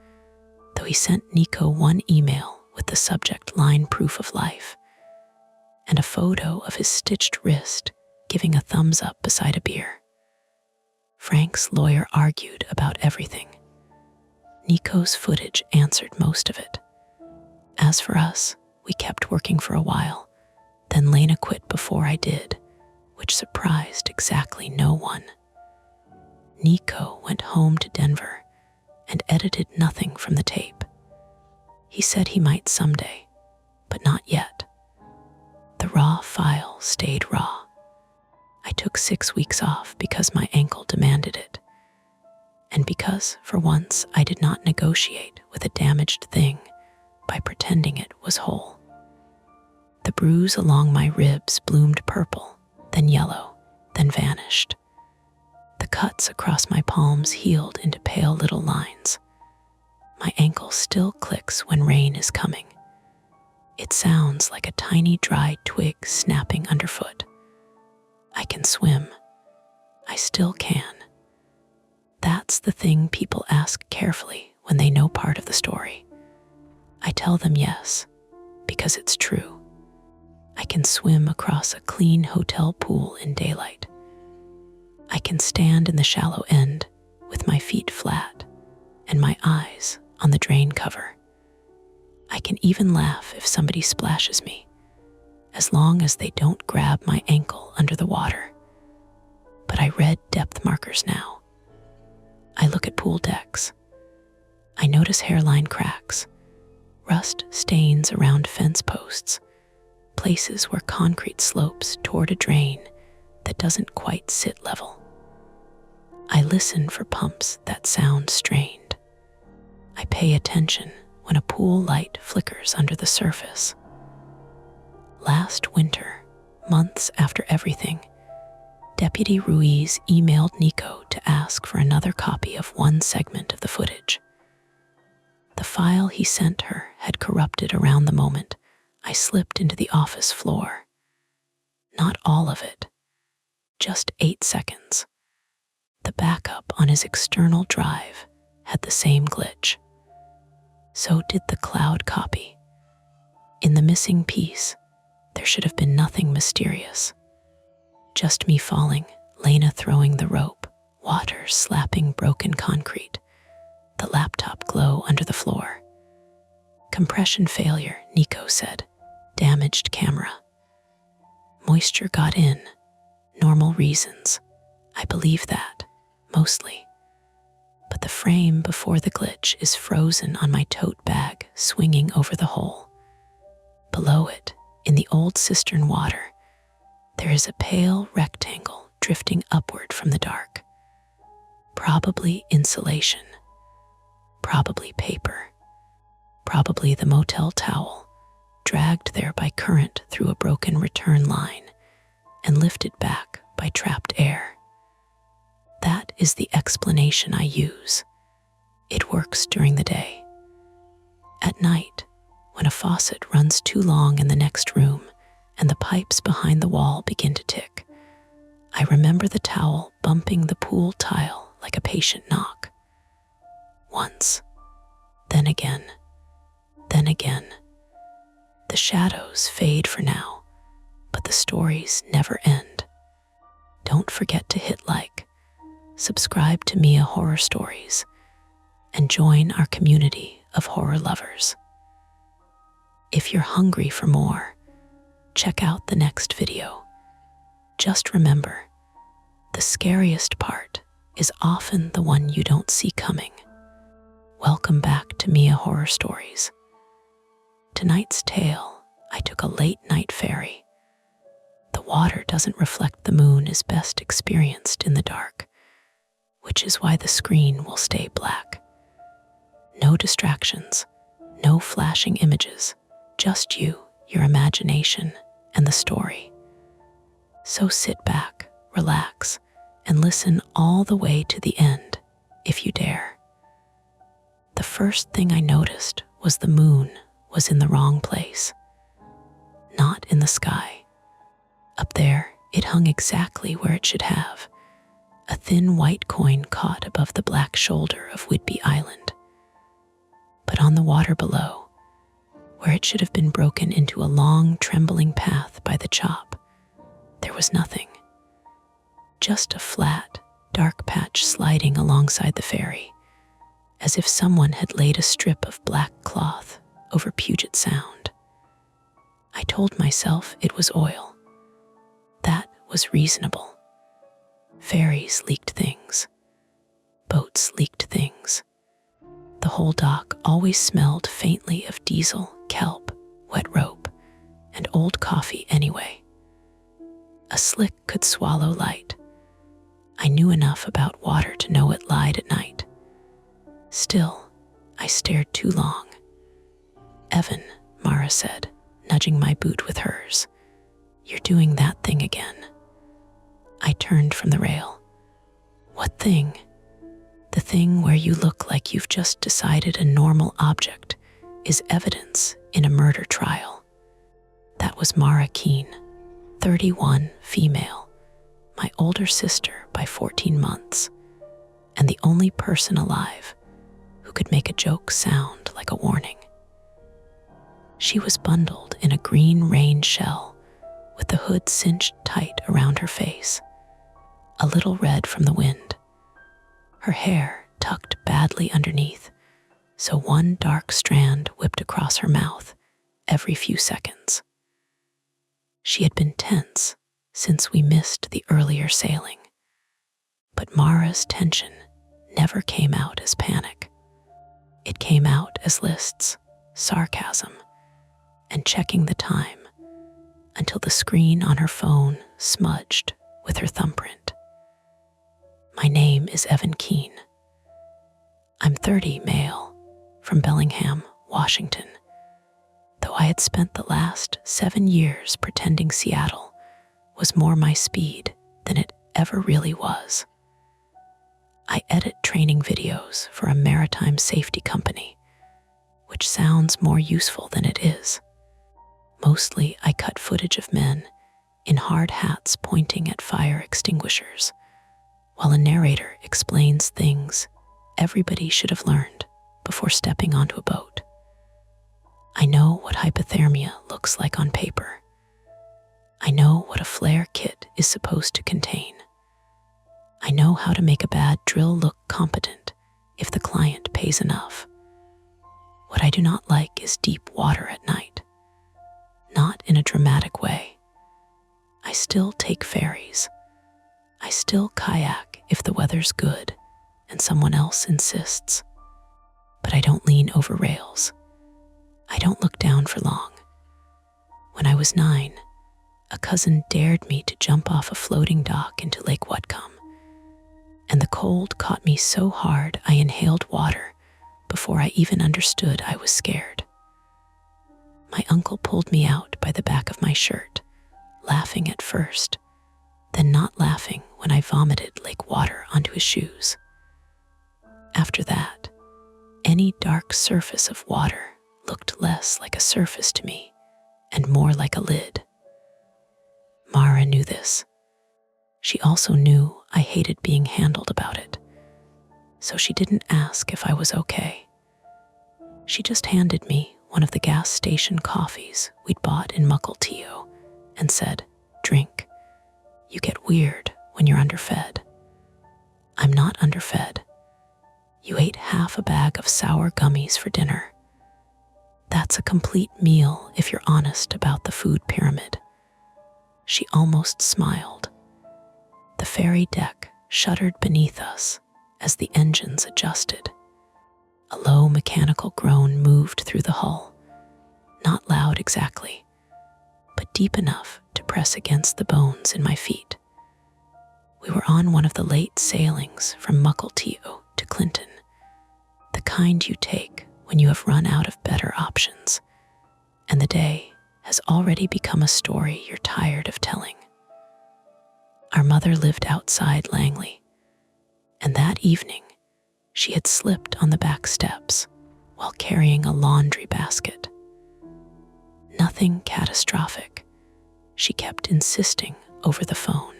though he sent Nico one email with the subject line "proof of life" and a photo of his stitched wrist giving a thumbs up beside a beer. Frank's lawyer argued about everything. Nico's footage answered most of it. As for us, we kept working for a while. Then Lena quit before I did, which surprised exactly no one. Nico went home to Denver and edited nothing from the tape. He said he might someday, but not yet. The raw file stayed raw. I took 6 weeks off because my ankle demanded it, and because, for once, I did not negotiate with a damaged thing by pretending it was whole. The bruise along my ribs bloomed purple, then yellow, then vanished. The cuts across my palms healed into pale little lines. My ankle still clicks when rain is coming. It sounds like a tiny dry twig snapping underfoot. I can swim. I still can. That's the thing people ask carefully when they know part of the story. I tell them yes, because it's true. I can swim across a clean hotel pool in daylight. I can stand in the shallow end with my feet flat and my eyes on the drain cover. I can even laugh if somebody splashes me, as long as they don't grab my ankle under the water. But I read depth markers now. I look at pool decks. I notice hairline cracks, rust stains around fence posts, places where concrete slopes toward a drain that doesn't quite sit level. I listen for pumps that sound strained. I pay attention when a pool light flickers under the surface. Last winter, months after everything, Deputy Ruiz emailed Nico to ask for another copy of one segment of the footage. The file he sent her had corrupted around the moment I slipped into the office floor. Not all of it, just 8 seconds. The backup on his external drive had the same glitch. So did the cloud copy. In the missing piece, there should have been nothing mysterious. Just me falling, Lena throwing the rope, water slapping broken concrete, the laptop glow under the floor. Compression failure, Nico said. Damaged camera. Moisture got in. Normal reasons. I believe that, mostly. But the frame before the glitch is frozen on my tote bag swinging over the hole. Below it, in the old cistern water, there is a pale rectangle drifting upward from the dark. Probably insulation. Probably paper. Probably the motel towel, dragged there by current through a broken return line and lifted back by trapped air. That is the explanation I use. It works during the day. At night, when a faucet runs too long in the next room and the pipes behind the wall begin to tick, I remember the towel bumping the pool tile like a patient knock. Once, then again, then again. The shadows fade for now, but the stories never end. Don't forget to hit like, subscribe to Mia Horror Stories, and join our community of horror lovers. If you're hungry for more, check out the next video. Just remember, the scariest part is often the one you don't see coming. Welcome back to Mia Horror Stories. Tonight's tale, I took a late-night ferry. The water doesn't reflect the moon is best experienced in the dark, which is why the screen will stay black. No distractions, no flashing images, just you, your imagination, and the story. So sit back, relax, and listen all the way to the end, if you dare. The first thing I noticed was the moon was in the wrong place. Not in the sky. Up there, it hung exactly where it should have, a thin white coin caught above the black shoulder of Whidbey Island. But on the water below, where it should have been broken into a long, trembling path by the chop, there was nothing. Just a flat, dark patch sliding alongside the ferry, as if someone had laid a strip of black cloth over Puget Sound. I told myself it was oil. That was reasonable. Ferries leaked things. Boats leaked things. The whole dock always smelled faintly of diesel, kelp, wet rope, and old coffee anyway. A slick could swallow light. I knew enough about water to know it lied at night. Still, I stared too long. "Evan," Mara said, nudging my boot with hers, "you're doing that thing again." I turned from the rail. "What thing?" "The thing where you look like you've just decided a normal object is evidence in a murder trial." That was Mara Keene, 31, female, my older sister by 14 months, and the only person alive who could make a joke sound like a warning. She was bundled in a green rain shell with the hood cinched tight around her face, a little red from the wind. Her hair tucked badly underneath, so one dark strand whipped across her mouth every few seconds. She had been tense since we missed the earlier sailing, but Mara's tension never came out as panic. It came out as lists, sarcasm, and checking the time until the screen on her phone smudged with her thumbprint. "My name is Evan Keene. I'm 30, male, from Bellingham, Washington, though I had spent the last 7 years pretending Seattle was more my speed than it ever really was. I edit training videos for a maritime safety company, which sounds more useful than it is. Mostly I cut footage of men in hard hats pointing at fire extinguishers, while a narrator explains things everybody should have learned before stepping onto a boat. I know what hypothermia looks like on paper. I know what a flare kit is supposed to contain. I know how to make a bad drill look competent if the client pays enough. What I do not like is deep water at night. Not in a dramatic way. I still take ferries. I still kayak if the weather's good and someone else insists. But I don't lean over rails. I don't look down for long. When I was 9, a cousin dared me to jump off a floating dock into Lake Whatcom, and the cold caught me so hard I inhaled water before I even understood I was scared. My uncle pulled me out by the back of my shirt, laughing at first, then not laughing when I vomited lake water onto his shoes. After that, any dark surface of water looked less like a surface to me and more like a lid. Mara knew this. She also knew I hated being handled about it, so she didn't ask if I was okay. She just handed me one of the gas station coffees we'd bought in Mukilteo and said, "Drink. You get weird when you're underfed." I'm not underfed. You ate half a bag of sour gummies for dinner. That's a complete meal if you're honest about the food pyramid. She almost smiled. The ferry deck shuddered beneath us as the engines adjusted. A low mechanical groan moved through the hull, not loud exactly, but deep enough to press against the bones in my feet. We were on one of the late sailings from Mukilteo to Clinton, the kind you take when you have run out of better options, and the day has already become a story you're tired of telling. Our mother lived outside Langley, and that evening she had slipped on the back steps while carrying a laundry basket. Nothing catastrophic, she kept insisting over the phone.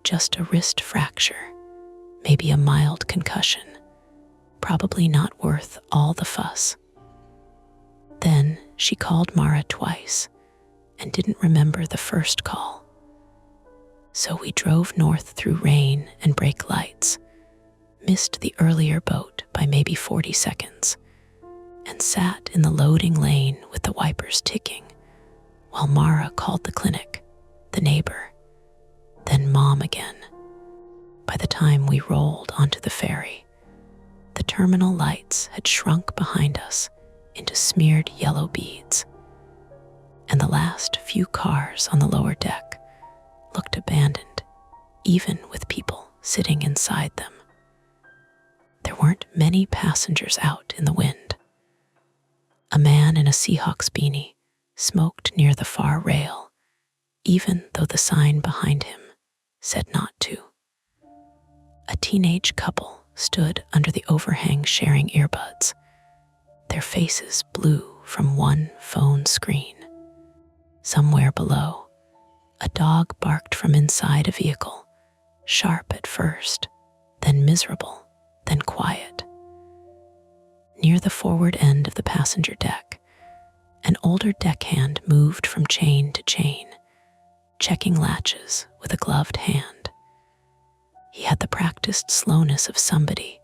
Just a wrist fracture, maybe a mild concussion, probably not worth all the fuss. Then she called Mara twice and didn't remember the first call. So we drove north through rain and brake lights, missed the earlier boat by maybe 40 seconds, and sat in the loading lane with the wipers ticking while Mara called the clinic, the neighbor, then Mom again. By the time we rolled onto the ferry, the terminal lights had shrunk behind us into smeared yellow beads, and the last few cars on the lower deck looked abandoned, even with people sitting inside them. There weren't many passengers out in the wind. A man in a Seahawks beanie smoked near the far rail, even though the sign behind him said not to. A teenage couple stood under the overhang sharing earbuds, their faces blue from one phone screen. Somewhere below, a dog barked from inside a vehicle, sharp at first, then miserable, then quiet. Near the forward end of the passenger deck, an older deckhand moved from chain to chain, checking latches with a gloved hand. He had the practiced slowness of somebody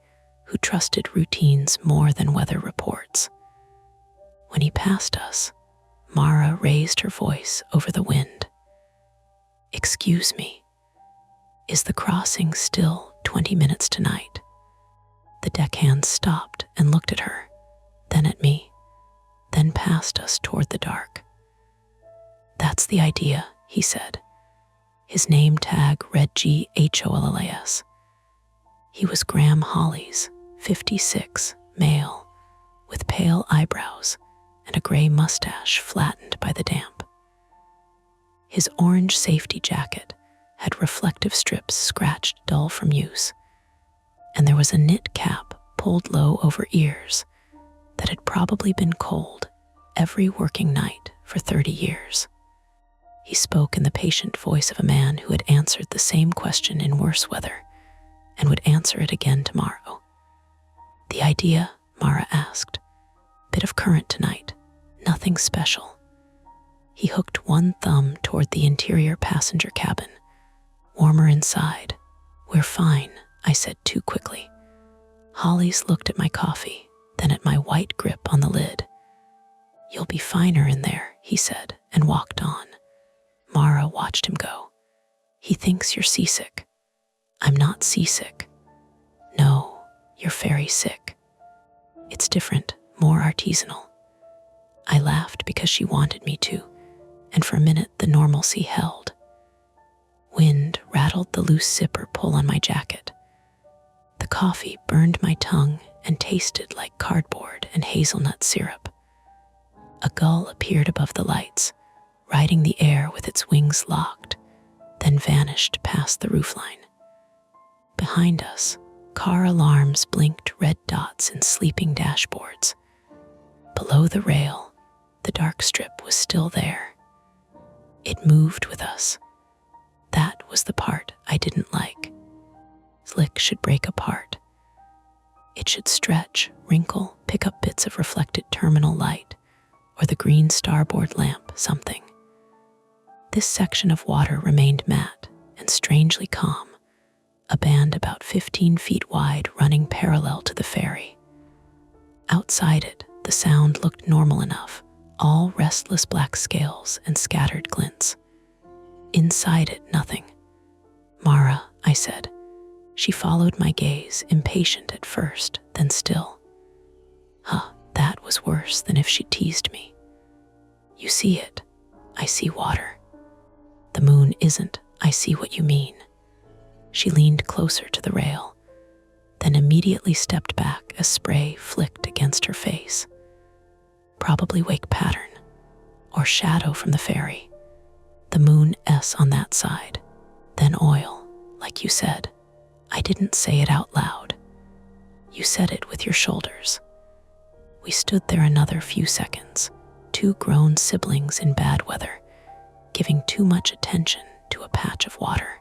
who trusted routines more than weather reports. When he passed us, Mara raised her voice over the wind. "Excuse me, is the crossing still 20 minutes tonight?" The deckhand stopped and looked at her, then at me, then past us toward the dark. "That's the idea," he said. His name tag read GHOLLAS. He was Graham Hollies, 56, male, with pale eyebrows and a gray mustache flattened by the damp. His orange safety jacket had reflective strips scratched dull from use, and there was a knit cap pulled low over ears that had probably been cold every working night for 30 years. He spoke in the patient voice of a man who had answered the same question in worse weather and would answer it again tomorrow. "The idea?" Mara asked. "Bit of current tonight, nothing special." He hooked one thumb toward the interior passenger cabin. "Warmer inside." "We're fine," I said too quickly. Hollies looked at my coffee, then at my white grip on the lid. "You'll be finer in there," he said, and walked on. Mara watched him go. "He thinks you're seasick." "I'm not seasick." "No, you're ferry sick. It's different, more artisanal." I laughed because she wanted me to, and for a minute the normalcy held. Wind rattled the loose zipper pull on my jacket. The coffee burned my tongue and tasted like cardboard and hazelnut syrup. A gull appeared above the lights, riding the air with its wings locked, then vanished past the roofline. Behind us, car alarms blinked red dots in sleeping dashboards. Below the rail, the dark strip was still there. It moved with us. That was the part I didn't like. Slick should break apart. It should stretch, wrinkle, pick up bits of reflected terminal light, or the green starboard lamp, something. This section of water remained matte and strangely calm, a band about 15 feet wide running parallel to the ferry. Outside it, the sound looked normal enough, all restless black scales and scattered glints. Inside it, nothing. "Mara," I said. She followed my gaze, impatient at first, then still. That was worse than if she teased me. "You see it. I see water." "The moon isn't. I see what you mean." She leaned closer to the rail, then immediately stepped back as spray flicked against her face. "Probably wake pattern, or shadow from the ferry. The moon S on that side, then oil, like you said." I didn't say it out loud. You said it with your shoulders. We stood there another few seconds, two grown siblings in bad weather, giving too much attention to a patch of water.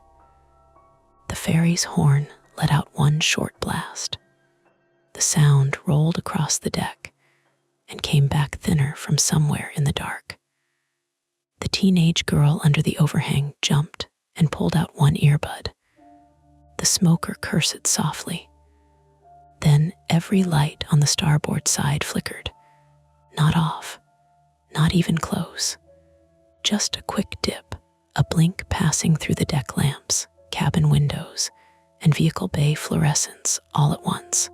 The ferry's horn let out one short blast. The sound rolled across the deck and came back thinner from somewhere in the dark. The teenage girl under the overhang jumped and pulled out one earbud. The smoker cursed softly. Then every light on the starboard side flickered. Not off, not even close. Just a quick dip, a blink passing through the deck lamps, cabin windows, and vehicle bay fluorescence all at once.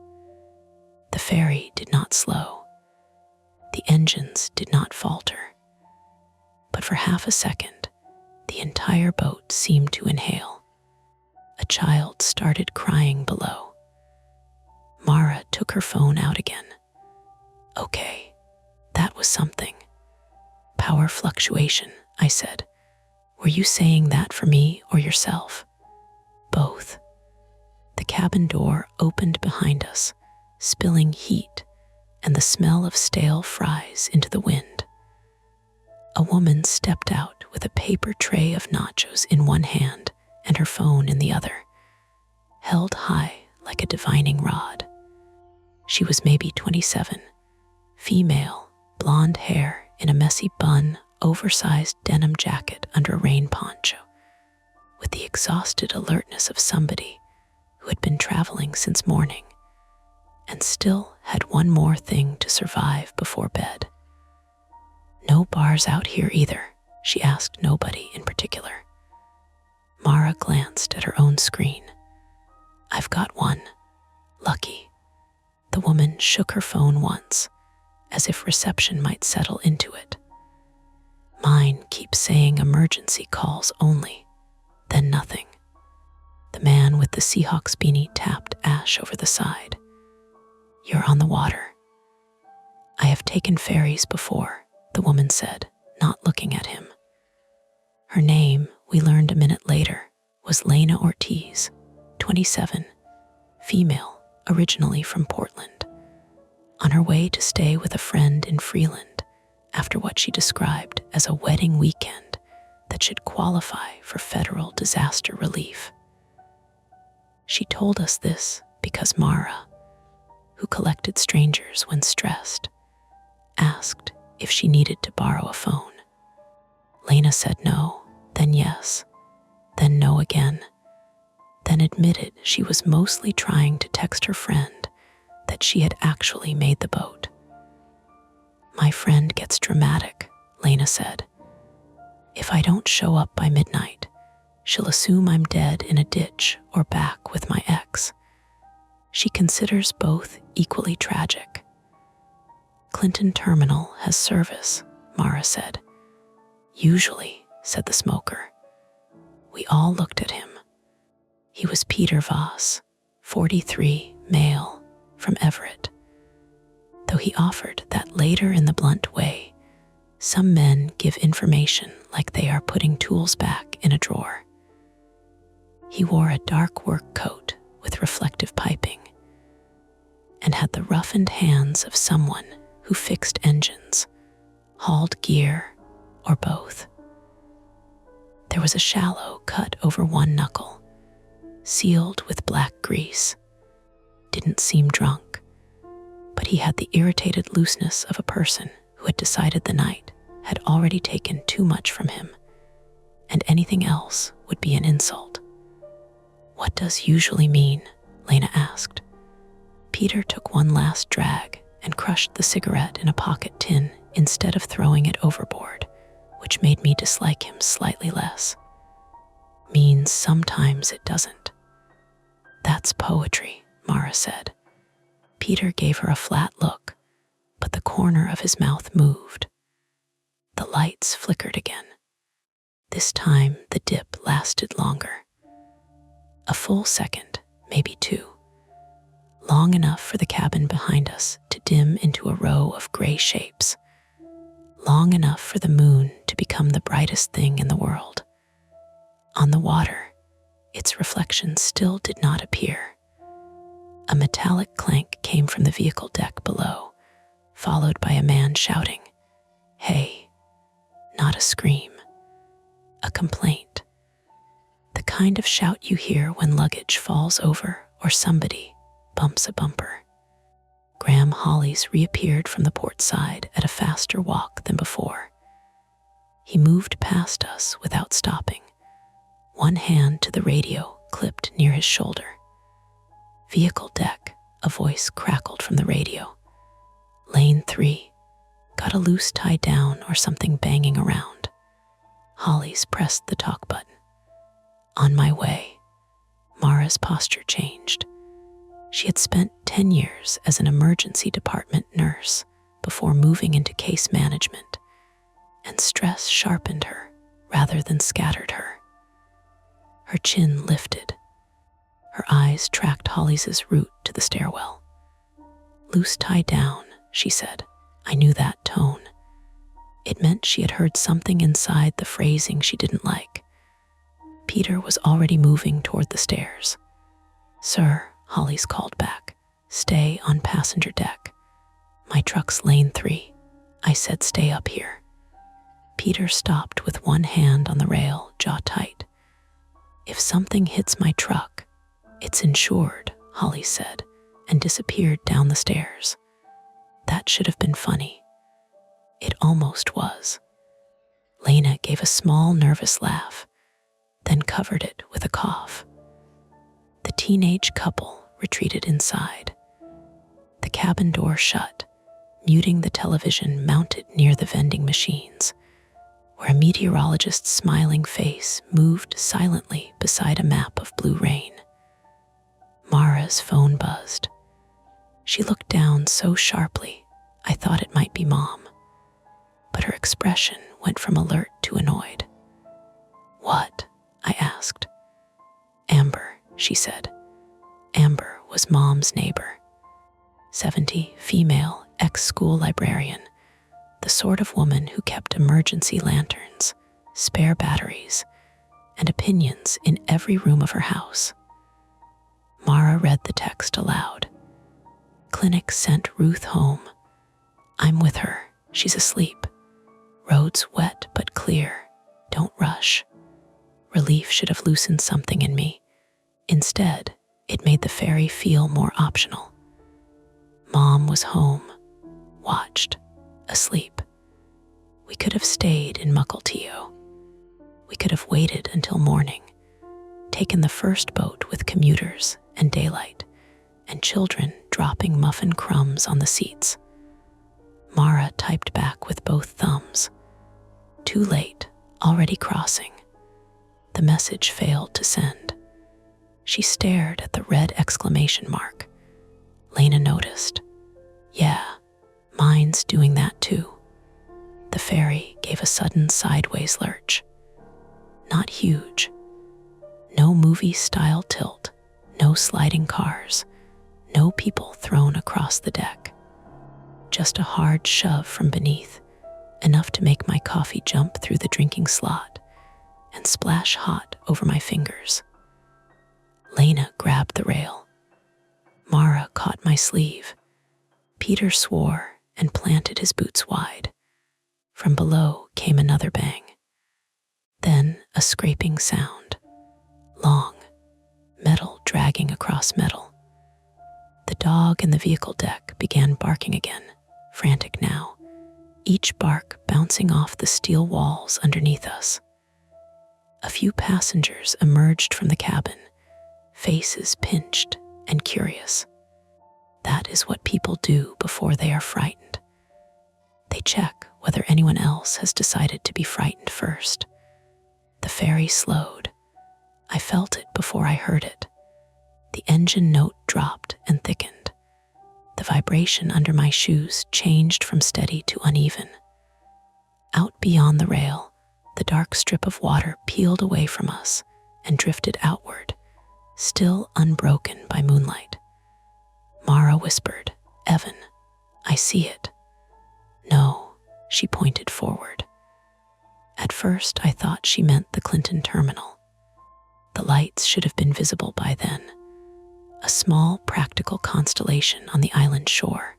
The ferry did not slow. The engines did not falter. But for half a second, the entire boat seemed to inhale. A child started crying below. Mara took her phone out again. Okay, that was something. Power fluctuation, I said. Were you saying that for me or yourself? Both. The cabin door opened behind us, spilling heat and the smell of stale fries into the wind. A woman stepped out with a paper tray of nachos in one hand and her phone in the other, held high like a divining rod. She was maybe 27, female, blonde hair in a messy bun, oversized denim jacket under a rain poncho, with the exhausted alertness of somebody who had been traveling since morning and still had one more thing to survive before bed. No bars out here either, she asked nobody in particular. Mara glanced at her own screen. I've got one. Lucky. The woman shook her phone once, as if reception might settle into it. Mine keeps saying emergency calls only, then nothing. The man with the Seahawks beanie tapped Ash over the side. You're on the water. I have taken ferries before, the woman said, not looking at him. Her name, we learned a minute later, was Lena Ortiz, 27, female, originally from Portland. On her way to stay with a friend in Freeland after what she described as a wedding weekend that should qualify for federal disaster relief. She told us this because Mara, who collected strangers when stressed, asked if she needed to borrow a phone. Lena said no, then yes, then no again, then admitted she was mostly trying to text her friend that she had actually made the boat. My friend gets dramatic, Lena said. If I don't show up by midnight, she'll assume I'm dead in a ditch or back with my ex. She considers both equally tragic. Clinton Terminal has service, Mara said. Usually, said the smoker. We all looked at him. He was Peter Voss, 43, male, from Everett. Though he offered that later in the blunt way, some men give information like they are putting tools back in a drawer. He wore a dark work coat with reflective piping and had the roughened hands of someone who fixed engines, hauled gear, or both. There was a shallow cut over one knuckle, sealed with black grease. Didn't seem drunk, but he had the irritated looseness of a person who had decided the night had already taken too much from him, and anything else would be an insult. What does usually mean? Lena asked. Peter took one last drag and crushed the cigarette in a pocket tin instead of throwing it overboard, which made me dislike him slightly less. Means sometimes it doesn't. That's poetry, Mara said. Peter gave her a flat look, but the corner of his mouth moved. The lights flickered again. This time the dip lasted longer. A full second, maybe two. Long enough for the cabin behind us to dim into a row of gray shapes. Long enough for the moon to become the brightest thing in the world. On the water, its reflection still did not appear. A metallic clank came from the vehicle deck below, followed by a man shouting, "Hey!" Not a scream, a complaint. The kind of shout you hear when luggage falls over or somebody bumps a bumper. Graham Hollies reappeared from the port side at a faster walk than before. He moved past us without stopping, one hand to the radio clipped near his shoulder. "Vehicle deck," a voice crackled from the radio. "Lane 3. Got a loose tie down or something banging around." Hollis pressed the talk button. "On my way." Mara's posture changed. She had spent 10 years as an emergency department nurse before moving into case management, and stress sharpened her rather than scattered her. Her chin lifted. Her eyes tracked Hollis's route to the stairwell. "Loose tie down," she said. I knew that tone. It meant she had heard something inside the phrasing she didn't like. Peter was already moving toward the stairs. "Sir," Hollis called back, "stay on passenger deck." "My truck's lane 3. I said stay up here." Peter stopped with one hand on the rail, jaw tight. "If something hits my truck, it's insured," Hollis said, and disappeared down the stairs. That should have been funny. It almost was. Lena gave a small, nervous laugh, then covered it with a cough. The teenage couple retreated inside. The cabin door shut, muting the television mounted near the vending machines, where a meteorologist's smiling face moved silently beside a map of blue rain. Mara's phone buzzed. She looked down so sharply, I thought it might be Mom, but her expression went from alert to annoyed. "What?" I asked. "Amber," she said. Amber was Mom's neighbor. 70, female, ex-school librarian, the sort of woman who kept emergency lanterns, spare batteries, and opinions in every room of her house. Mara read the text aloud. "Clinic sent Ruth home. I'm with her. She's asleep. Roads wet but clear. Don't rush." Relief should have loosened something in me. Instead, it made the ferry feel more optional. Mom was home, watched, asleep. We could have stayed in Mukilteo. We could have waited until morning, taken the first boat with commuters and daylight, and children dropping muffin crumbs on the seats. Mara typed back with both thumbs. "Too late, already crossing." The message failed to send. She stared at the red exclamation mark. Lena noticed. "Yeah, mine's doing that too." The ferry gave a sudden sideways lurch. Not huge. No movie-style tilt, no sliding cars, no people thrown across the deck. Just a hard shove from beneath, enough to make my coffee jump through the drinking slot and splash hot over my fingers. Lena grabbed the rail. Mara caught my sleeve. Peter swore and planted his boots wide. From below came another bang. Then a scraping sound. Long, metal dragging across metal. The dog in the vehicle deck began barking again, frantic now, each bark bouncing off the steel walls underneath us. A few passengers emerged from the cabin, faces pinched and curious. That is what people do before they are frightened. They check whether anyone else has decided to be frightened first. The ferry slowed. I felt it before I heard it. The engine note dropped and thickened. The vibration under my shoes changed from steady to uneven. Out beyond the rail, the dark strip of water peeled away from us and drifted outward, still unbroken by moonlight. Mara whispered, "Evan, I see it." "No," she pointed forward. At first, I thought she meant the Clinton terminal. The lights should have been visible by then. A small, practical constellation on the island shore.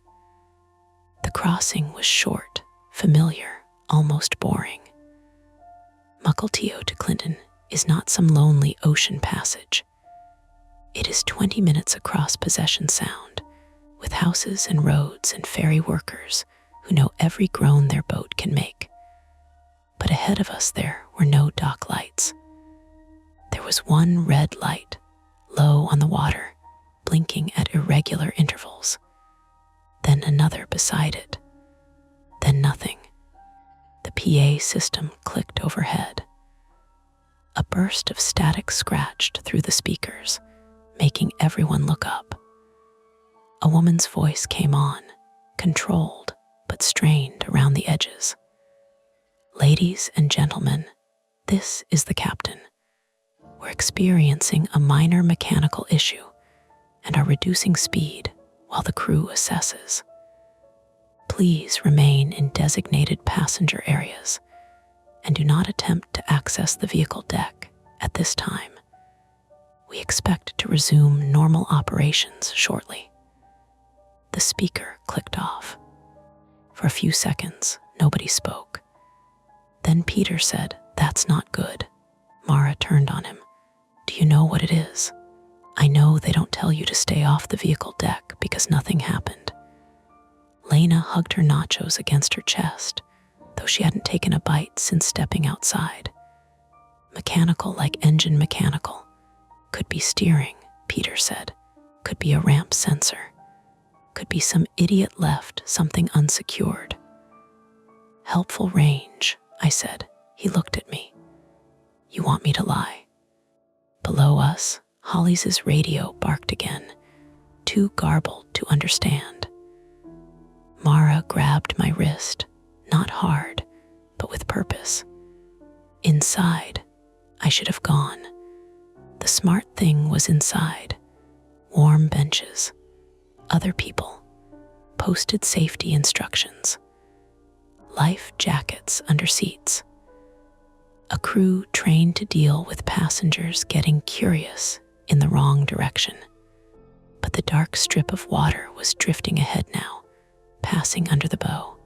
The crossing was short, familiar, almost boring. Mukilteo to Clinton is not some lonely ocean passage. It is 20 minutes across Possession Sound, with houses and roads and ferry workers who know every groan their boat can make. But ahead of us there were no dock lights. There was one red light, low on the water, blinking at irregular intervals. Then another beside it. Then nothing. The PA system clicked overhead. A burst of static scratched through the speakers, making everyone look up. A woman's voice came on, controlled but strained around the edges. "Ladies and gentlemen, this is the captain. We're experiencing a minor mechanical issue and are reducing speed while the crew assesses. Please remain in designated passenger areas and do not attempt to access the vehicle deck at this time. We expect to resume normal operations shortly." The speaker clicked off. For a few seconds, nobody spoke. Then Peter said, "That's not good." Mara turned on him. "Do you know what it is? I know they don't tell you to stay off the vehicle deck because nothing happened." Lena hugged her nachos against her chest, though she hadn't taken a bite since stepping outside. "Mechanical like engine mechanical. Could be steering," Peter said. "Could be a ramp sensor. Could be some idiot left something unsecured." "Helpful range," I said. He looked at me. "You want me to lie?" Below us, Holly's radio barked again, too garbled to understand. Mara grabbed my wrist, not hard, but with purpose. Inside, I should have gone. The smart thing was inside. Warm benches, other people, posted safety instructions, life jackets under seats, a crew trained to deal with passengers getting curious in the wrong direction. But the dark strip of water was drifting ahead now, passing under the bow.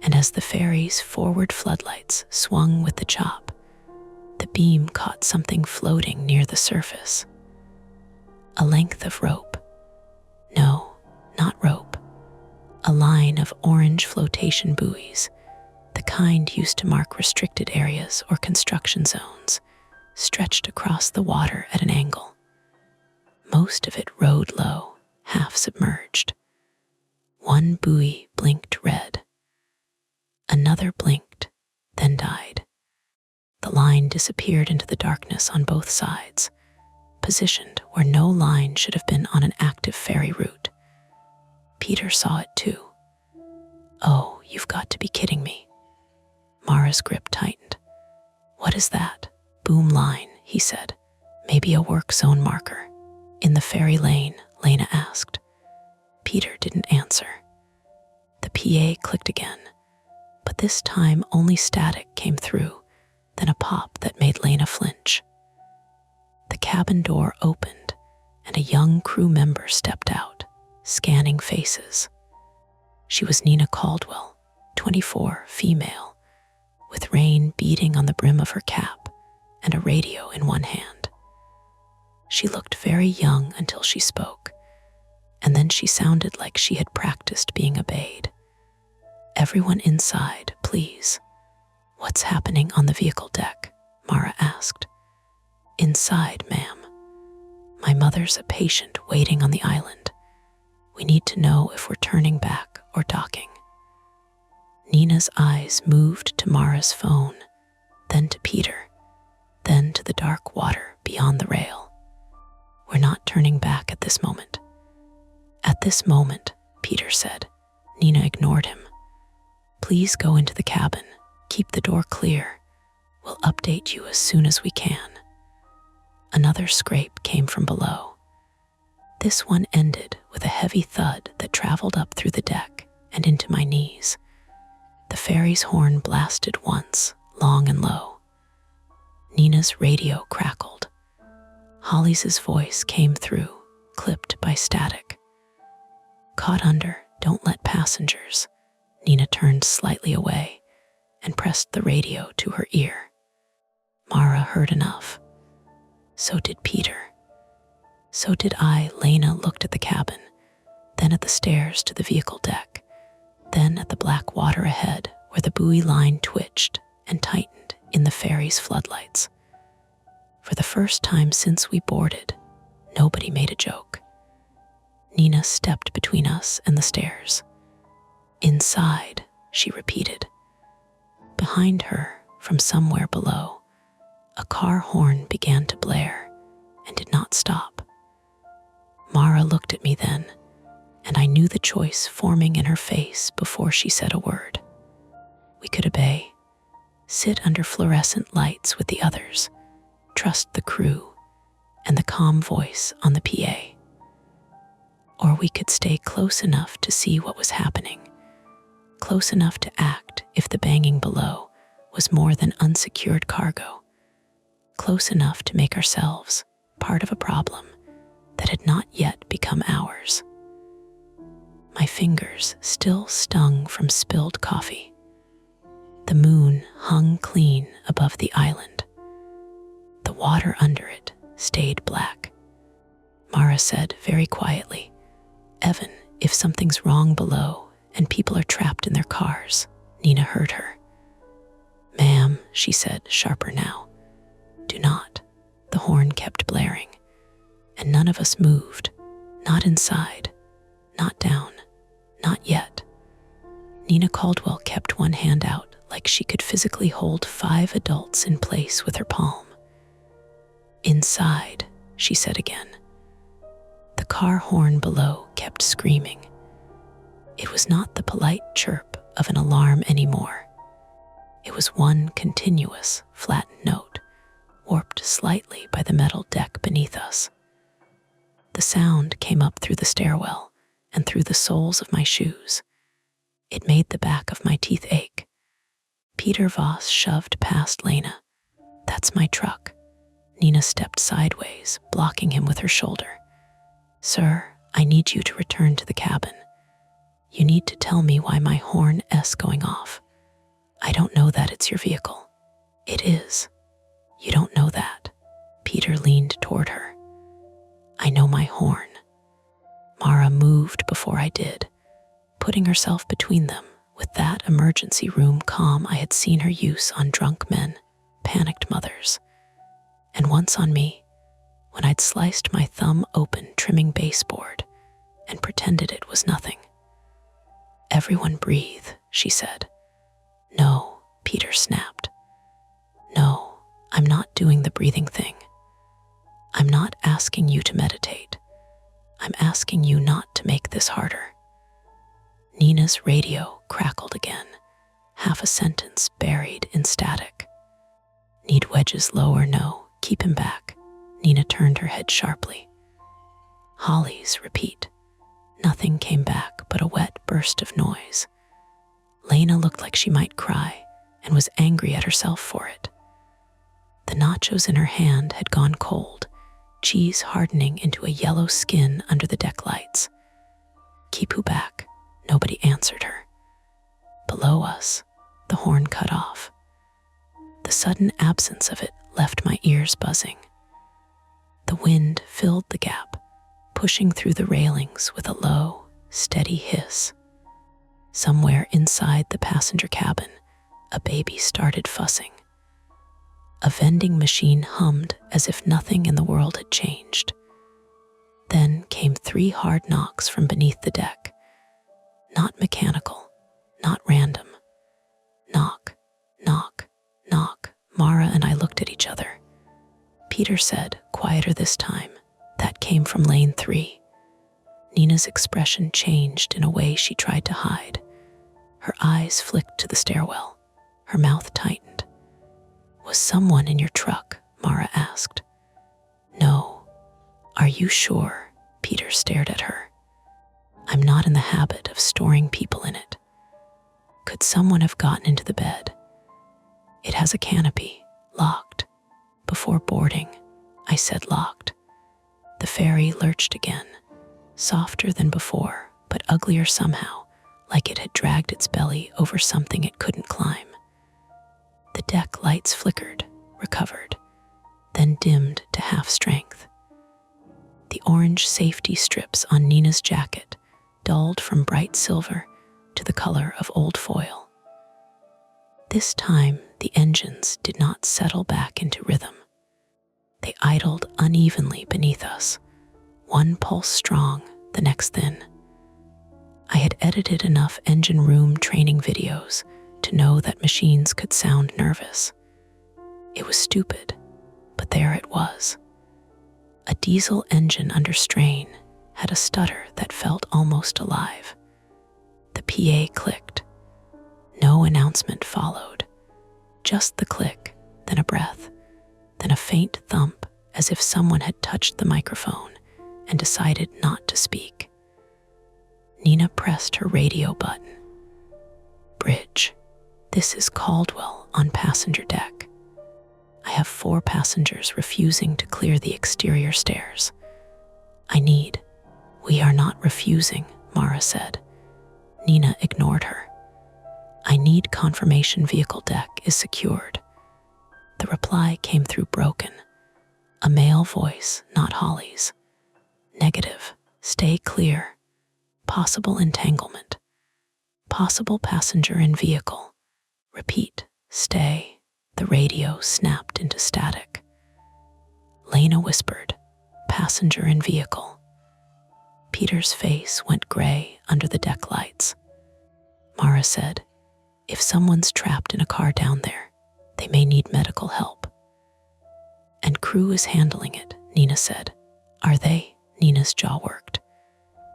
And as the ferry's forward floodlights swung with the chop, the beam caught something floating near the surface. A length of rope. No, not rope. A line of orange flotation buoys, the kind used to mark restricted areas or construction zones, stretched across the water at an angle. Most of it rode low, half submerged. One buoy blinked red. Another blinked, then died. The line disappeared into the darkness on both sides, positioned where no line should have been on an active ferry route. Peter saw it too. "Oh, you've got to be kidding me." Mara's grip tightened. "What is that?" "Boom line," he said. "Maybe a work zone marker." "In the ferry lane?" Lena asked. Peter didn't answer. The PA clicked again, but this time only static came through, then a pop that made Lena flinch. The cabin door opened, and a young crew member stepped out, scanning faces. She was Nina Caldwell, 24, female, with rain beading on the brim of her cap and a radio in one hand. She looked very young until she spoke, and then she sounded like she had practiced being obeyed. "Everyone inside, please." "What's happening on the vehicle deck?" Mara asked. "Inside, ma'am. My mother's a patient waiting on the island. We need to know if we're turning back or docking." Nina's eyes moved to Mara's phone, then to Peter, then to the dark water beyond the rail. "We're not turning back at this moment." "At this moment," Peter said. Nina ignored him. "Please go into the cabin. Keep the door clear. We'll update you as soon as we can." Another scrape came from below. This one ended with a heavy thud that traveled up through the deck and into my knees. The ferry's horn blasted once, long and low. Nina's radio crackled. Holly's voice came through, clipped by static. "Caught under, don't let passengers." Nina turned slightly away and pressed the radio to her ear. Mara heard enough. So did Peter. So did I. Lena looked at the cabin, then at the stairs to the vehicle deck, then at the black water ahead where the buoy line twitched and tightened in the ferry's floodlights. For the first time since we boarded, nobody made a joke. Nina stepped between us and the stairs. "Inside," she repeated. Behind her, from somewhere below, a car horn began to blare and did not stop. Mara looked at me then, and I knew the choice forming in her face before she said a word. We could obey, sit under fluorescent lights with the others, trust the crew and the calm voice on the PA. Or we could stay close enough to see what was happening, close enough to act if the banging below was more than unsecured cargo, close enough to make ourselves part of a problem that had not yet become ours. My fingers still stung from spilled coffee. The moon hung clean above the island. The water under it stayed black. Mara said very quietly, "Evan, if something's wrong below and people are trapped in their cars." Nina heard her. "Ma'am," she said, sharper now, "do not." The horn kept blaring, and none of us moved, not inside, not down, not yet. Nina Caldwell kept one hand out like she could physically hold 5 adults in place with her palm. "Inside," she said again. The car horn below kept screaming. It was not the polite chirp of an alarm anymore. It was one continuous, flattened note, warped slightly by the metal deck beneath us. The sound came up through the stairwell and through the soles of my shoes. It made the back of my teeth ache. Peter Voss shoved past Lena. "That's my truck." Nina stepped sideways, blocking him with her shoulder. "Sir, I need you to return to the cabin. You need to tell me why my horn is going off. I don't know that it's your vehicle." "It is." "You don't know that." Peter leaned toward her. "I know my horn." Mara moved before I did, putting herself between them with that emergency room calm I had seen her use on drunk men, panicked mothers, and once on me, when I'd sliced my thumb open trimming baseboard and pretended it was nothing. "Everyone breathe," she said. "No," Peter snapped. "No, I'm not doing the breathing thing. I'm not asking you to meditate. I'm asking you not to make this harder." Nina's radio crackled again, half a sentence buried in static. "Need wedges lower? No, keep him back." Nina turned her head sharply. "Hollies, repeat." Nothing came back but a wet burst of noise. Lena looked like she might cry and was angry at herself for it. The nachos in her hand had gone cold, cheese hardening into a yellow skin under the deck lights. "Keep who back?" Nobody answered her. Below us, the horn cut off. The sudden absence of it left my ears buzzing. The wind filled the gap, pushing through the railings with a low, steady hiss. Somewhere inside the passenger cabin, a baby started fussing. A vending machine hummed as if nothing in the world had changed. Then came 3 hard knocks from beneath the deck. Not mechanical, not random. Knock, knock, knock. Mara and I looked at each other. Peter said, quieter this time, "That came from lane 3. Nina's expression changed in a way she tried to hide. Her eyes flicked to the stairwell. Her mouth tightened. "Was someone in your truck?" Mara asked. "No." "Are you sure?" Peter stared at her. "I'm not in the habit of storing people in it." "Could someone have gotten into the bed?" "It has a canopy, locked." "Before boarding," I said, locked. The ferry lurched again, softer than before, but uglier somehow, like it had dragged its belly over something it couldn't climb. The deck lights flickered, recovered, then dimmed to half strength. The orange safety strips on Nina's jacket dulled from bright silver to the color of old foil. This time, the engines did not settle back into rhythm. They idled unevenly beneath us, one pulse strong, the next thin. I had edited enough engine room training videos to know that machines could sound nervous. It was stupid, but there it was. A diesel engine under strain had a stutter that felt almost alive. The PA clicked. No announcement followed. Just the click, then a breath, then a faint thump as if someone had touched the microphone and decided not to speak. Nina pressed her radio button. Bridge, this is Caldwell on passenger deck. I have 4 passengers refusing to clear the exterior stairs. We are not refusing, Mara said. Nina ignored her. I need confirmation vehicle deck is secured. The reply came through broken. A male voice, not Holly's. Negative. Stay clear. Possible entanglement. Possible passenger in vehicle. Repeat. Stay. The radio snapped into static. Lena whispered, passenger in vehicle. Peter's face went gray under the deck lights. Mara said, if someone's trapped in a car down there, they may need medical help. And crew is handling it, Nina said. Are they? Nina's jaw worked.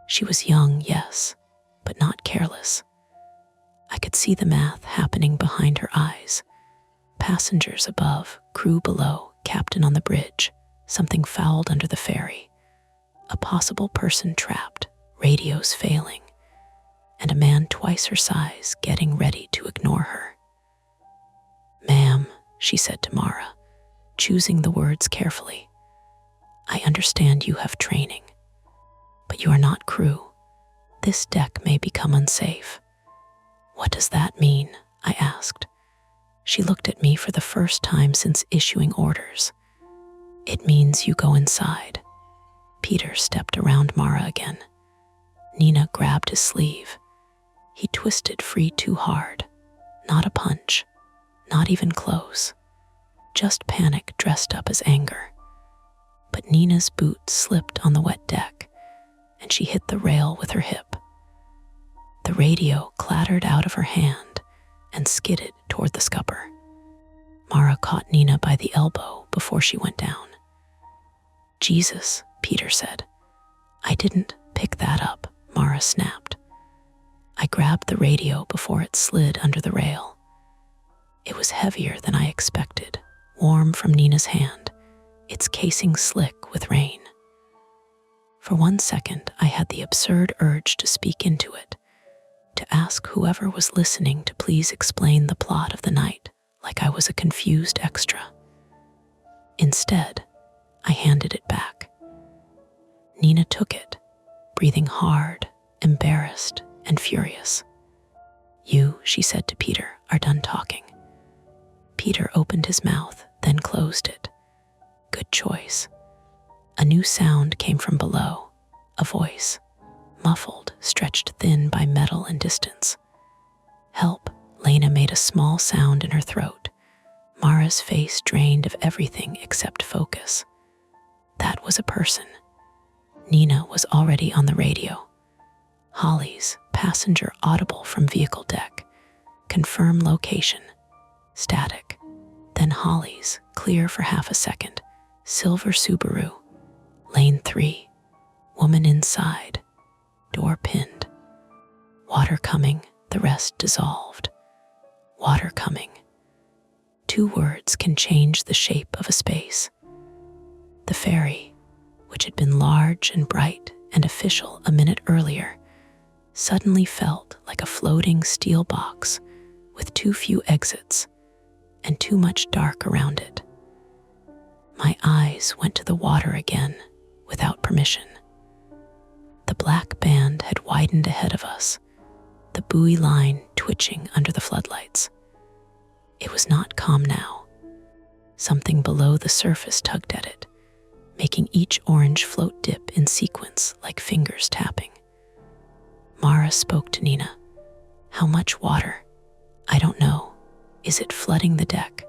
She was young, yes, but not careless. I could see the math happening behind her eyes. Passengers above, crew below, captain on the bridge, something fouled under the ferry. A possible person trapped, radios failing, and a man twice her size getting ready to ignore her. Ma'am, she said to Mara, choosing the words carefully, I understand you have training, but you are not crew. This deck may become unsafe. What does that mean? I asked. She looked at me for the first time since issuing orders. It means you go inside. Peter stepped around Mara again. Nina grabbed his sleeve. He twisted free too hard. Not a punch. Not even close. Just panic dressed up as anger. But Nina's boot slipped on the wet deck, and she hit the rail with her hip. The radio clattered out of her hand and skidded toward the scupper. Mara caught Nina by the elbow before she went down. Jesus, Peter said. I didn't pick that up, Mara snapped. I grabbed the radio before it slid under the rail. It was heavier than I expected, warm from Nina's hand, its casing slick with rain. For 1 second, I had the absurd urge to speak into it, to ask whoever was listening to please explain the plot of the night like I was a confused extra. Instead, I handed it back. Nina took it, breathing hard, embarrassed, and furious. You, she said to Peter, are done talking. Peter opened his mouth, then closed it. Good choice. A new sound came from below, a voice, muffled, stretched thin by metal and distance. Help, Lena made a small sound in her throat. Mara's face drained of everything except focus. That was a person. Nina was already on the radio. Holly's, passenger audible from vehicle deck. Confirm location. Static. Then Holly's, clear for half a second. Silver Subaru. Lane 3. Woman inside. Door pinned. Water coming, the rest dissolved. Water coming. 2 words can change the shape of a space. The ferry, which had been large and bright and official a minute earlier, suddenly felt like a floating steel box with too few exits and too much dark around it. My eyes went to the water again without permission. The black band had widened ahead of us, the buoy line twitching under the floodlights. It was not calm now. Something below the surface tugged at it, making each orange float dip in sequence like fingers tapping. Mara spoke to Nina. How much water? I don't know. Is it flooding the deck?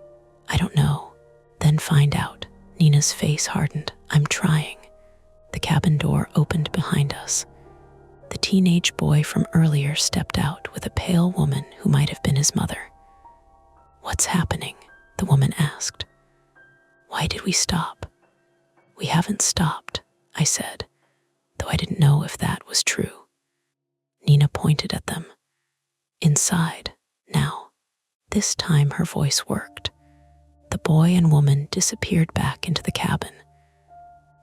I don't know. Then find out, Nina's face hardened. I'm trying. The cabin door opened behind us. The teenage boy from earlier stepped out with a pale woman who might have been his mother. What's happening? The woman asked. Why did we stop? We haven't stopped, I said, though I didn't know if that was true. Nina pointed at them. Inside, now. This time her voice worked. The boy and woman disappeared back into the cabin.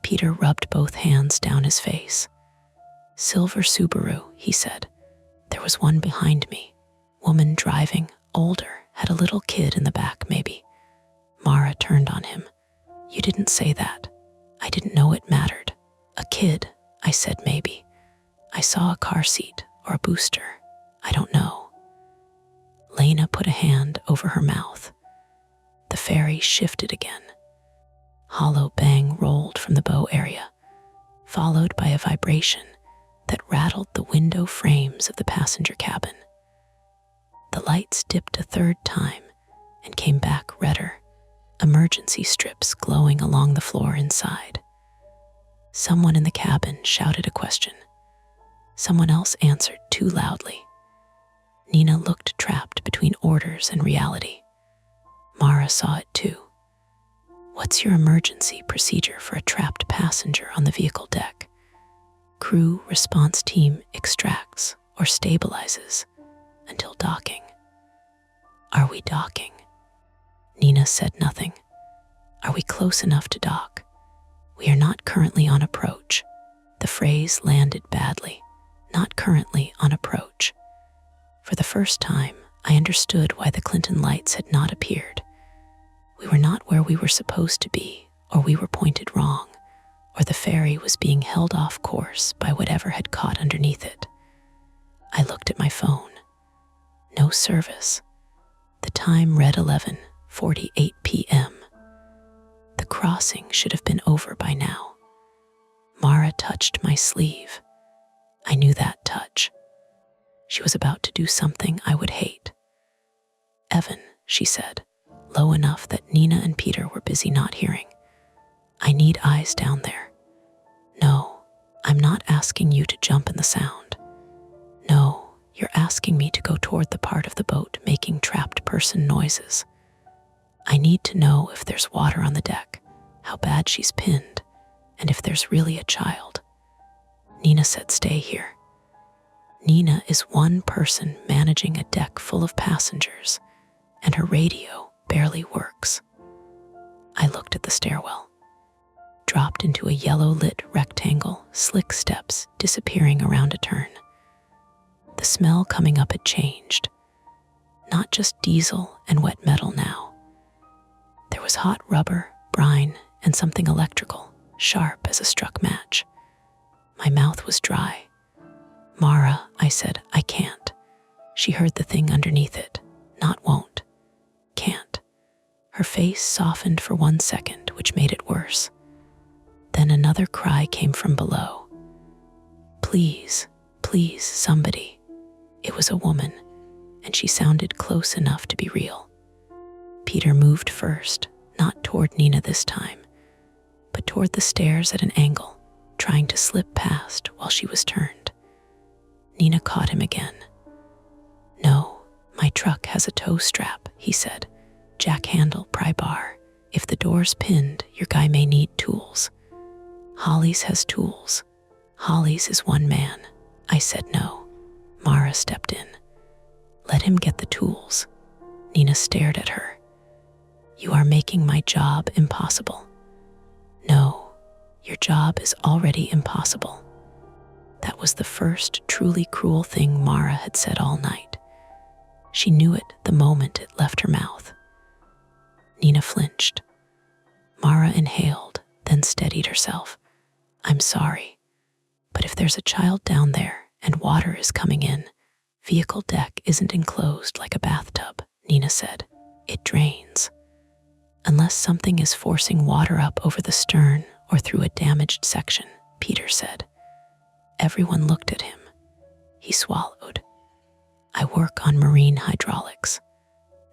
Peter rubbed both hands down his face. Silver Subaru, he said. There was one behind me. Woman driving, older, had a little kid in the back maybe. Mara turned on him. You didn't say that. I didn't know it mattered. A kid, I said maybe. I saw a car seat or a booster. I don't know. Lena put a hand over her mouth. The ferry shifted again. Hollow bang rolled from the bow area, followed by a vibration that rattled the window frames of the passenger cabin. The lights dipped a third time and came back redder, emergency strips glowing along the floor inside. Someone in the cabin shouted a question. Someone else answered too loudly. Nina looked trapped between orders and reality. Mara saw it too. What's your emergency procedure for a trapped passenger on the vehicle deck? Crew response team extracts or stabilizes until docking. Are we docking? Nina said nothing. Are we close enough to dock? We are not currently on approach. The phrase landed badly. Not currently on approach. For the first time, I understood why the Clinton lights had not appeared. We were not where we were supposed to be, or we were pointed wrong, or the ferry was being held off course by whatever had caught underneath it. I looked at my phone. No service. The time read 11:48 p.m. The crossing should have been over by now. Mara touched my sleeve. I knew that touch. She was about to do something I would hate. Evan, she said, low enough that Nina and Peter were busy not hearing. I need eyes down there. No, I'm not asking you to jump in the sound. No, you're asking me to go toward the part of the boat making trapped person noises. I need to know if there's water on the deck, how bad she's pinned, and if there's really a child. Nina said stay here. Nina is one person managing a deck full of passengers, and her radio barely works. I looked at the stairwell. Dropped into a yellow-lit rectangle, slick steps disappearing around a turn. The smell coming up had changed. Not just diesel and wet metal now. There was hot rubber, brine, and something electrical, sharp as a struck match. My mouth was dry. Mara, I said, I can't. She heard the thing underneath it. Not won't. Can't. Her face softened for 1 second, which made it worse. Then another cry came from below. Please, please, somebody. It was a woman, and she sounded close enough to be real. Peter moved first, not toward Nina this time, but toward the stairs at an angle, trying to slip past while she was turned. Nina caught him again. No, my truck has a tow strap, he said. Jack handle, pry bar. If the door's pinned, your guy may need tools. Holly's has tools. Holly's is one man. I said no. Mara stepped in. Let him get the tools. Nina stared at her. You are making my job impossible. No, your job is already impossible. That was the first truly cruel thing Mara had said all night. She knew it the moment it left her mouth. Nina flinched. Mara inhaled, then steadied herself. I'm sorry, but if there's a child down there and water is coming in, vehicle deck isn't enclosed like a bathtub, Nina said. It drains. Unless something is forcing water up over the stern or through a damaged section, Peter said. Everyone looked at him. He swallowed. I work on marine hydraulics,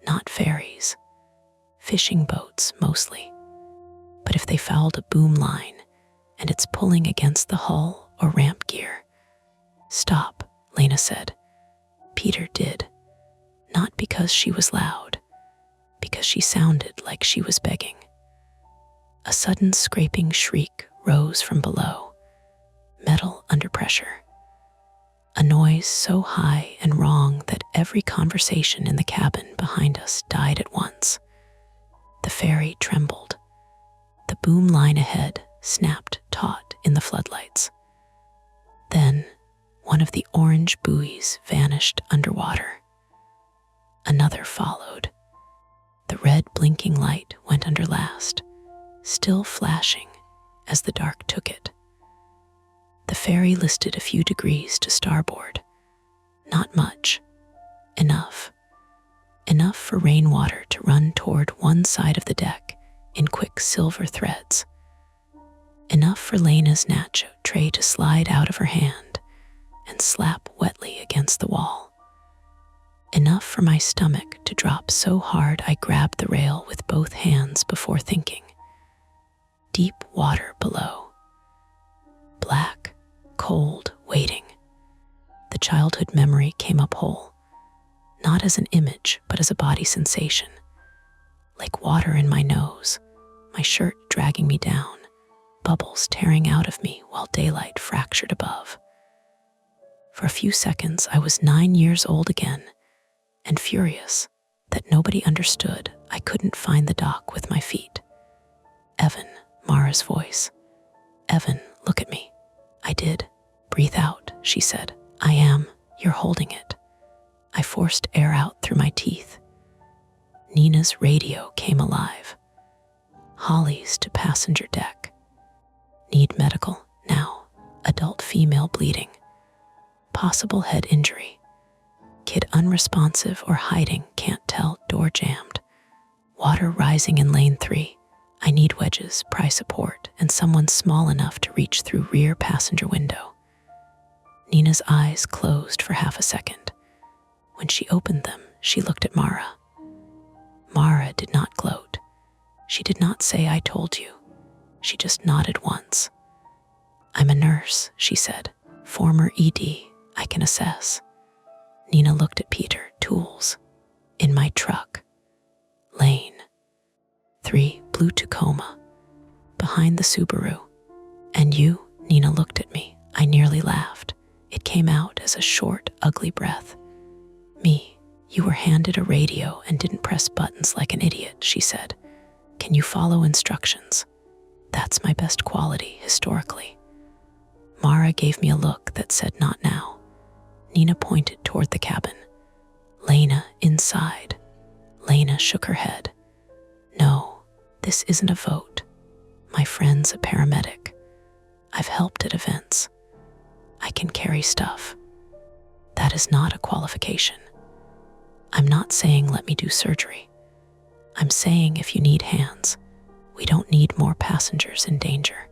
not ferries. Fishing boats, mostly. But But if they fouled a boom line and it's pulling against the hull or ramp gear? Stop, Lena said. Peter did. Not because she was loud, because she sounded like she was begging. A sudden scraping shriek rose from below, metal under pressure. A noise so high and wrong that every conversation in the cabin behind us died at once. The ferry trembled. The boom line ahead snapped taut in the floodlights. Then, one of the orange buoys vanished underwater. Another followed. The red blinking light went under last, still flashing as the dark took it. The ferry listed a few degrees to starboard. Not much. Enough. Enough for rainwater to run toward one side of the deck in quick silver threads. Enough for Lena's nacho tray to slide out of her hand and slap wetly against the wall. Enough for my stomach to drop so hard I grabbed the rail with both hands before thinking. Deep water below. Black, cold, waiting. The childhood memory came up whole, not as an image, but as a body sensation. Like water in my nose, my shirt dragging me down, bubbles tearing out of me while daylight fractured above. For a few seconds, I was 9 years old again, and furious that nobody understood I couldn't find the dock with my feet. Evan, Mara's voice. Evan, look at me. I did. Breathe out, she said. I am. You're holding it. I forced air out through my teeth. Nina's radio came alive. Holly's to passenger deck. Need medical now. Adult female bleeding. Possible head injury. Kid unresponsive or hiding, can't tell, door jammed. Water rising in lane 3. I need wedges, pry support, and someone small enough to reach through rear passenger window. Nina's eyes closed for half a second. When she opened them, she looked at Mara. Mara did not gloat. She did not say, I told you. She just nodded once. I'm a nurse, she said. Former ED, I can assess. Nina looked at Peter. Tools. In my truck. Lane 3, blue Tacoma. Behind the Subaru. And you? Nina looked at me. I nearly laughed. It came out as a short, ugly breath. Me. You were handed a radio and didn't press buttons like an idiot, she said. Can you follow instructions? That's my best quality, historically. Mara gave me a look that said not now. Nina pointed toward the cabin. Lena, inside. Lena shook her head. No, this isn't a vote. My friend's a paramedic. I've helped at events. I can carry stuff. That is not a qualification. I'm not saying let me do surgery. I'm saying if you need hands, we don't need more passengers in danger.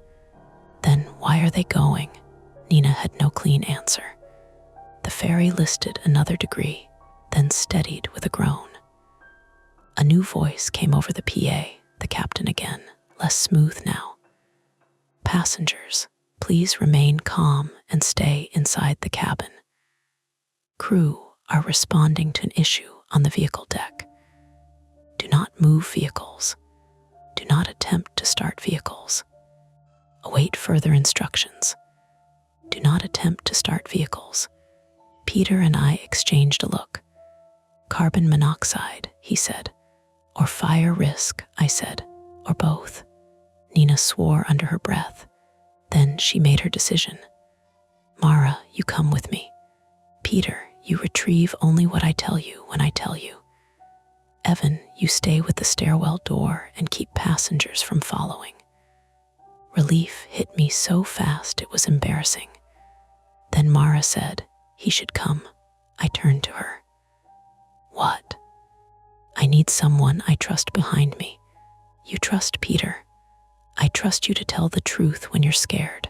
Then why are they going? Nina had no clean answer. The ferry listed another degree, then steadied with a groan. A new voice came over the PA, the captain again, less smooth now. Passengers, please remain calm and stay inside the cabin. Crew are responding to an issue on the vehicle deck. Do not move vehicles. Do not attempt to start vehicles. Await further instructions. Do not attempt to start vehicles. Peter and I exchanged a look. Carbon monoxide, he said. Or fire risk, I said. Or both. Nina swore under her breath. Then she made her decision. Mara, you come with me. Peter, you retrieve only what I tell you when I tell you. Evan, you stay with the stairwell door and keep passengers from following. Relief hit me so fast it was embarrassing. Then Mara said, he should come. I turned to her. What? I need someone I trust behind me. You trust Peter. I trust you to tell the truth when you're scared.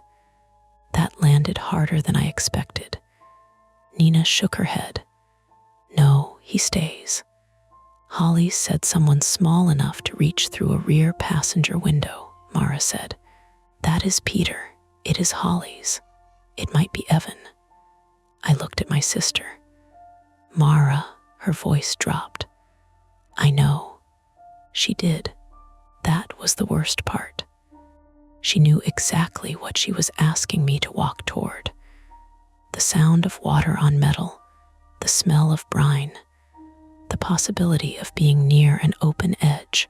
That landed harder than I expected. Nina shook her head. No, he stays. Holly said someone small enough to reach through a rear passenger window, Mara said. That is Peter. It is Holly's. It might be Evan. I looked at my sister. Mara, her voice dropped. I know. She did. That was the worst part. She knew exactly what she was asking me to walk toward. The sound of water on metal, the smell of brine, the possibility of being near an open edge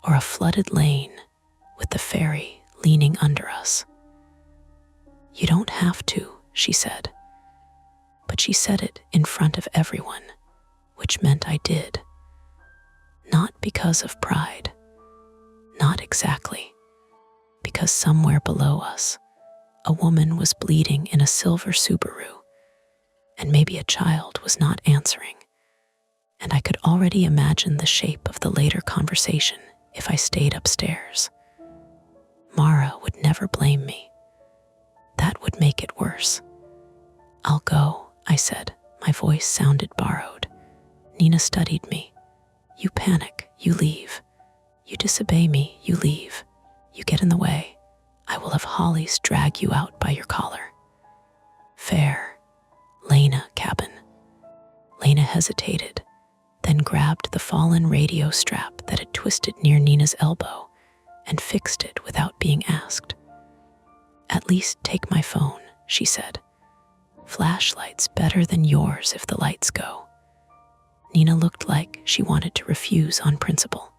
or a flooded lane with the ferry leaning under us. You don't have to, she said. But she said it in front of everyone, which meant I did. Not because of pride. Not exactly. Because somewhere below us, a woman was bleeding in a silver Subaru, and maybe a child was not answering, and I could already imagine the shape of the later conversation if I stayed upstairs. Mara would never blame me. That would make it worse. I'll go, I said. My voice sounded borrowed. Nina studied me. You panic, you leave. You disobey me, you leave. You get in the way. I will have Hollies drag you out by your collar. Fair. Lena, cabin. Lena hesitated, then grabbed the fallen radio strap that had twisted near Nina's elbow and fixed it without being asked. At least take my phone, she said. Flashlight's better than yours if the lights go. Nina looked like she wanted to refuse on principle.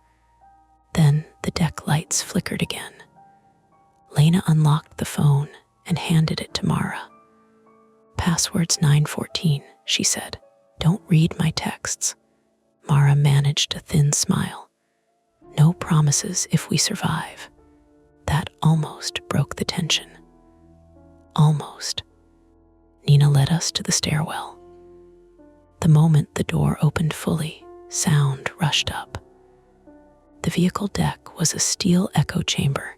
Then the deck lights flickered again. Lena unlocked the phone and handed it to Mara. Password's 914, she said. Don't read my texts. Mara managed a thin smile. No promises if we survive. That almost broke the tension. Almost. Nina led us to the stairwell. The moment the door opened fully, sound rushed up. The vehicle deck was a steel echo chamber,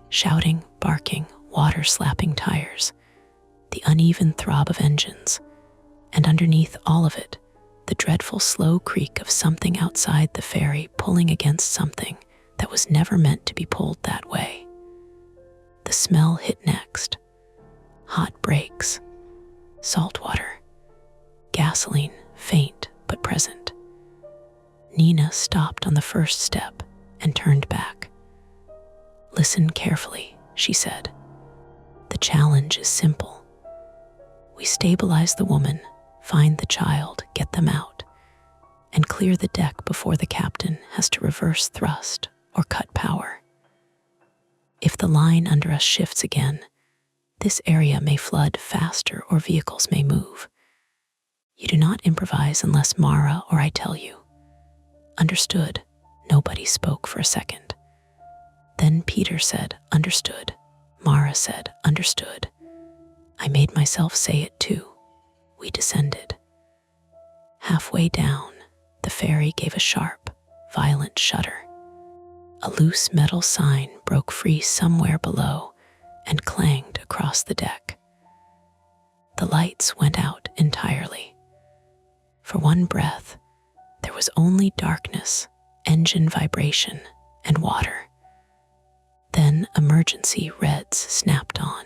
shouting, barking, water-slapping tires, the uneven throb of engines, and underneath all of it, the dreadful slow creak of something outside the ferry pulling against something that was never meant to be pulled that way. The smell hit next. Hot brakes, salt water, gasoline, faint but present. Nina stopped on the first step and turned back. Listen carefully, she said. The challenge is simple. We stabilize the woman, find the child, get them out, and clear the deck before the captain has to reverse thrust or cut power. If the line under us shifts again, this area may flood faster or vehicles may move. You do not improvise unless Mara or I tell you. Understood. Nobody spoke for a second. Then Peter said, understood. Mara said, understood. I made myself say it too. We descended. Halfway down, the ferry gave a sharp, violent shudder. A loose metal sign broke free somewhere below and clanged across the deck. The lights went out entirely. For one breath, there was only darkness, engine vibration, and water. Then emergency reds snapped on.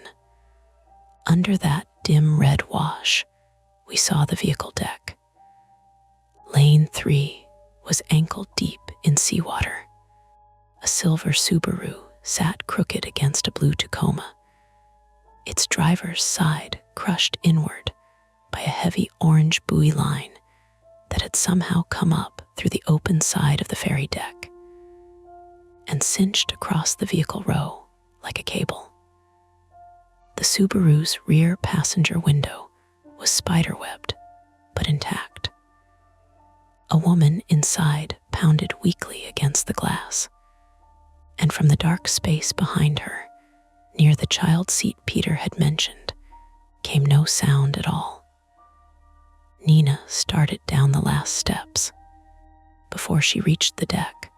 Under that dim red wash, we saw the vehicle deck. Lane 3 was ankle deep in seawater. A silver Subaru sat crooked against a blue Tacoma, its driver's side crushed inward by a heavy orange buoy line that had somehow come up through the open side of the ferry deck and cinched across the vehicle row like a cable. The Subaru's rear passenger window was spiderwebbed, but intact. A woman inside pounded weakly against the glass, and from the dark space behind her, near the child seat Peter had mentioned, came no sound at all. Nina started down the last steps. Before she reached the deck,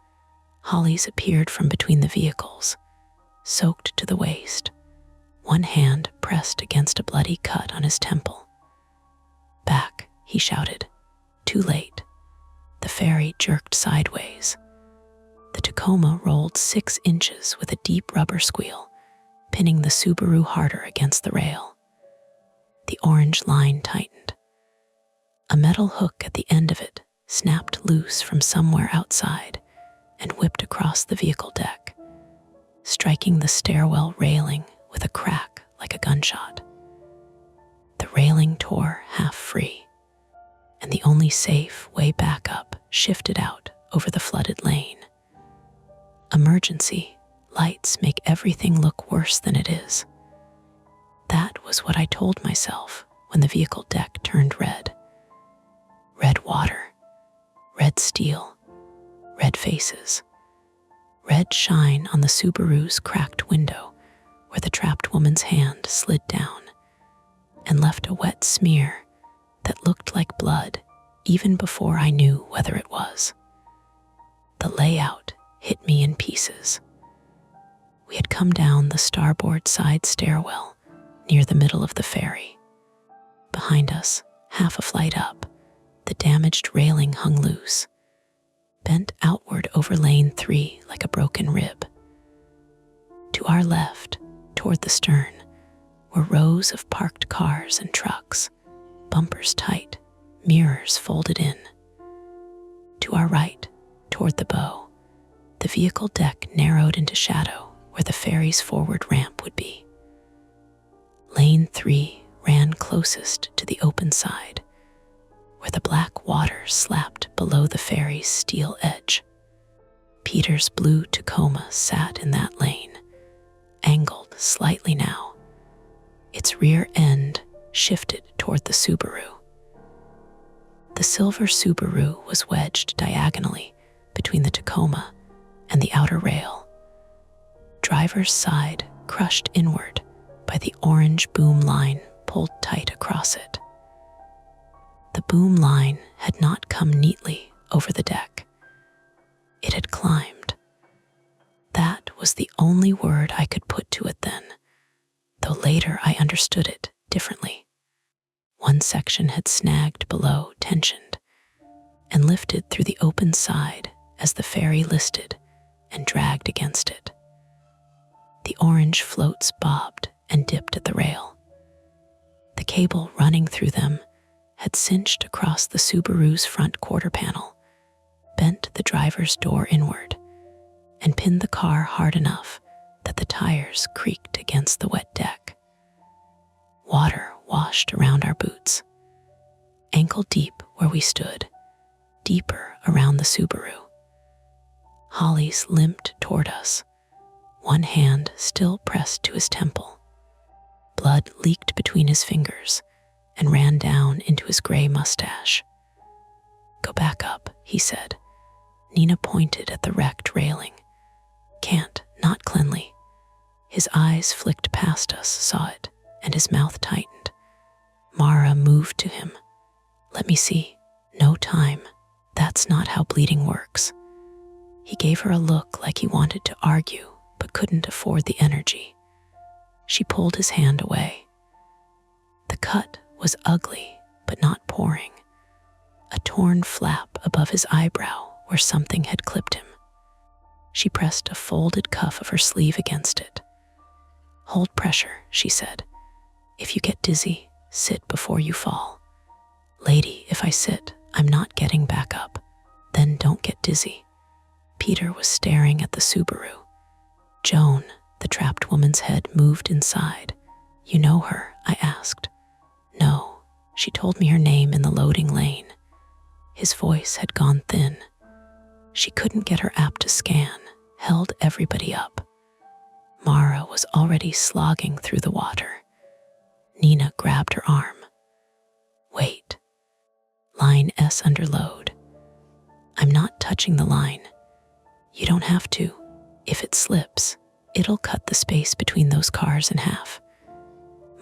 Hollies appeared from between the vehicles, soaked to the waist, one hand pressed against a bloody cut on his temple. Back, he shouted. Too late. The ferry jerked sideways. The Tacoma rolled 6 inches with a deep rubber squeal, pinning the Subaru harder against the rail. The orange line tightened. A metal hook at the end of it snapped loose from somewhere outside and whipped across the vehicle deck, striking the stairwell railing with a crack like a gunshot. The railing tore half free, and the only safe way back up shifted out over the flooded lane. Emergency lights make everything look worse than it is. That was what I told myself when the vehicle deck turned red. Red water, red steel, red faces, red shine on the Subaru's cracked window where the trapped woman's hand slid down and left a wet smear that looked like blood even before I knew whether it was. The layout hit me in pieces. We had come down the starboard side stairwell near the middle of the ferry. Behind us, half a flight up, the damaged railing hung loose, bent outward over lane 3 like a broken rib. To our left, toward the stern, were rows of parked cars and trucks, bumpers tight, mirrors folded in. To our right, toward the bow, the vehicle deck narrowed into shadow where the ferry's forward ramp would be. Lane 3 ran closest to the open side, where the black water slapped below the ferry's steel edge. Peter's blue Tacoma sat in that lane, angled slightly now. Its rear end shifted toward the Subaru. The silver Subaru was wedged diagonally between the Tacoma and the outer rail. Driver's side crushed inward by the orange boom line pulled tight across it. The boom line had not come neatly over the deck. It had climbed. That was the only word I could put to it then, though later I understood it differently. One section had snagged below, tensioned, and lifted through the open side as the ferry listed and dragged against it. The orange floats bobbed and dipped at the rail. The cable running through them had cinched across the Subaru's front quarter panel, bent the driver's door inward, and pinned the car hard enough that the tires creaked against the wet deck. Water washed around our boots, ankle deep where we stood, deeper around the Subaru. Hollis limped toward us, one hand still pressed to his temple. Blood leaked between his fingers and ran down into his gray mustache. "Go back up," he said. Nina pointed at the wrecked railing. "Can't, not cleanly." His eyes flicked past us, saw it, and his mouth tightened. Mara moved to him. "Let me see." "No time. That's not how bleeding works." He gave her a look like he wanted to argue, but couldn't afford the energy. She pulled his hand away. The cut was ugly, but not pouring. A torn flap above his eyebrow where something had clipped him. She pressed a folded cuff of her sleeve against it. "Hold pressure," she said. "If you get dizzy, sit before you fall." "Lady, if I sit, I'm not getting back up." "Then don't get dizzy." Peter was staring at the Subaru. "Joan," the trapped woman's head moved inside. "You know her?" I asked. "No." She told me her name in the loading lane. His voice had gone thin. She couldn't get her app to scan, held everybody up. Mara was already slogging through the water. Nina grabbed her arm. "Wait." Line S under load. "I'm not touching the line." "You don't have to. If it slips, it'll cut the space between those cars in half."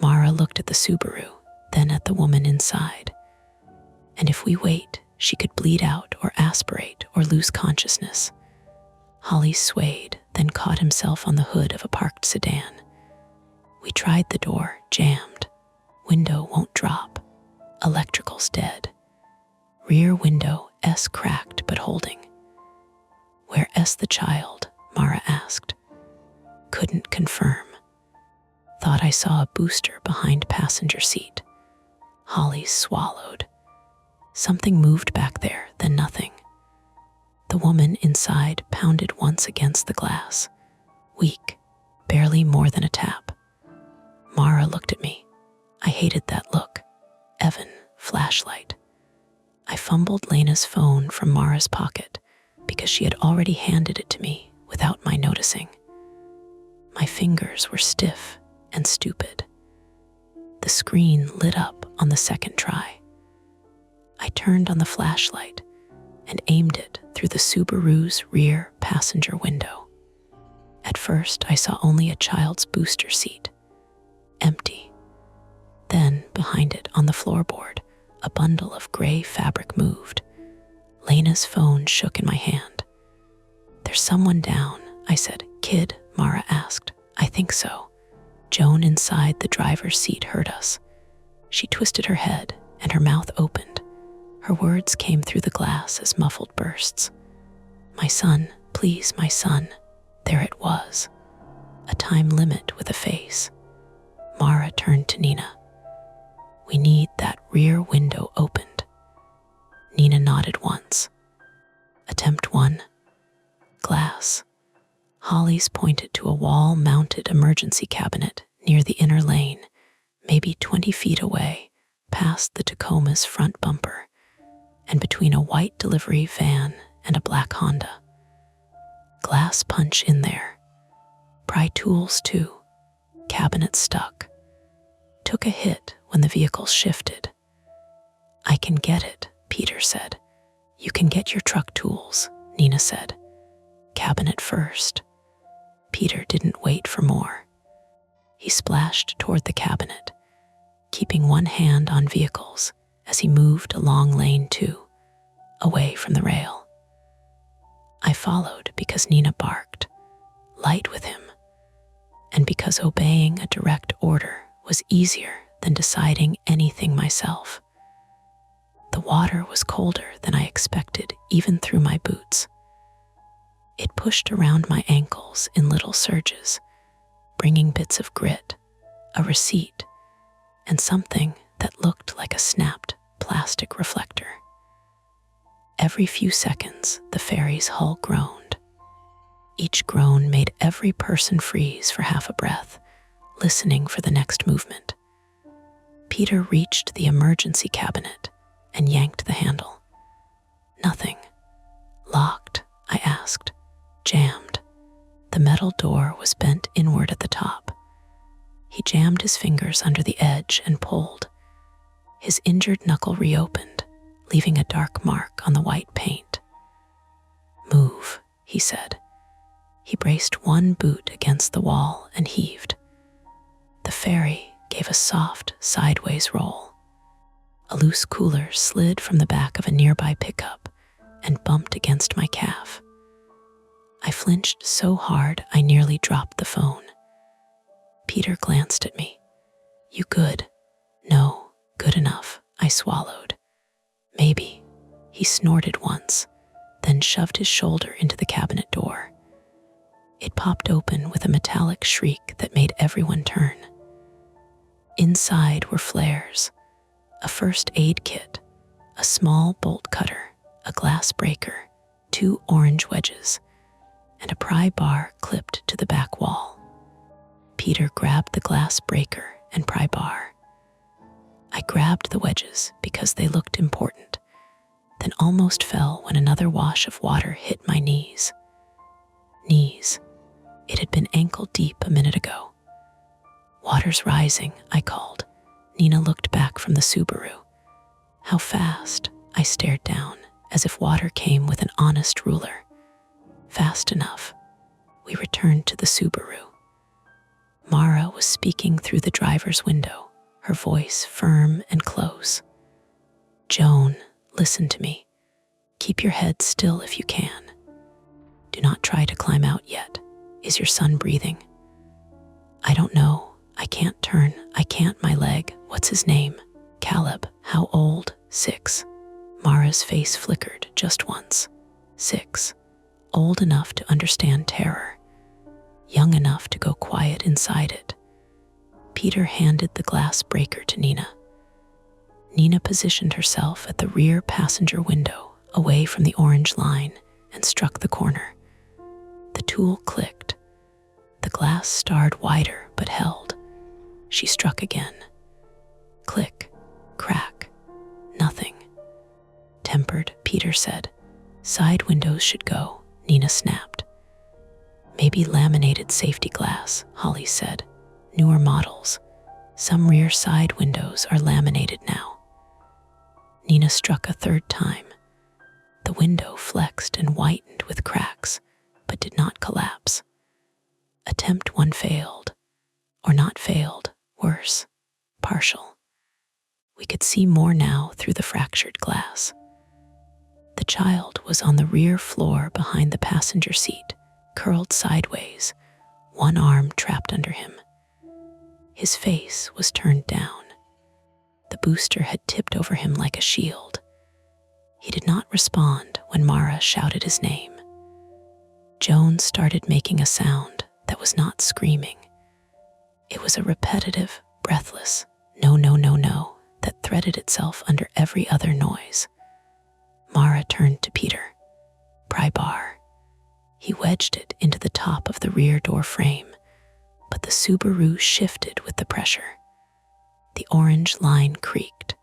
Mara looked at the Subaru, then at the woman inside. "And if we wait, she could bleed out or aspirate or lose consciousness." Holly swayed, then caught himself on the hood of a parked sedan. "We tried the door, jammed. Window won't drop. Electrical's dead. Rear window, S cracked but holding." Where S just the child?" Mara asked. "Couldn't confirm. Thought I saw a booster behind passenger seat." Holly swallowed. Something moved back there, then nothing. The woman inside pounded once against the glass. Weak, barely more than a tap. Mara looked at me. I hated that look. Evan, flashlight. I fumbled Lena's phone from Mara's pocket because she had already handed it to me without my noticing. My fingers were stiff and stupid. The screen lit up on the second try. I turned on the flashlight and aimed it through the Subaru's rear passenger window. At first, I saw only a child's booster seat, empty. Then, behind it on the floorboard, a bundle of gray fabric moved. Lena's phone shook in my hand. "There's someone down," I said. "Kid?" Mara asked. "I think so." Joan inside the driver's seat heard us. She twisted her head and her mouth opened. Her words came through the glass as muffled bursts. "My son, please, my son." There it was. A time limit with a face. Mara turned to Nina. "We need that rear window opened." Nina nodded once. Attempt 1. Glass. Holly's pointed to a wall-mounted emergency cabinet near the inner lane, maybe 20 feet away, past the Tacoma's front bumper, and between a white delivery van and a black Honda. Glass punch in there. Pry tools too. Cabinet stuck. Took a hit when the vehicle shifted. "I can get it," Peter said. "You can get your truck tools," Nina said. "Cabinet first." Peter didn't wait for more. He splashed toward the cabinet, keeping one hand on vehicles as he moved along lane 2, away from the rail. I followed because Nina barked, light with him, and because obeying a direct order was easier than deciding anything myself. The water was colder than I expected, even through my boots. It pushed around my ankles in little surges, bringing bits of grit, a receipt, and something that looked like a snapped plastic reflector. Every few seconds, the ferry's hull groaned. Each groan made every person freeze for half a breath, listening for the next movement. Peter reached the emergency cabinet and yanked the handle. Nothing. Locked, I asked. Jammed. The metal door was bent inward at the top. He jammed his fingers under the edge and pulled. His injured knuckle reopened, leaving a dark mark on the white paint. "Move," he said. He braced one boot against the wall and heaved. The ferry gave a soft, sideways roll. A loose cooler slid from the back of a nearby pickup and bumped against my calf. I flinched so hard I nearly dropped the phone. Peter glanced at me. "You good?" "No, good enough," I swallowed. "Maybe." He snorted once, then shoved his shoulder into the cabinet door. It popped open with a metallic shriek that made everyone turn. Inside were flares, a first aid kit, a small bolt cutter, a glass breaker, 2 orange wedges, and a pry bar clipped to the back wall. Peter grabbed the glass breaker and pry bar. I grabbed the wedges because they looked important, then almost fell when another wash of water hit my knees. Knees. It had been ankle deep a minute ago. "Water's rising," I called. Nina looked back from the Subaru. "How fast?" I stared down, as if water came with an honest ruler. "Fast enough." We returned to the Subaru. Mara was speaking through the driver's window, her voice firm and close. "Joan, listen to me. Keep your head still if you can. Do not try to climb out yet. Is your son breathing?" "I don't know. I can't turn. I can't, my leg. What's his name?" "Caleb." "How old?" 6. Mara's face flickered just once. 6. old enough to understand terror, young enough to go quiet inside it. Peter handed the glass breaker to Nina. Nina positioned herself at the rear passenger window, away from the orange line, and struck the corner. The tool clicked. The glass starred wider but held. She struck again. Click, crack, nothing. Tempered, Peter said. Side windows should go, Nina snapped. Maybe laminated safety glass, Holly said. Newer models. Some rear side windows are laminated now. Nina struck a third time. The window flexed and whitened with cracks, but did not collapse. Attempt one failed. Or not failed, worse, partial. We could see more now through the fractured glass. The child was on the rear floor behind the passenger seat, curled sideways, one arm trapped under him. His face was turned down. The booster had tipped over him like a shield. He did not respond when Mara shouted his name. Joan started making a sound that was not screaming. It was a repetitive, breathless, no, no, no, no, that threaded itself under every other noise. Mara turned to Peter. Pry bar. He wedged it into the top of the rear door frame, but the Subaru shifted with the pressure. The orange line creaked.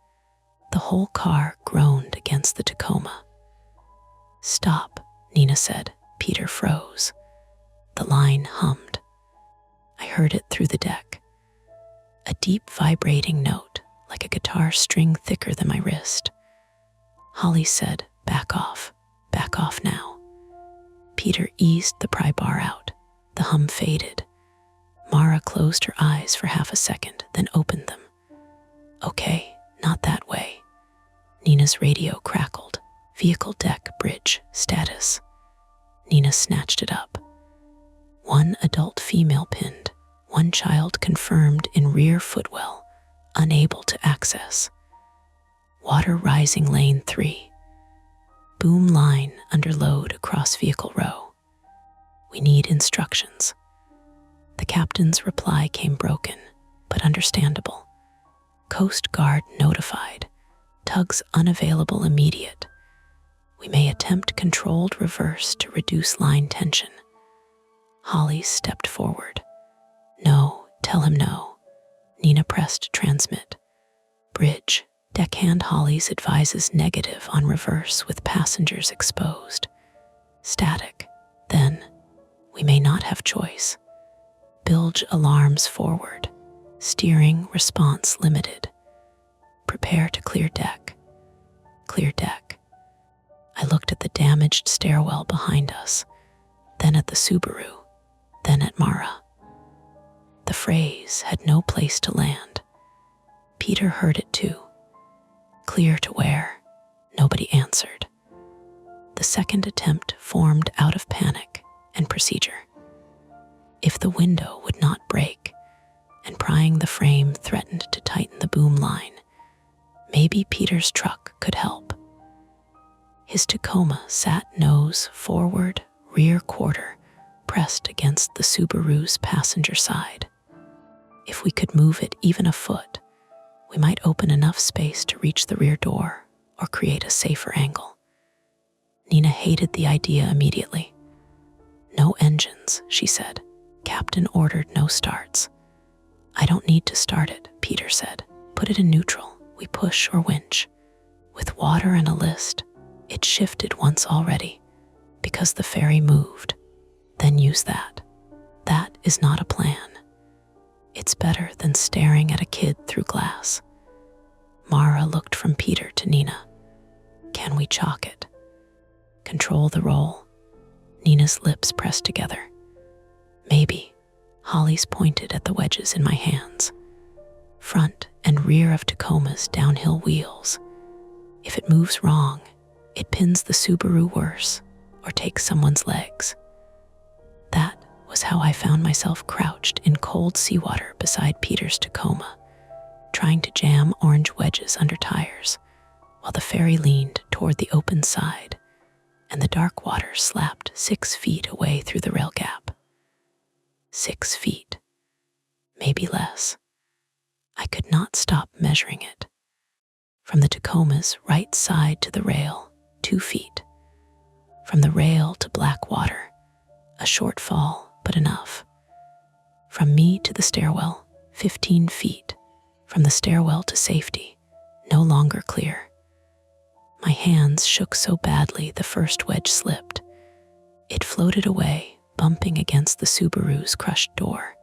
The whole car groaned against the Tacoma. Stop, Nina said. Peter froze. The line hummed. I heard it through the deck. A deep vibrating note, like a guitar string thicker than my wrist. Holly said, back off now. Peter eased the pry bar out. The hum faded. Mara closed her eyes for half a second, then opened them. Okay, not that way. Nina's radio crackled. Vehicle deck bridge status. Nina snatched it up. One adult female pinned, one child confirmed in rear footwell, unable to access. Water rising lane 3. Boom line under load across vehicle row. We need instructions. The captain's reply came broken, but understandable. Coast Guard notified. Tugs unavailable immediate. We may attempt controlled reverse to reduce line tension. Holly stepped forward. No, tell him no. Nina pressed transmit. Bridge. Deckhand Hollies advises negative on reverse with passengers exposed. Static. Then, we may not have choice. Bilge alarms forward. Steering response limited. Prepare to clear deck. Clear deck. I looked at the damaged stairwell behind us, then at the Subaru, then at Mara. The phrase had no place to land. Peter heard it too. Clear to where? Nobody answered. The second attempt formed out of panic and procedure. If the window would not break, and prying the frame threatened to tighten the boom line, maybe Peter's truck could help. His Tacoma sat nose forward, rear quarter, pressed against the Subaru's passenger side. If we could move it even a foot, we might open enough space to reach the rear door or create a safer angle. Nina hated the idea immediately. No engines, she said. Captain ordered no starts. I don't need to start it, Peter said. Put it in neutral. We push or winch. With water and a list, it shifted once already because the ferry moved. Then use that. That is not a plan. It's better than staring at a kid through glass. Mara looked from Peter to Nina. Can we chalk it? Control the roll. Nina's lips pressed together. Maybe. Holly's pointed at the wedges in my hands. Front and rear of Tacoma's downhill wheels. If it moves wrong, it pins the Subaru worse or takes someone's legs. That was how I found myself crouched in cold seawater beside Peter's Tacoma, trying to jam orange wedges under tires, while the ferry leaned toward the open side, and the dark water slapped 6 feet away through the rail gap. 6 feet, maybe less. I could not stop measuring it. From the Tacoma's right side to the rail, 2 feet. From the rail to black water, a short fall, but enough. From me to the stairwell, 15 feet. From the stairwell to safety, no longer clear. My hands shook so badly the first wedge slipped. It floated away, bumping against the Subaru's crushed door.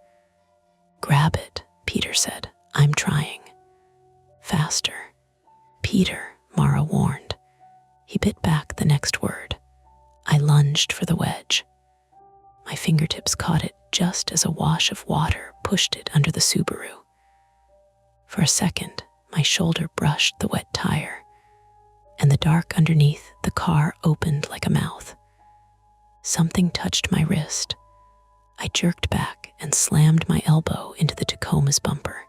"Grab it," Peter said. "I'm trying." "Faster." "Peter," Mara warned. He bit back the next word. I lunged for the wedge. My fingertips caught it just as a wash of water pushed it under the Subaru. For a second, my shoulder brushed the wet tire, and the dark underneath the car opened like a mouth. Something touched my wrist. I jerked back and slammed my elbow into the Tacoma's bumper.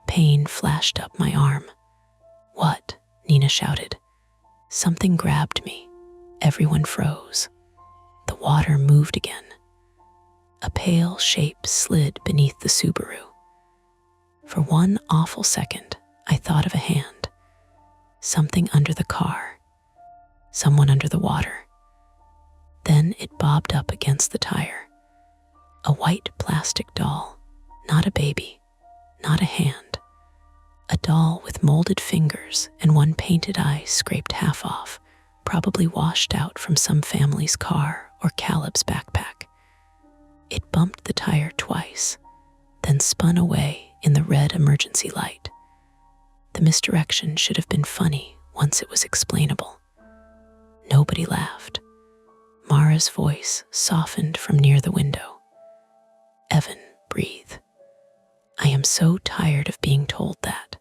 Pain flashed up my arm. "What?" Nina shouted. Something grabbed me. Everyone froze. The water moved again. A pale shape slid beneath the Subaru. For one awful second, I thought of a hand. Something under the car. Someone under the water. Then it bobbed up against the tire. A white plastic doll, not a baby, not a hand. A doll with molded fingers and one painted eye scraped half off, probably washed out from some family's car or Caleb's backpack. It bumped the tire twice, then spun away in the red emergency light. The misdirection should have been funny once it was explainable. Nobody laughed. Mara's voice softened from near the window. "Evan, breathe. I am so tired of being told that.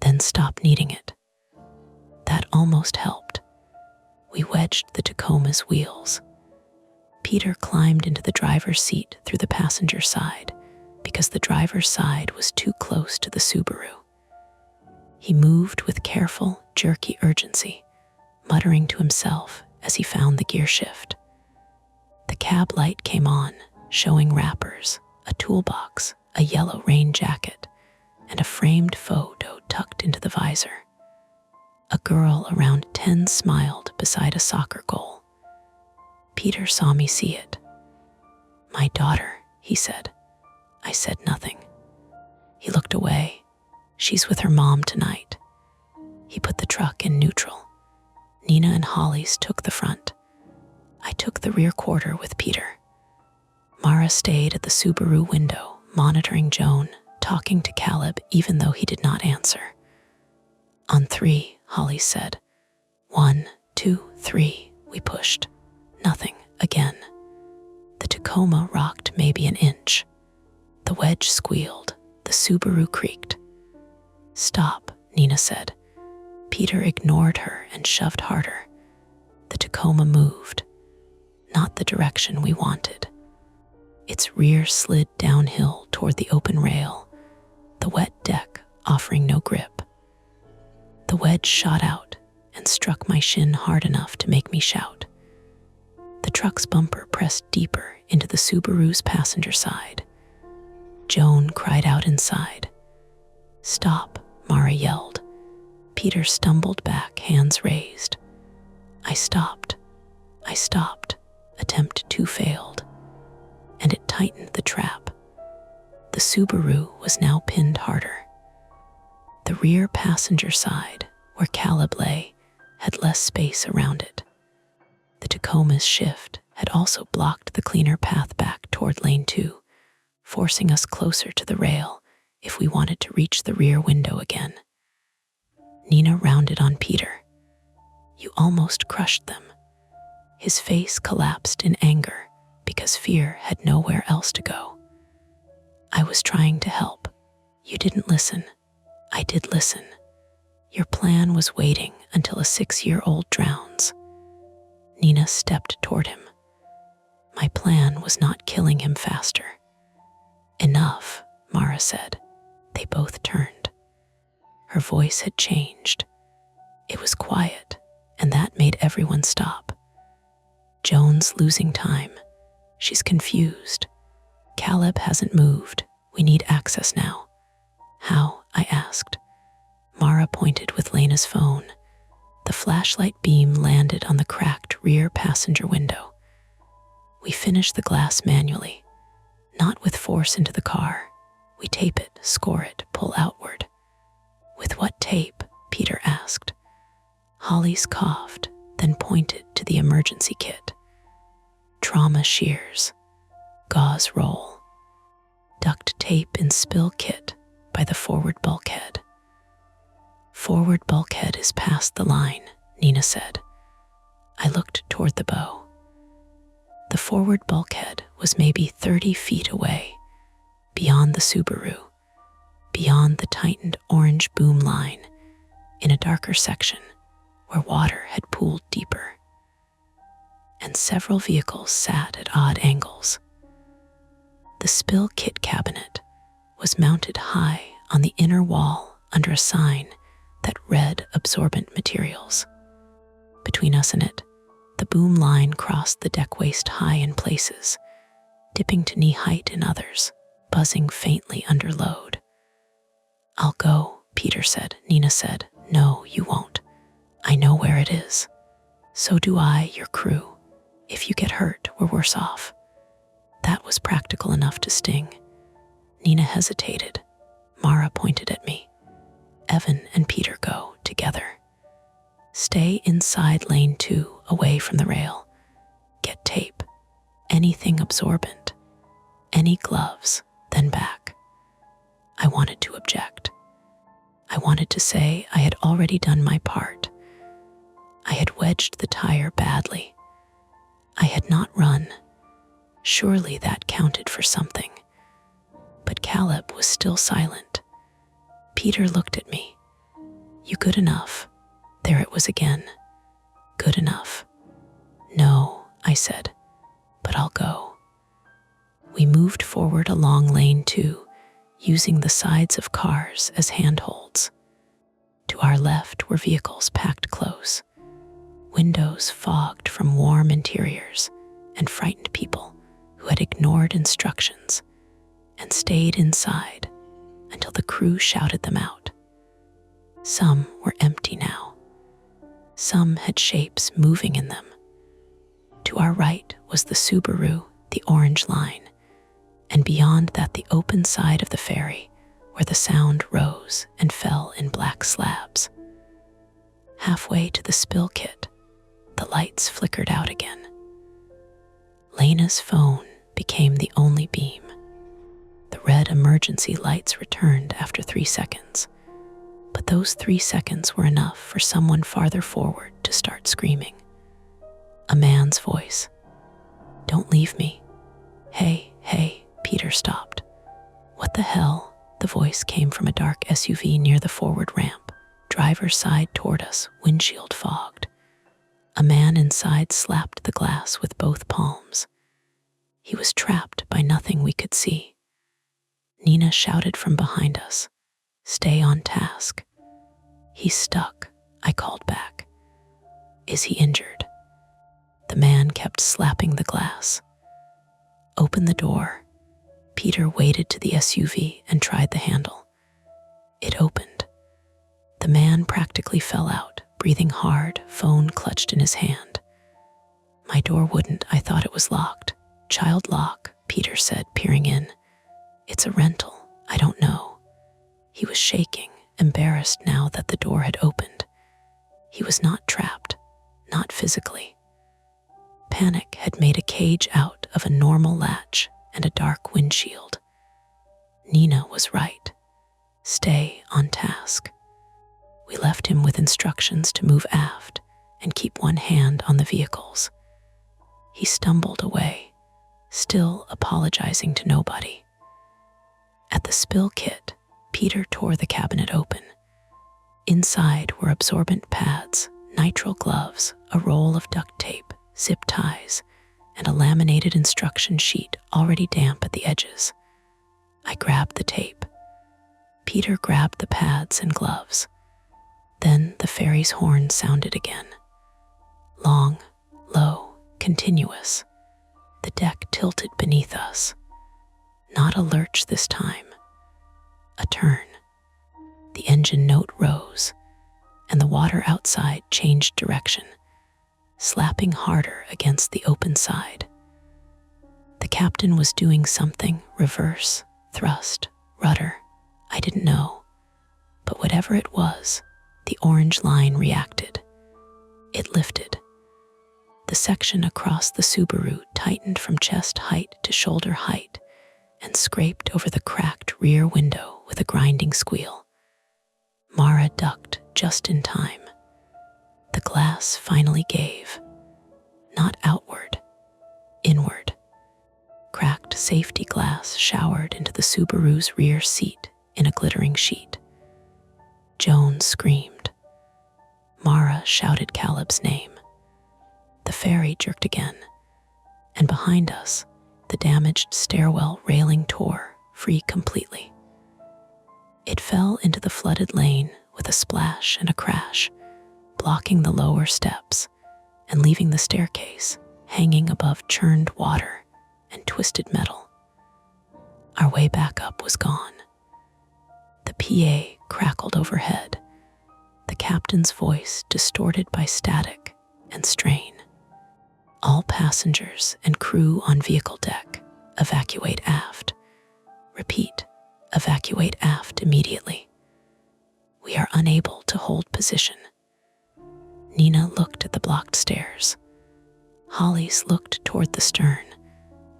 Then stop needing it." That almost helped. We wedged the Tacoma's wheels. Peter climbed into the driver's seat through the passenger side because the driver's side was too close to the Subaru. He moved with careful, jerky urgency, muttering to himself as he found the gear shift. The cab light came on, showing wrappers, a toolbox, a yellow rain jacket, and a framed photo tucked into the visor. A girl around 10 smiled beside a soccer goal. Peter saw me see it. "My daughter," he said. I said nothing. He looked away. "She's with her mom tonight." He put the truck in neutral. Nina and Holly's took the front. I took the rear quarter with Peter. Mara stayed at the Subaru window, monitoring Joan, talking to Caleb even though he did not answer. "On 3, Holly said. 1, 2, 3, we pushed. Nothing again. The Tacoma rocked maybe an inch. The wedge squealed. The Subaru creaked. "Stop," Nina said. Peter ignored her and shoved harder. The Tacoma moved. Not the direction we wanted. Its rear slid downhill toward the open rail, the wet deck offering no grip. The wedge shot out and struck my shin hard enough to make me shout. The truck's bumper pressed deeper into the Subaru's passenger side. Joan cried out inside. "Stop," Mara yelled. Peter stumbled back, hands raised. I stopped. Attempt 2 failed, and it tightened the trap. The Subaru was now pinned harder. The rear passenger side, where Caleb lay, had less space around it. The Tacoma's shift had also blocked the cleaner path back toward lane 2, forcing us closer to the rail if we wanted to reach the rear window again. Nina rounded on Peter. "You almost crushed them." His face collapsed in anger because fear had nowhere else to go. "I was trying to help. You didn't listen." "I did listen. Your plan was waiting until a 6-year-old drowns." Nina stepped toward him. "My plan was not killing him faster." "Enough," Mara said. They both turned. Her voice had changed. It was quiet, and that made everyone stop. Joan's losing time. She's confused. Caleb hasn't moved. We need access now. How? I asked. Mara pointed with Lena's phone. The flashlight beam landed on the cracked rear passenger window. We finished the glass manually, not with force into the car. We tape it, score it, pull outward. With what tape? Peter asked. Hollis coughed, then pointed to the emergency kit. Trauma shears, gauze roll, duct tape in spill kit by the forward bulkhead. Forward bulkhead is past the line, Nina said. I looked toward the bow. The forward bulkhead was maybe 30 feet away, beyond the Subaru, beyond the tightened orange boom line, in a darker section where water had pooled deeper. And several vehicles sat at odd angles. The spill kit cabinet was mounted high on the inner wall under a sign that read absorbent materials. Between us and it, the boom line crossed the deck waist high in places, dipping to knee height in others, buzzing faintly under load. I'll go, Peter said. Nina said, no, you won't. I know where it is. So do I, your crew. If you get hurt, we're worse off. That was practical enough to sting. Nina hesitated. Mara pointed at me. Evan and Peter go together. Stay inside lane 2, away from the rail. Get tape. Anything absorbent. Any gloves, then back. I wanted to object. I wanted to say I had already done my part. I had wedged the tire badly. I had not run. Surely that counted for something. But Caleb was still silent. Peter looked at me. You good enough? There it was again. Good enough. No, I said, but I'll go. We moved forward along lane 2, using the sides of cars as handholds. To our left were vehicles packed close, windows fogged from warm interiors, and frightened people who had ignored instructions and stayed inside until the crew shouted them out. Some were empty now. Some had shapes moving in them. To our right was the Subaru, the orange line, and beyond that the open side of the ferry where the sound rose and fell in black slabs. Halfway to the spill kit, the lights flickered out again. Lena's phone became the only beam. The red emergency lights returned after 3 seconds, but those 3 seconds were enough for someone farther forward to start screaming. A man's voice. Don't leave me. Hey, Peter stopped. What the hell? The voice came from a dark SUV near the forward ramp, driver's side toward us, windshield fogged. A man inside slapped the glass with both palms. He was trapped by nothing we could see. Nina shouted from behind us, stay on task. He's stuck, I called back. Is he injured? The man kept slapping the glass. Open the door. Peter waded to the SUV and tried the handle. It opened. The man practically fell out, breathing hard, phone clutched in his hand. My door wouldn't. I thought it was locked. Child lock, Peter said, peering in. It's a rental. I don't know. He was shaking, embarrassed now that the door had opened. He was not trapped, not physically. Panic had made a cage out of a normal latch and a dark windshield. Nina was right. Stay on task. We left him with instructions to move aft and keep one hand on the vehicles. He stumbled away, still apologizing to nobody. At the spill kit, Peter tore the cabinet open. Inside were absorbent pads, nitrile gloves, a roll of duct tape, zip ties, and a laminated instruction sheet already damp at the edges. I grabbed the tape. Peter grabbed the pads and gloves. Then the ferry's horn sounded again. Long, low, continuous. The deck tilted beneath us. Not a lurch this time. A turn. The engine note rose, and the water outside changed direction, slapping harder against the open side. The captain was doing something, reverse, thrust, rudder. I didn't know. But whatever it was, the orange line reacted. It lifted. The section across the Subaru tightened from chest height to shoulder height and scraped over the cracked rear window with a grinding squeal. Mara ducked just in time. The glass finally gave. Not outward, inward. Cracked safety glass showered into the Subaru's rear seat in a glittering sheet. Jones screamed. Mara shouted Caleb's name. The ferry jerked again, and behind us, the damaged stairwell railing tore free completely. It fell into the flooded lane with a splash and a crash, blocking the lower steps and leaving the staircase hanging above churned water and twisted metal. Our way back up was gone. The PA crackled overhead, the captain's voice distorted by static and strain. All passengers and crew on vehicle deck, evacuate aft. Repeat, evacuate aft immediately. We are unable to hold position. Nina looked at the blocked stairs. Holly's looked toward the stern,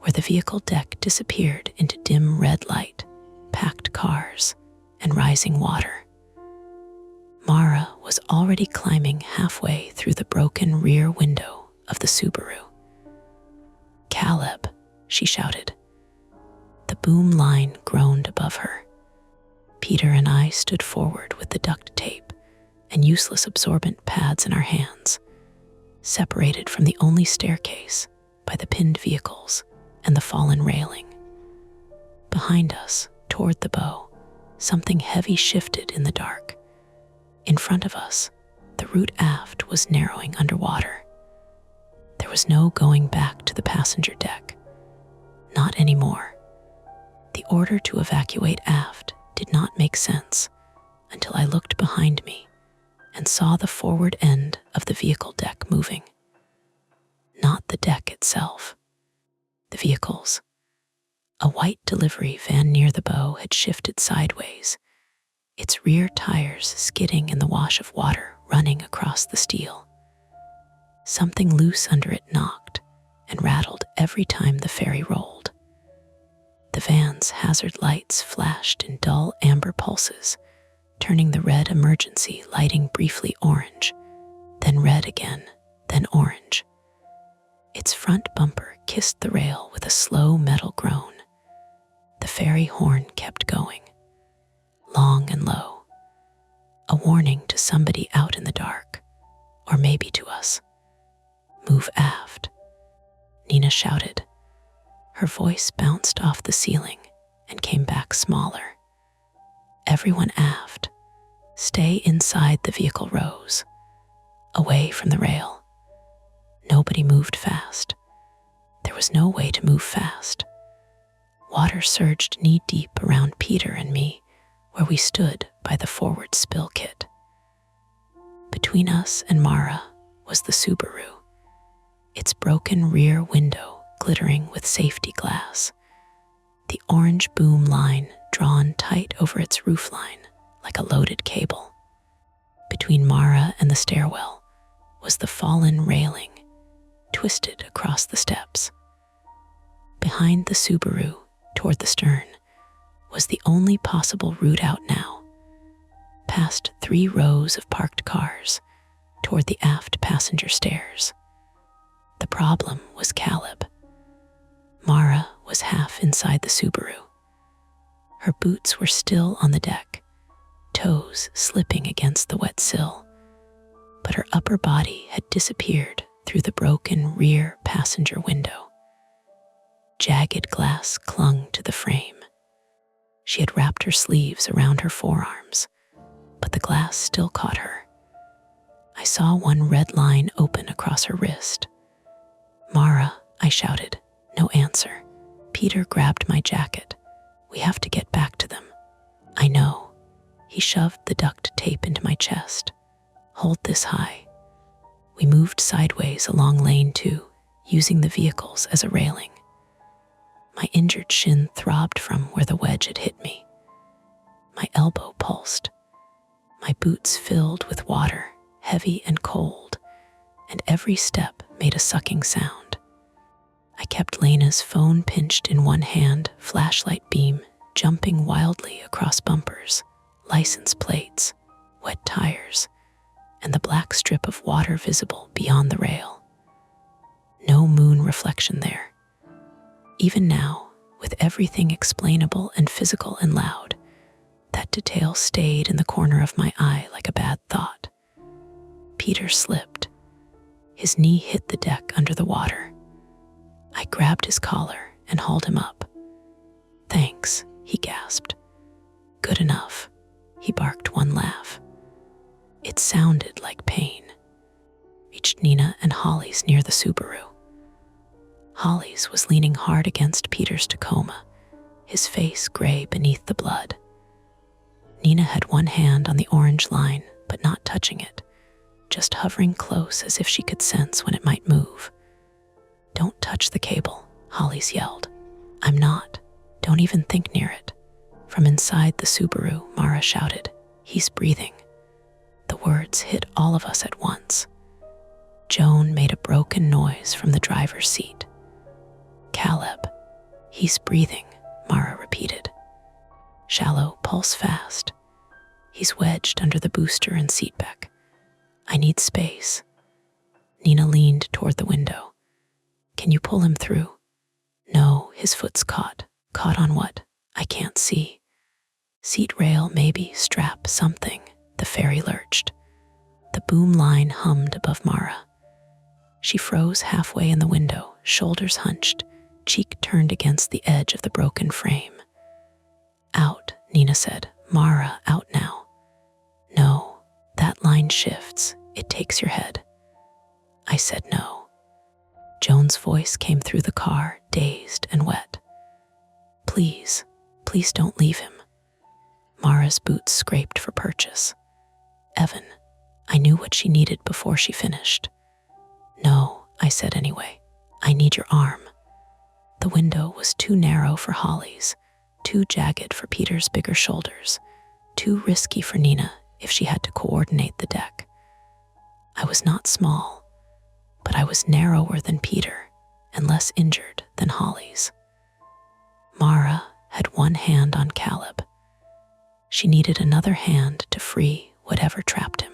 where the vehicle deck disappeared into dim red light, packed cars, and rising water. Mara was already climbing halfway through the broken rear window of the Subaru. "Caleb," she shouted. The boom line groaned above her. Peter and I stood forward with the duct tape and useless absorbent pads in our hands, separated from the only staircase by the pinned vehicles and the fallen railing. Behind us, toward the bow, something heavy shifted in the dark. In front of us, the route aft was narrowing underwater. There was no going back to the passenger deck. Not anymore. The order to evacuate aft did not make sense until I looked behind me and saw the forward end of the vehicle deck moving. Not the deck itself. The vehicles. A white delivery van near the bow had shifted sideways, its rear tires skidding in the wash of water running across the steel. Something loose under it knocked and rattled every time the ferry rolled. The van's hazard lights flashed in dull amber pulses, turning the red emergency lighting briefly orange, then red again, then orange. Its front bumper kissed the rail with a slow metal groan. The ferry horn kept going, long and low, a warning to somebody out in the dark, or maybe to us. "Move aft," Nina shouted. Her voice bounced off the ceiling and came back smaller. "Everyone aft. Stay inside the vehicle rows, away from the rail." Nobody moved fast. There was no way to move fast. Water surged knee-deep around Peter and me, where we stood by the forward spill kit. Between us and Mara was the Subaru, its broken rear window glittering with safety glass, the orange boom line drawn tight over its roofline like a loaded cable. Between Mara and the stairwell was the fallen railing, twisted across the steps. Behind the Subaru, toward the stern, was the only possible route out now, past 3 rows of parked cars, toward the aft passenger stairs. The problem was Caleb. Mara was half inside the Subaru. Her boots were still on the deck, toes slipping against the wet sill, but her upper body had disappeared through the broken rear passenger window. Jagged glass clung to the frame. She had wrapped her sleeves around her forearms, but the glass still caught her. I saw one red line open across her wrist. "Mara," I shouted. No answer. Peter grabbed my jacket. "We have to get back to them." "I know." He shoved the duct tape into my chest. "Hold this high." We moved sideways along lane 2, using the vehicles as a railing. My injured shin throbbed from where the wedge had hit me. My elbow pulsed. My boots filled with water, heavy and cold, and every step made a sucking sound. I kept Lena's phone pinched in one hand, flashlight beam jumping wildly across bumpers, license plates, wet tires, and the black strip of water visible beyond the rail. No moon reflection there. Even now, with everything explainable and physical and loud, that detail stayed in the corner of my eye like a bad thought. Peter slipped. His knee hit the deck under the water. I grabbed his collar and hauled him up. "Thanks," he gasped. "Good enough," he barked one laugh. It sounded like pain. Reached Nina and Holly's near the Subaru. Holly's was leaning hard against Peter's Tacoma, his face gray beneath the blood. Nina had one hand on the orange line, but not touching it, just hovering close as if she could sense when it might move. "Don't touch the cable," Holly's yelled. "I'm not. Don't even think near it." From inside the Subaru, Mara shouted, "He's breathing." The words hit all of us at once. Joan made a broken noise from the driver's seat. "Caleb, he's breathing," Mara repeated. "Shallow, pulse fast. He's wedged under the booster and seatback. I need space." Nina leaned toward the window. "Can you pull him through?" "No, his foot's caught." "Caught on what?" "I can't see." "Seat rail, maybe, strap, something." The ferry lurched. The boom line hummed above Mara. She froze halfway in the window, shoulders hunched, cheek turned against the edge of the broken frame. "Out," Nina said. "Mara, out now." "No, that line shifts. It takes your head." I said no. Joan's voice came through the car, dazed and wet. "Please, please don't leave him." Mara's boots scraped for purchase. "Evan," I knew what she needed before she finished. "No," I said anyway. "I need your arm." The window was too narrow for Holly's, too jagged for Peter's bigger shoulders, too risky for Nina if she had to coordinate the deck. I was not small, but I was narrower than Peter and less injured than Holly's. Mara had one hand on Caleb. She needed another hand to free whatever trapped him.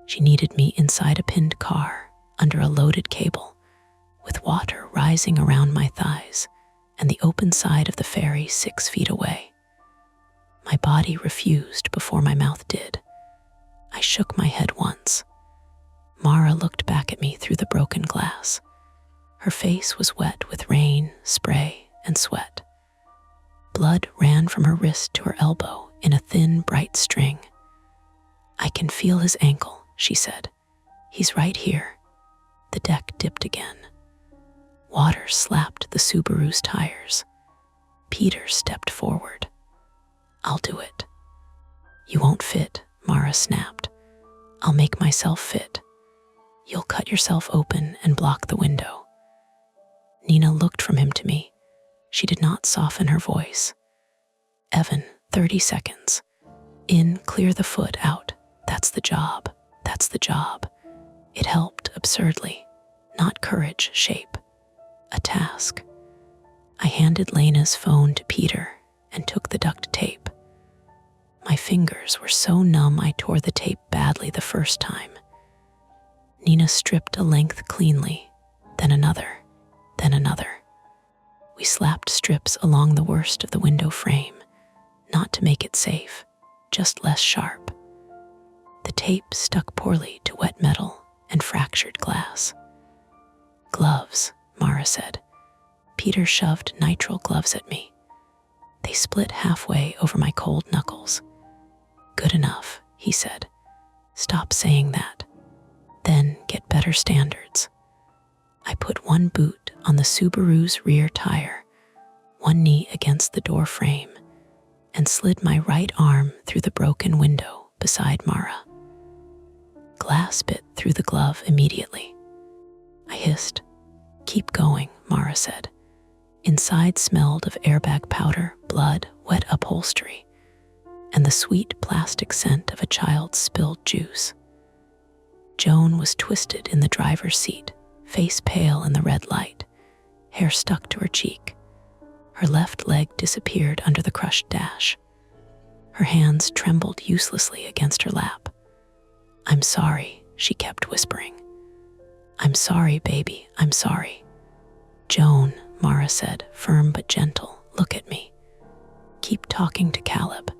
She needed me inside a pinned car, under a loaded cable, with water rising around my thighs and the open side of the ferry 6 feet away. My body refused before my mouth did. I shook my head once. Mara looked back at me through the broken glass. Her face was wet with rain, spray, and sweat. Blood ran from her wrist to her elbow in a thin, bright string. "I can feel his ankle," she said. "He's right here." The deck dipped again. Water slapped the Subaru's tires. Peter stepped forward. "I'll do it." "You won't fit," Mara snapped. "I'll make myself fit. You'll cut yourself open and block the window." Nina looked from him to me. She did not soften her voice. "Evan, 30 seconds. In, clear the foot, out. That's the job. That's the job." It helped absurdly. Not courage, shape. A task. I handed Lena's phone to Peter and took the duct tape. My fingers were so numb I tore the tape badly the first time. Nina stripped a length cleanly, then another, then another. We slapped strips along the worst of the window frame, not to make it safe, just less sharp. The tape stuck poorly to wet metal and fractured glass. "Gloves," Mara said. Peter shoved nitrile gloves at me. They split halfway over my cold knuckles. "Good enough," he said. "Stop saying that." set her standards. I put one boot on the Subaru's rear tire, one knee against the door frame, and slid my right arm through the broken window beside Mara. Glass bit through the glove immediately. I hissed. "Keep going," Mara said. Inside smelled of airbag powder, blood, wet upholstery, and the sweet plastic scent of a child's spilled juice. Joan was twisted in the driver's seat, face pale in the red light, hair stuck to her cheek. Her left leg disappeared under the crushed dash. Her hands trembled uselessly against her lap. "I'm sorry," she kept whispering. "I'm sorry, baby, I'm sorry." "Joan," Mara said, firm but gentle, "look at me. Keep talking to Caleb.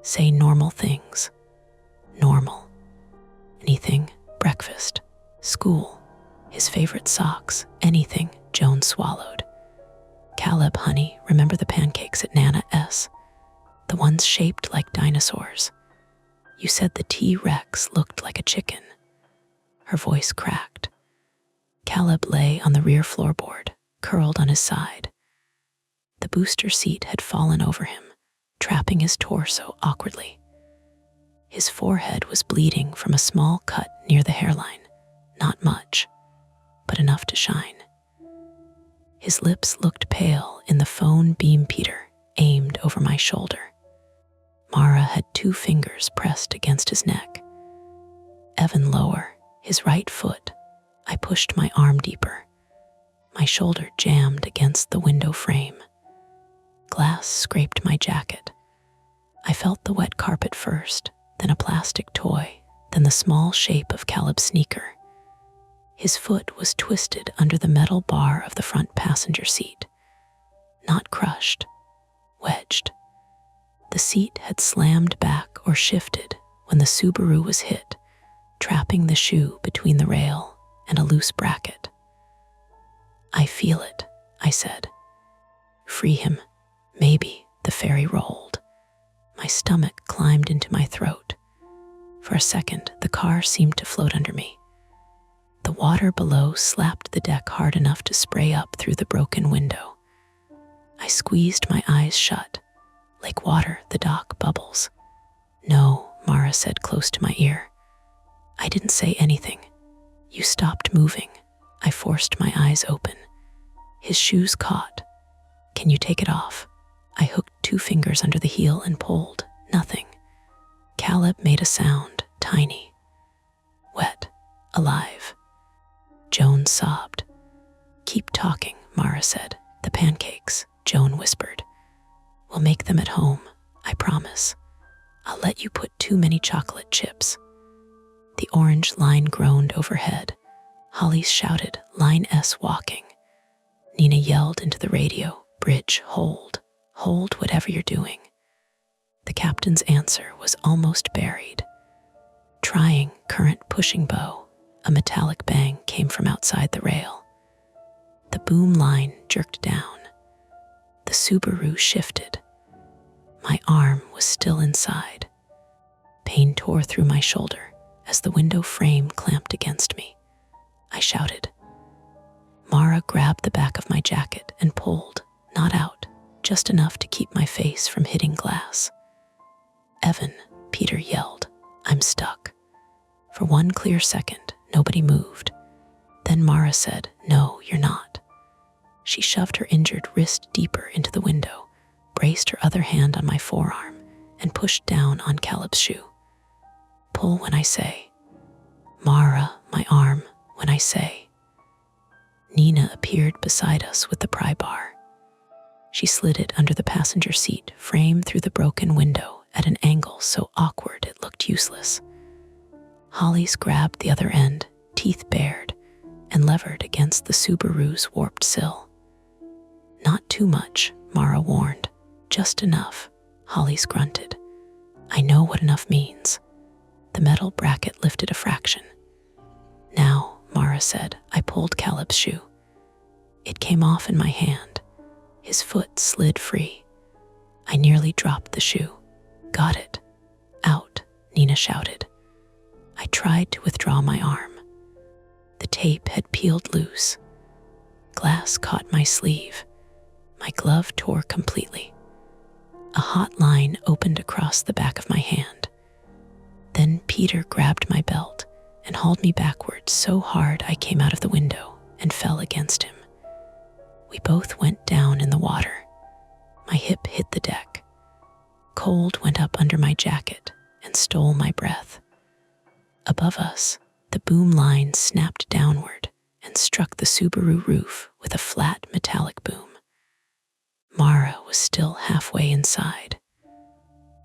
Say normal things." Normal. Anything, breakfast, school, his favorite socks, anything. Joan swallowed. "Caleb, honey, remember the pancakes at Nana S? The ones shaped like dinosaurs. You said the T-Rex looked like a chicken." Her voice cracked. Caleb lay on the rear floorboard, curled on his side. The booster seat had fallen over him, trapping his torso awkwardly. His forehead was bleeding from a small cut near the hairline, not much, but enough to shine. His lips looked pale in the phone beam Peter aimed over my shoulder. Mara had 2 fingers pressed against his neck. Evan lower, his right foot. I pushed my arm deeper. My shoulder jammed against the window frame. Glass scraped my jacket. I felt the wet carpet first, then a plastic toy, then the small shape of Caleb's sneaker. His foot was twisted under the metal bar of the front passenger seat. Not crushed, wedged. The seat had slammed back or shifted when the Subaru was hit, trapping the shoe between the rail and a loose bracket. "I feel it," I said. "Free him." Maybe. The ferry rolled. My stomach climbed into my throat. For a second, the car seemed to float under me. The water below slapped the deck hard enough to spray up through the broken window. I squeezed my eyes shut. Like water, the dock bubbles. "No," Mara said close to my ear. "I didn't say anything. You stopped moving." I forced my eyes open. His shoes caught. "Can you take it off?" I hooked 2 fingers under the heel and pulled. Nothing. Caleb made a sound, tiny. Wet. Alive. Joan sobbed. "Keep talking," Mara said. "The pancakes," Joan whispered. "We'll make them at home, I promise. I'll let you put too many chocolate chips." The orange line groaned overhead. Holly shouted, "Line S walking." Nina yelled into the radio, "Bridge, hold. Hold whatever you're doing." The captain's answer was almost buried. Trying current pushing bow, a metallic bang came from outside the rail. The boom line jerked down. The Subaru shifted. My arm was still inside. Pain tore through my shoulder as the window frame clamped against me. I shouted. Mara grabbed the back of my jacket and pulled, not out, just enough to keep my face from hitting glass. "Evan," Peter yelled, "I'm stuck." For one clear second, nobody moved. Then Mara said, "No, you're not." She shoved her injured wrist deeper into the window, braced her other hand on my forearm, and pushed down on Caleb's shoe. "Pull when I say." "Mara, my arm, when I say." Nina appeared beside us with the pry bar. She slid it under the passenger seat, framed through the broken window at an angle so awkward it looked useless. Holly's grabbed the other end, teeth bared, and levered against the Subaru's warped sill. "Not too much," Mara warned. "Just enough," Holly's grunted. "I know what enough means." The metal bracket lifted a fraction. "Now," Mara said. I pulled Caleb's shoe. It came off in my hand. His foot slid free. I nearly dropped the shoe. "Got it." "Out," Nina shouted. I tried to withdraw my arm. The tape had peeled loose. Glass caught my sleeve. My glove tore completely. A hot line opened across the back of my hand. Then Peter grabbed my belt and hauled me backwards so hard I came out of the window and fell against him. We both went down in the water. My hip hit the deck. Cold went up under my jacket and stole my breath. Above us, the boom line snapped downward and struck the Subaru roof with a flat metallic boom. Mara was still halfway inside.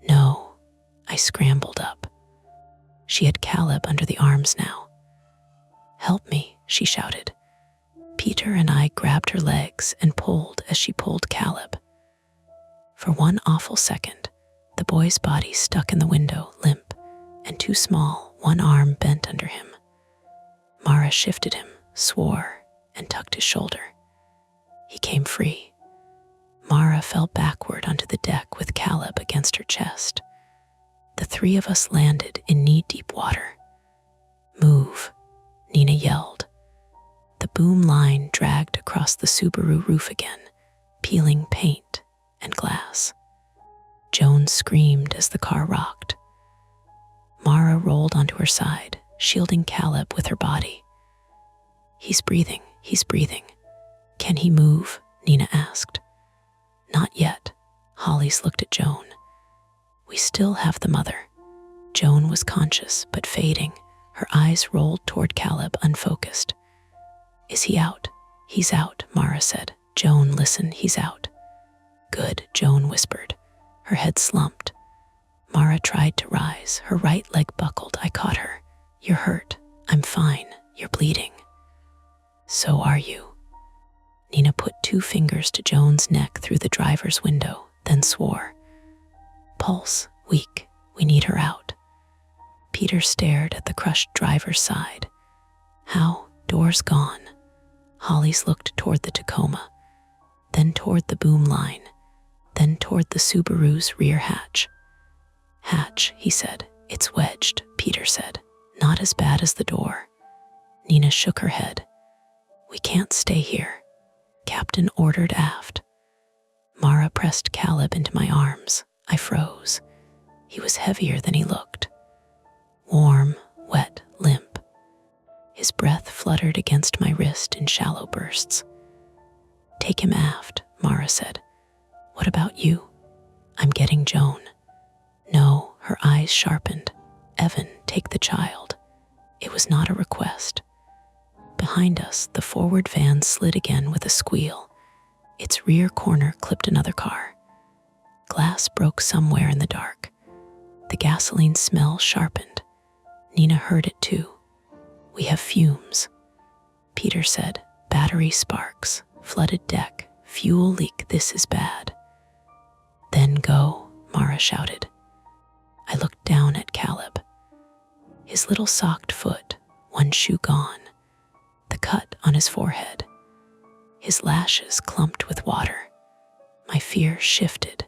No, I scrambled up. She had Caleb under the arms now. "Help me," she shouted. Peter and I grabbed her legs and pulled as she pulled Caleb. For one awful second, the boy's body stuck in the window, limp and too small, one arm bent under him. Mara shifted him, swore, and tucked his shoulder. He came free. Mara fell backward onto the deck with Caleb against her chest. The three of us landed in knee-deep water. "Move," Nina yelled. The boom line dragged across the Subaru roof again, peeling paint and glass. Joan screamed as the car rocked. Mara rolled onto her side, shielding Caleb with her body. He's breathing. Can he move?" Nina asked. "Not yet." Hollis looked at Joan. "We still have the mother." Joan was conscious but fading. Her eyes rolled toward Caleb, unfocused. "Is he out?" "He's out," Mara said. "Joan, listen, he's out." "Good," Joan whispered. Her head slumped. Mara tried to rise. Her right leg buckled. I caught her. "You're hurt." "I'm fine. You're bleeding." "So are you." Nina put 2 fingers to Joan's neck through the driver's window, then swore. "Pulse, weak. We need her out." Peter stared at the crushed driver's side. "How? Door's gone." Hollis looked toward the Tacoma, then toward the boom line, then toward the Subaru's rear hatch. "Hatch," he said. "It's wedged," Peter said. "Not as bad as the door." Nina shook her head. "We can't stay here." Captain ordered aft. Mara pressed Caleb into my arms. I froze. He was heavier than he looked. Warm, wet, limp. His breath fluttered against my wrist in shallow bursts. "Take him aft," Mara said. "What about you?" "I'm getting Joan." "No," her eyes sharpened. "Evan, take the child." It was not a request. Behind us, the forward van slid again with a squeal. Its rear corner clipped another car. Glass broke somewhere in the dark. The gasoline smell sharpened. Nina heard it too. "We have fumes." Peter said, "Battery sparks, flooded deck, fuel leak, this is bad." "Then go," Mara shouted. I looked down at Caleb. His little socked foot, one shoe gone, the cut on his forehead. His lashes clumped with water. My fear shifted.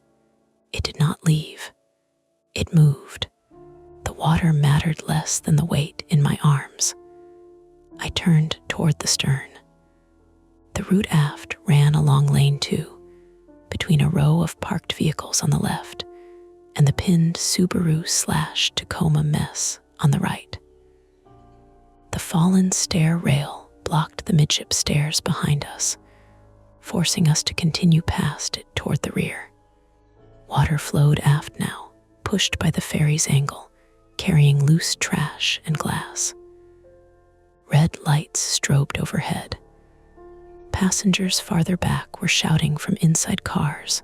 It did not leave. It moved. The water mattered less than the weight in my arms. I turned toward the stern. The route aft ran along lane 2, between a row of parked vehicles on the left and the pinned Subaru/Tacoma mess on the right. The fallen stair rail blocked the midship stairs behind us, forcing us to continue past it toward the rear. Water flowed aft now, pushed by the ferry's angle, carrying loose trash and glass. Red lights strobed overhead. Passengers farther back were shouting from inside cars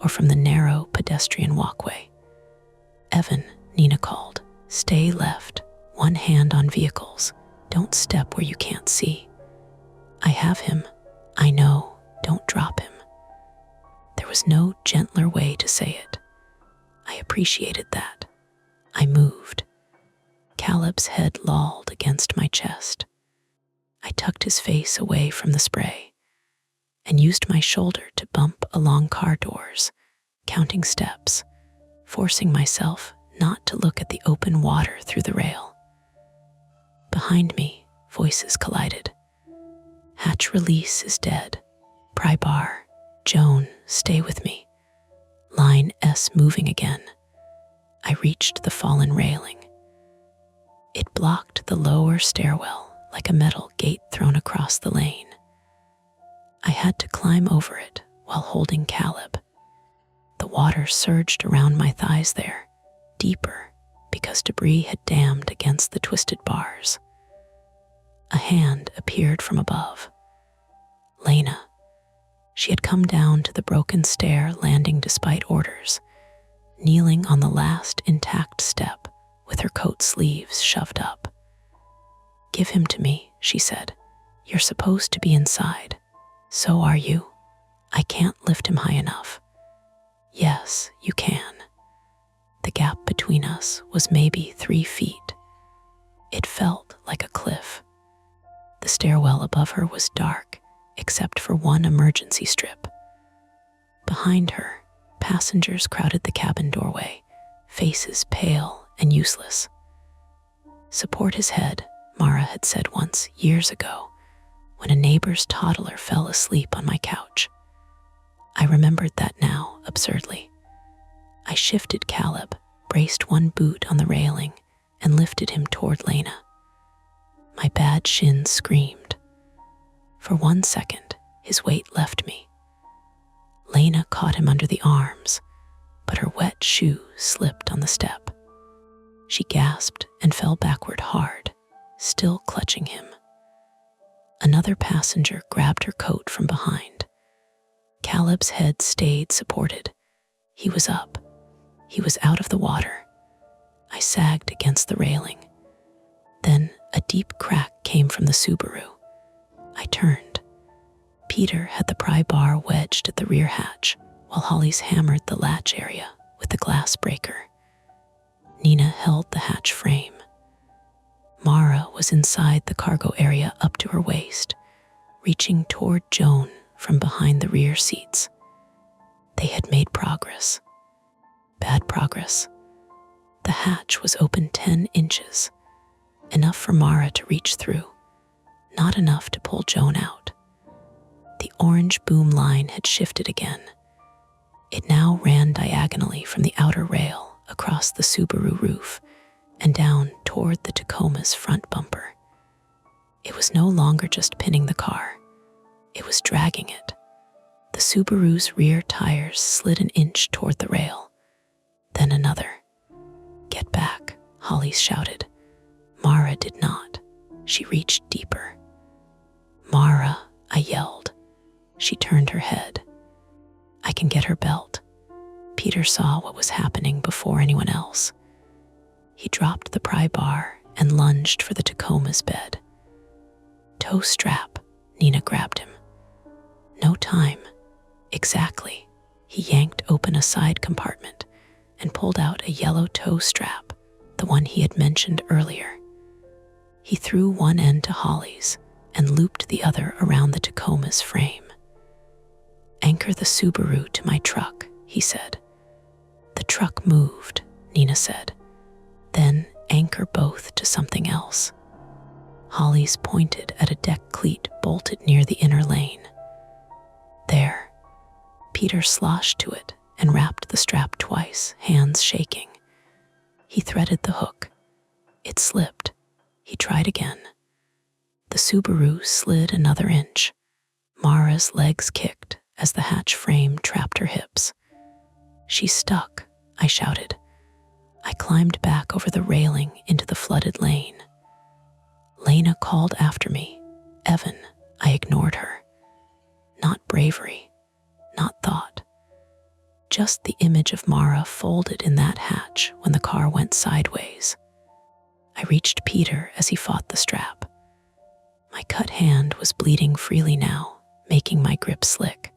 or from the narrow pedestrian walkway. "Evan," Nina called. "Stay left, one hand on vehicles. Don't step where you can't see." "I have him." "I know. Don't drop him." There was no gentler way to say it. I appreciated that. I moved. Caleb's head lolled against my chest. I tucked his face away from the spray and used my shoulder to bump along car doors, counting steps, forcing myself not to look at the open water through the rail. Behind me, Voices collided. Hatch release is dead. Pry bar. Joan, stay with me. Line S moving again. I reached the fallen railing. It blocked the lower stairwell like a metal gate thrown across the lane. I had to climb over it while holding Caleb. The water surged around my thighs there, deeper because debris had dammed against the twisted bars. A hand appeared from above. Lena. She had come down to the broken stair landing despite orders, kneeling on the last intact step with her coat sleeves shoved up. Give him to me, she said. You're supposed to be inside. So are you. I can't lift him high enough. Yes, you can. The gap between us was maybe 3 feet. It felt like a cliff. The stairwell above her was dark, except for one emergency strip. Behind her, passengers crowded the cabin doorway, faces pale and useless. Support his head, Mara had said once, years ago, when a neighbor's toddler fell asleep on my couch. I remembered that now, absurdly. I shifted Caleb, braced one boot on the railing, and lifted him toward Lena. My bad shins screamed. For 1 second, his weight left me. Lena caught him under the arms, but her wet shoe slipped on the step. She gasped and fell backward hard, still clutching him. Another passenger grabbed her coat from behind. Caleb's head stayed supported. He was up. He was out of the water. I sagged against the railing. Then a deep crack came from the Subaru. I turned. Peter had the pry bar wedged at the rear hatch, while Holly's hammered the latch area with the glass breaker. Nina held the hatch frame. Mara was inside the cargo area up to her waist, reaching toward Joan from behind the rear seats. They had made progress. Bad progress. The hatch was open 10 inches, enough for Mara to reach through, not enough to pull Joan out. The orange boom line had shifted again. It now ran diagonally from the outer rail across the Subaru roof and down toward the Tacoma's front bumper. It was no longer just pinning the car. It was dragging it. The Subaru's rear tires slid an inch toward the rail, then another. Get back, Holly shouted. Mara did not. She reached deeper. Mara, I yelled. She turned her head. I can get her belt. Peter saw what was happening before anyone else. He dropped the pry bar and lunged for the Tacoma's bed. Tow strap, Nina grabbed him. No time. Exactly. He yanked open a side compartment and pulled out a yellow tow strap, the one he had mentioned earlier. He threw one end to Holly's and looped the other around the Tacoma's frame. Anchor the Subaru to my truck, he said. The truck moved, Nina said. Then anchor both to something else. Holly's pointed at a deck cleat bolted near the inner lane. There. Peter sloshed to it and wrapped the strap twice, hands shaking. He threaded the hook. It slipped. He tried again. The Subaru slid another inch. Mara's legs kicked as the hatch frame trapped her hips. She's stuck, I shouted. I climbed back over the railing into the flooded lane. Lena called after me. Evan, I ignored her. Not bravery, not thought. Just the image of Mara folded in that hatch when the car went sideways. I reached Peter as he fought the strap. My cut hand was bleeding freely now, making my grip slick.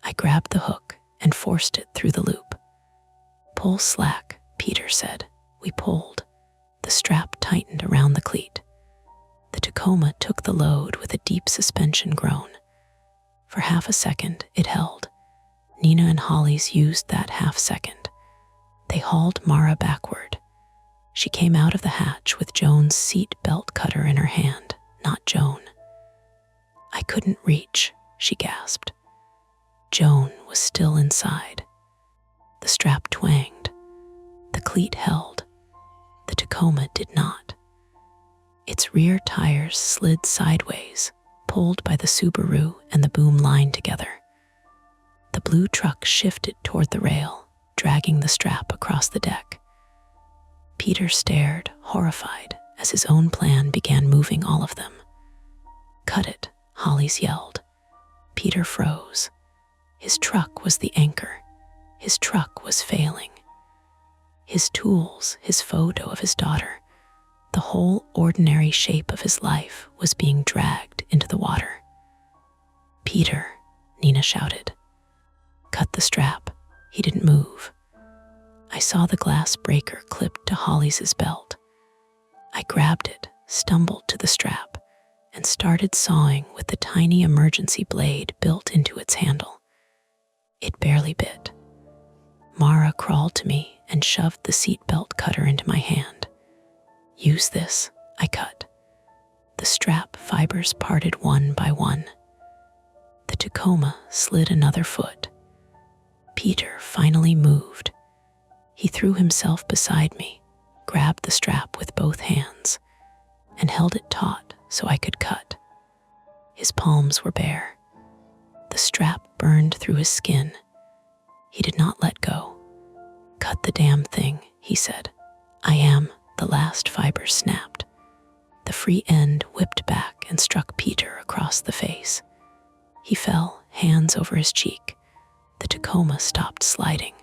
I grabbed the hook and forced it through the loop. Pull slack, Peter said. We pulled. The strap tightened around the cleat. The Tacoma took the load with a deep suspension groan. For half a second, it held. Nina and Holly's used that half second. They hauled Mara backward. She came out of the hatch with Joan's seat belt cutter in her hand. not Joan. I couldn't reach, she gasped. Joan was still inside. The strap twanged. The cleat held. The Tacoma did not. Its rear tires slid sideways, pulled by the Subaru and the boom line together. The blue truck shifted toward the rail, dragging the strap across the deck. Peter stared, horrified, as his own plan began moving all of them. "Cut it," Hollis yelled. Peter froze. His truck was the anchor. His truck was failing. His tools, his photo of his daughter, the whole ordinary shape of his life was being dragged into the water. "Peter," Nina shouted. "Cut the strap." He didn't move. I saw the glass breaker clipped to Hollis's belt. I grabbed it, stumbled to the strap, and started sawing with the tiny emergency blade built into its handle. It barely bit. Mara crawled to me and shoved the seatbelt cutter into my hand. "Use this," I cut. The strap fibers parted one by one. The Tacoma slid another foot. Peter finally moved. He threw himself beside me, grabbed the strap with both hands, and held it taut so I could cut. His palms were bare. The strap burned through his skin. He did not let go. "Cut the damn thing," he said. "I am." The last fiber snapped. The free end whipped back and struck Peter across the face. He fell, hands over his cheek. The Tacoma stopped sliding.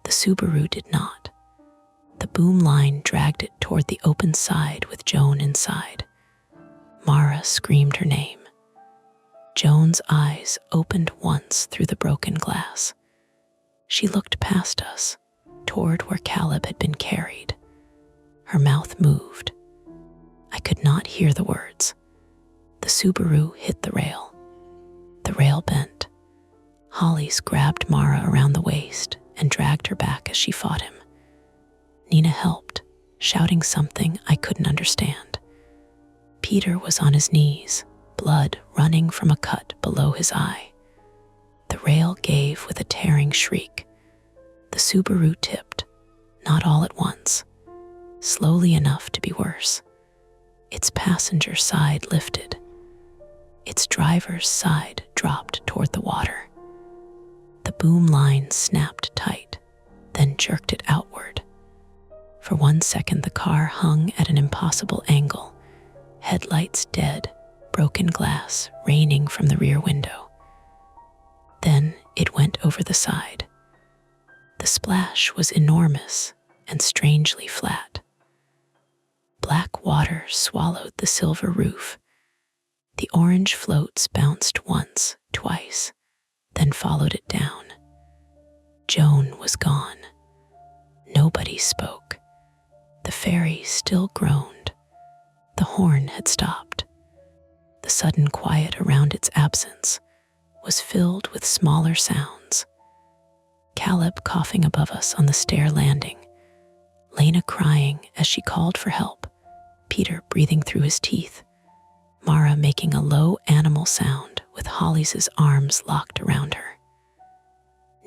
The Subaru did not. The boom line dragged it toward the open side with Joan inside. Mara screamed her name. Joan's eyes opened once through the broken glass. She looked past us, toward where Caleb had been carried. Her mouth moved. I could not hear the words. The Subaru hit the rail. The rail bent. Hollis grabbed Mara around the waist and dragged her back as she fought him. Nina helped, shouting something I couldn't understand. Peter was on his knees, blood running from a cut below his eye. The rail gave with a tearing shriek. The Subaru tipped, not all at once, slowly enough to be worse. Its passenger side lifted. Its driver's side dropped toward the water. The boom line snapped tight, then jerked it outward. For 1 second, the car hung at an impossible angle, headlights dead, broken glass raining from the rear window. Then it went over the side. The splash was enormous and strangely flat. Black water swallowed the silver roof. The orange floats bounced once, twice, then followed it down. Joan was gone. Nobody spoke. The ferry still groaned. The horn had stopped. The sudden quiet around its absence was filled with smaller sounds. Caleb coughing above us on the stair landing, Lena crying as she called for help, Peter breathing through his teeth, Mara making a low animal sound with Hollis's arms locked around her.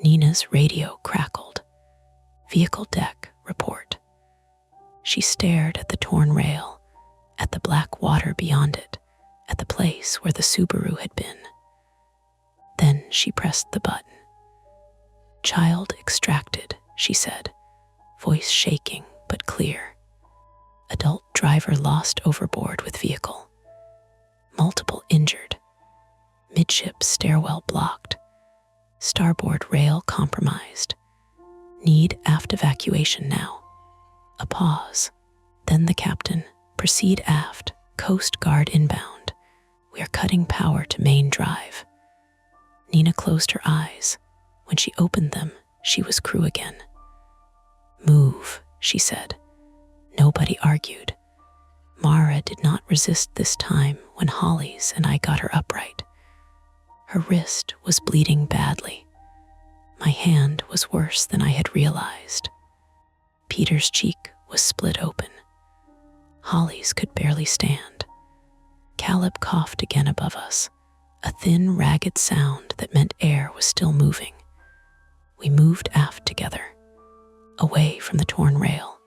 Nina's radio crackled. "Vehicle deck, report." She stared at the torn rail, at the black water beyond it, at the place where the Subaru had been. Then she pressed the button. "Child extracted," she said, voice shaking but clear. "Adult driver lost overboard with vehicle. Multiple injured. Midship stairwell blocked. Starboard rail compromised. Need aft evacuation now." A pause. Then the captain, "Proceed aft, Coast Guard inbound. We are cutting power to main drive." Nina closed her eyes. When she opened them, she was crew again. "Move," she said. Nobody argued. Mara did not resist this time when Hollis and I got her upright. Her wrist was bleeding badly. My hand was worse than I had realized. Peter's cheek was split open. Hollis could barely stand. Caleb coughed again above us, a thin, ragged sound that meant air was still moving. We moved aft together, away from the torn rail,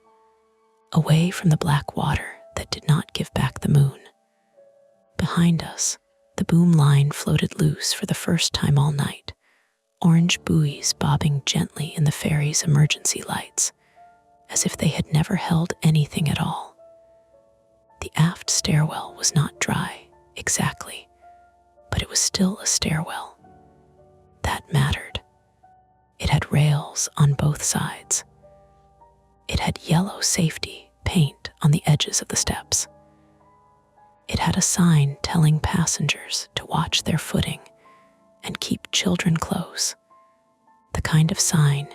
away from the black water that did not give back the moon. Behind us, the boom line floated loose for the first time all night, orange buoys bobbing gently in the ferry's emergency lights, as if they had never held anything at all. The aft stairwell was not dry, exactly, but it was still a stairwell. That mattered. It had rails on both sides. It had yellow safety paint on the edges of the steps. It had a sign telling passengers to watch their footing and keep children close. The kind of sign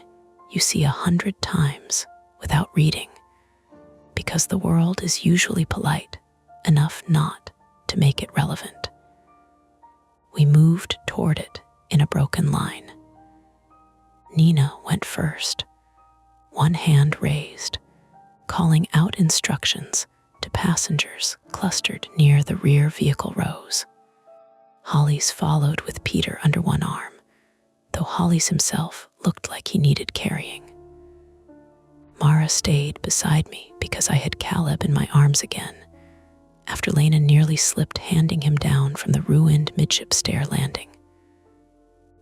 you see 100 times without reading, because the world is usually polite enough not to make it relevant. We moved toward it in a broken line. Nina went first, one hand raised, calling out instructions to passengers clustered near the rear vehicle rows. Hollis followed with Peter under one arm, though Hollis himself looked like he needed carrying. Mara stayed beside me because I had Caleb in my arms again, after Lena nearly slipped handing him down from the ruined midship stair landing.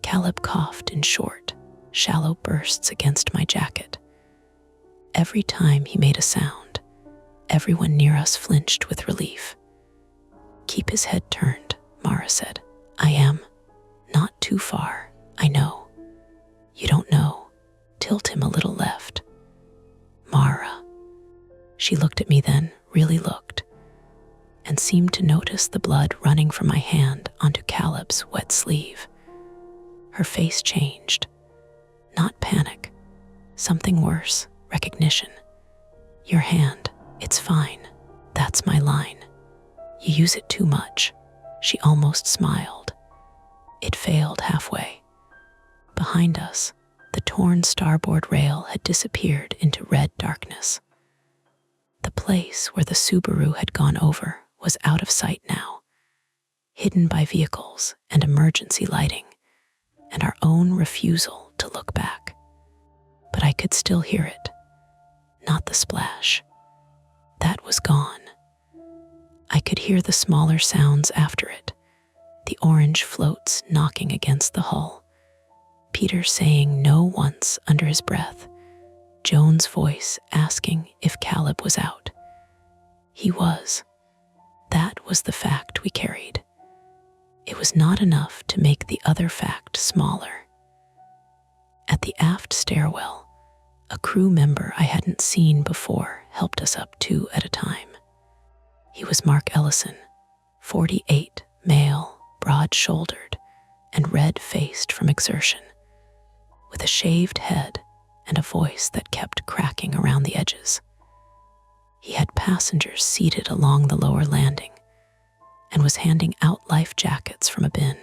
Caleb coughed in short, shallow bursts against my jacket. Every time he made a sound, everyone near us flinched with relief. "Keep his head turned," Mara said. "I am. Not too far, I know. You don't know. Tilt him a little left." Mara. She looked at me then, really looked, and seemed to notice the blood running from my hand onto Caleb's wet sleeve. Her face changed. Not panic. Something worse, recognition. "Your hand, it's fine. That's my line. You use it too much." She almost smiled. It failed halfway. Behind us, the torn starboard rail had disappeared into red darkness. The place where the Subaru had gone over was out of sight now, hidden by vehicles and emergency lighting, and our own refusal to look back. But I could still hear it. Not the splash. That was gone. I could hear the smaller sounds after it, the orange floats knocking against the hull, Peter saying no once under his breath, Joan's voice asking if Caleb was out. He was. That was the fact we carried. It was not enough to make the other fact smaller. At the aft stairwell, a crew member I hadn't seen before helped us up 2 at a time. He was Mark Ellison, 48, male, broad-shouldered, and red-faced from exertion, with a shaved head and a voice that kept cracking around the edges. He had passengers seated along the lower landing and was handing out life jackets from a bin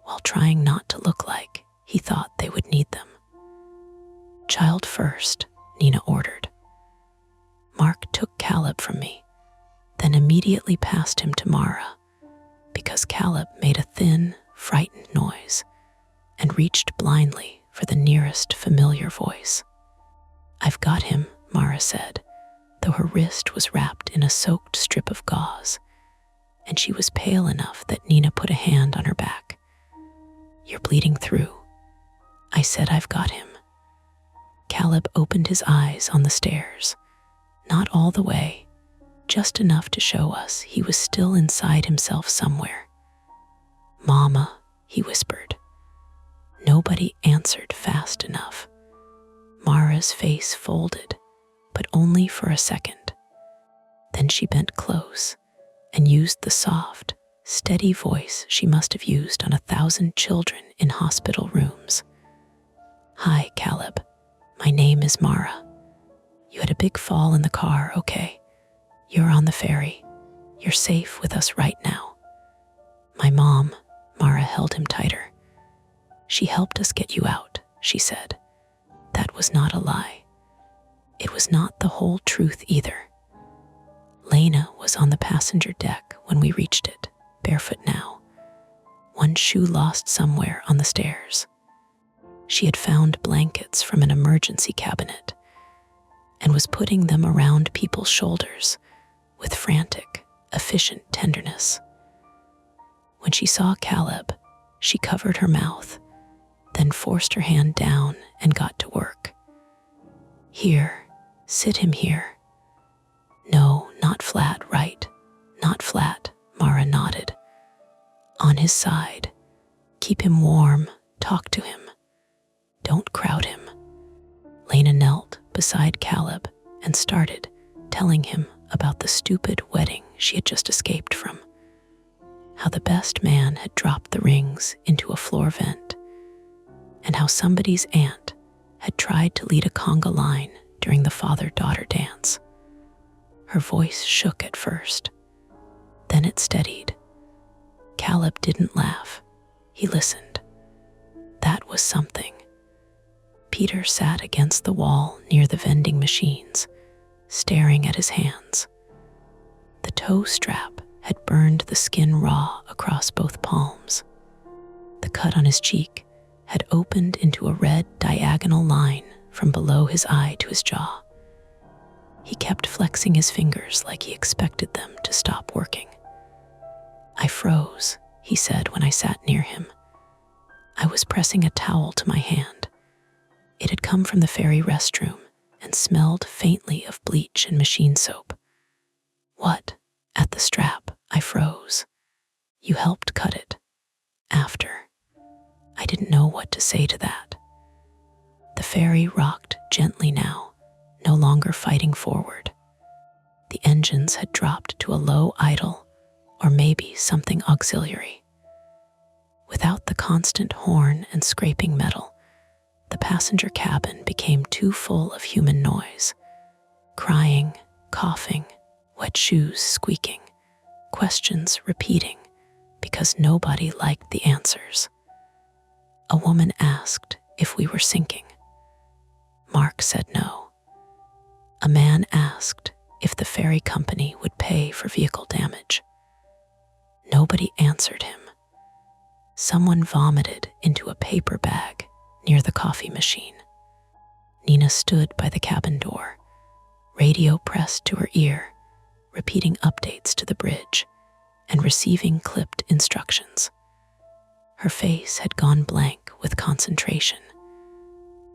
while trying not to look like he thought they would need them. "Child first," Nina ordered. Mark took Caleb from me, then immediately passed him to Mara, because Caleb made a thin, frightened noise and reached blindly for the nearest familiar voice. "I've got him," Mara said, though her wrist was wrapped in a soaked strip of gauze, and she was pale enough that Nina put a hand on her back. "You're bleeding through." I said, "I've got him." Caleb opened his eyes on the stairs, not all the way, just enough to show us he was still inside himself somewhere. "Mama," he whispered. Nobody answered fast enough. Mara's face folded, but only for a second. Then she bent close and used the soft, steady voice she must have used on 1,000 children in hospital rooms. "Hi, Caleb. My name is Mara. You had a big fall in the car, okay? You're on the ferry. You're safe with us right now." "My mom," Mara held him tighter. "She helped us get you out," she said. That was not a lie. It was not the whole truth either. Lena was on the passenger deck when when we reached it, barefoot now, one shoe lost somewhere on the stairs. She had found blankets from an emergency cabinet and was putting them around people's shoulders with frantic, efficient tenderness. When she saw Caleb, she covered her mouth, then forced her hand down and got to work. "Here, sit him here." "No, not flat, right? Not flat," Mara nodded. "On his side. Keep him warm, talk to him. Don't crowd him." Lena knelt beside Caleb and started telling him about the stupid wedding she had just escaped from. How the best man had dropped the rings into a floor vent, and how somebody's aunt had tried to lead a conga line during the father-daughter dance. Her voice shook at first, then it steadied. Caleb didn't laugh. He listened. That was something. Peter sat against the wall near the vending machines, staring at his hands. The toe strap had burned the skin raw across both palms. The cut on his cheek had opened into a red diagonal line from below his eye to his jaw. He kept flexing his fingers like he expected them to stop working. "I froze," he said when I sat near him. I was pressing a towel to my hand. It had come from the ferry restroom and smelled faintly of bleach and machine soap. "What?" "At the strap, I froze. You helped cut it." "After." I didn't know what to say to that. The ferry rocked gently now, no longer fighting forward. The engines had dropped to a low idle, or maybe something auxiliary. Without the constant horn and scraping metal, the passenger cabin became too full of human noise. Crying, coughing, wet shoes squeaking, questions repeating because nobody liked the answers. A woman asked if we were sinking. Mark said no. A man asked if the ferry company would pay for vehicle damage. Nobody answered him. Someone vomited into a paper bag near the coffee machine. Nina stood by the cabin door, radio pressed to her ear, repeating updates to the bridge and receiving clipped instructions. Her face had gone blank with concentration.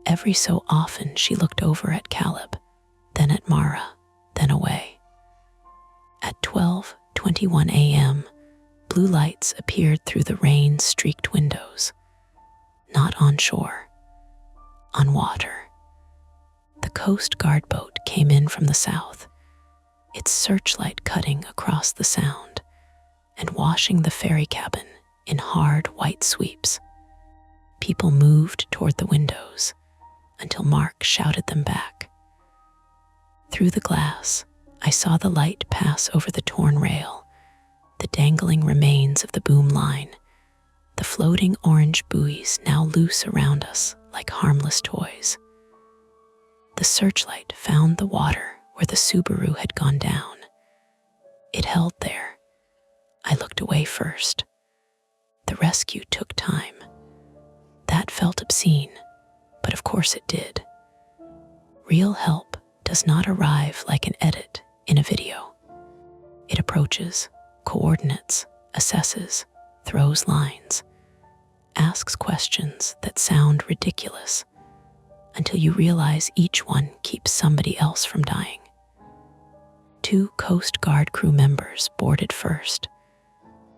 Every so often she looked over at Caleb, then at Mara, then away. At 12:21 a.m., blue lights appeared through the rain-streaked windows. Not on shore, on water. The Coast Guard boat came in from the south, its searchlight cutting across the sound and washing the ferry cabin in hard white sweeps. People moved toward the windows until Mark shouted them back. Through the glass, I saw the light pass over the torn rail, the dangling remains of the boom line, the floating orange buoys now loose around us like harmless toys. The searchlight found the water where the Subaru had gone down. It held there. I looked away first. The rescue took time. That felt obscene, but of course it did. Real help does not arrive like an edit in a video. It approaches, coordinates, assesses, throws lines, asks questions that sound ridiculous until you realize each one keeps somebody else from dying. 2 Coast Guard crew members boarded first,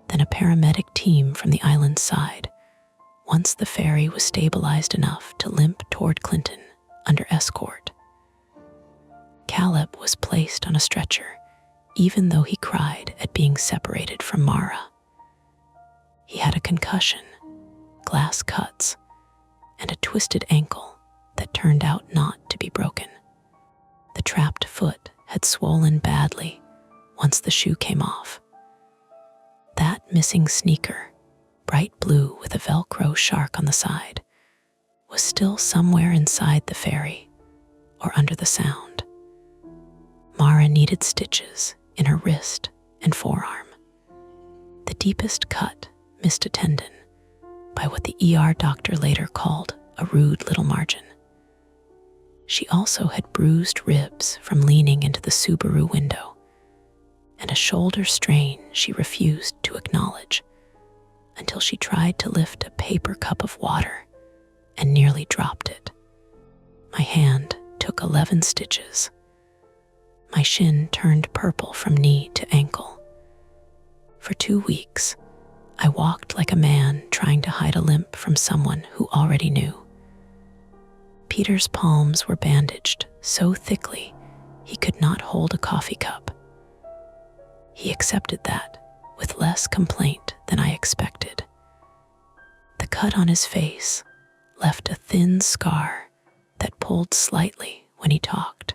then a paramedic team from the island's side, once the ferry was stabilized enough to limp toward Clinton under escort. Caleb was placed on a stretcher, even though he cried at being separated from Mara. He had a concussion, glass cuts, and a twisted ankle that turned out not to be broken. The trapped foot had swollen badly once the shoe came off. That missing sneaker, bright blue with a Velcro shark on the side, was still somewhere inside the ferry or under the sound. Mara needed stitches in her wrist and forearm. deepest cut missed a tendon by what the ER doctor later called a rude little margin. She also had bruised ribs from leaning into the Subaru window and a shoulder strain she refused to acknowledge until she tried to lift a paper cup of water and nearly dropped it. My hand took 11 stitches. My shin turned purple from knee to ankle. For 2 weeks, I walked like a man trying to hide a limp from someone who already knew. Peter's palms were bandaged so thickly he could not hold a coffee cup. He accepted that with less complaint than I expected. The cut on his face left a thin scar that pulled slightly when he talked.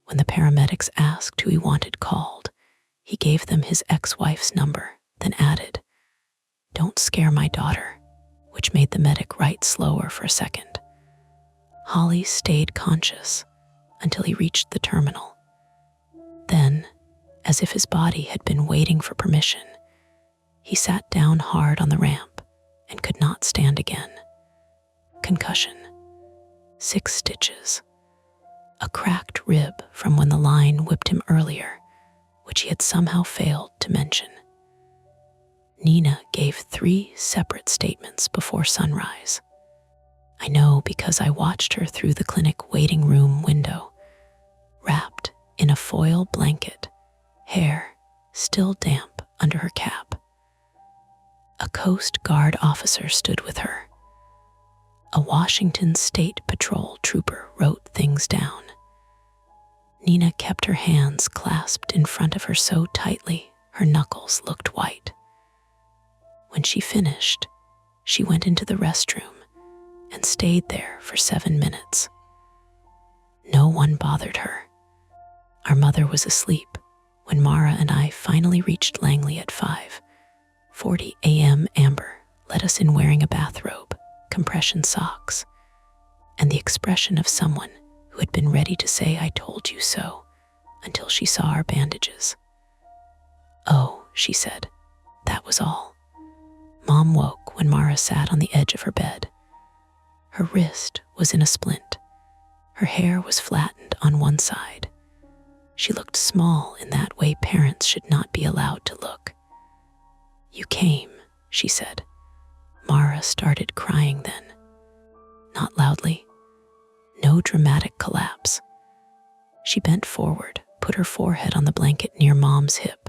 When the paramedics asked who he wanted called, he gave them his ex-wife's number, then added, "Don't scare my daughter," which made the medic write slower for a second. Holly stayed conscious until he reached the terminal. Then, as if his body had been waiting for permission, he sat down hard on the ramp and could not stand again. Concussion. 6 stitches. A cracked rib from when the line whipped him earlier, which he had somehow failed to mention. Nina gave 3 separate statements before sunrise. I know because I watched her through the clinic waiting room window, wrapped in a foil blanket, hair still damp under her cap. A Coast Guard officer stood with her. A Washington State Patrol trooper wrote things down. Nina kept her hands clasped in front of her so tightly her knuckles looked white. When she finished, she went into the restroom and stayed there for 7 minutes. No one bothered her. Our mother was asleep when Mara and I finally reached Langley at 5:40 a.m. Amber led us in wearing a bathrobe, compression socks, and the expression of someone who had been ready to say "I told you so" until she saw our bandages. "Oh," she said, "that was all." Mom woke when Mara sat on the edge of her bed. Her wrist was in a splint. Her hair was flattened on one side. She looked small in that way parents should not be allowed to look. "You came," she said. Mara started crying then. Not loudly. No dramatic collapse. She bent forward, put her forehead on the blanket near Mom's hip,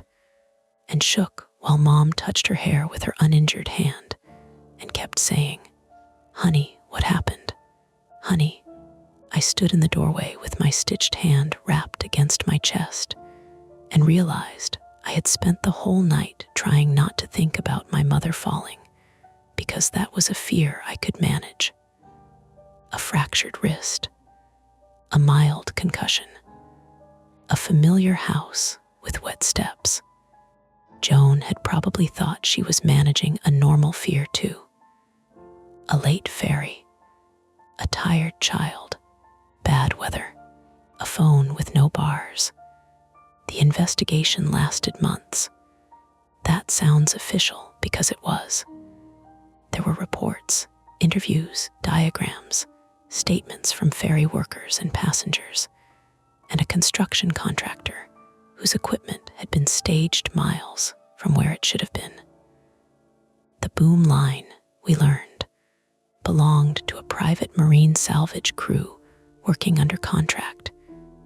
and shook while Mom touched her hair with her uninjured hand and kept saying, "Honey, what happened? Honey." I stood in the doorway with my stitched hand wrapped against my chest and realized I had spent the whole night trying not to think about my mother falling because that was a fear I could manage. A fractured wrist, a mild concussion, a familiar house with wet steps. Joan had probably thought she was managing a normal fear too. A late ferry, a tired child, bad weather, a phone with no bars. The investigation lasted months. That sounds official because it was. There were reports, interviews, diagrams, statements from ferry workers and passengers, and a construction contractor whose equipment had been staged miles from where it should have been. The boom line, we learned, belonged to a private marine salvage crew working under contract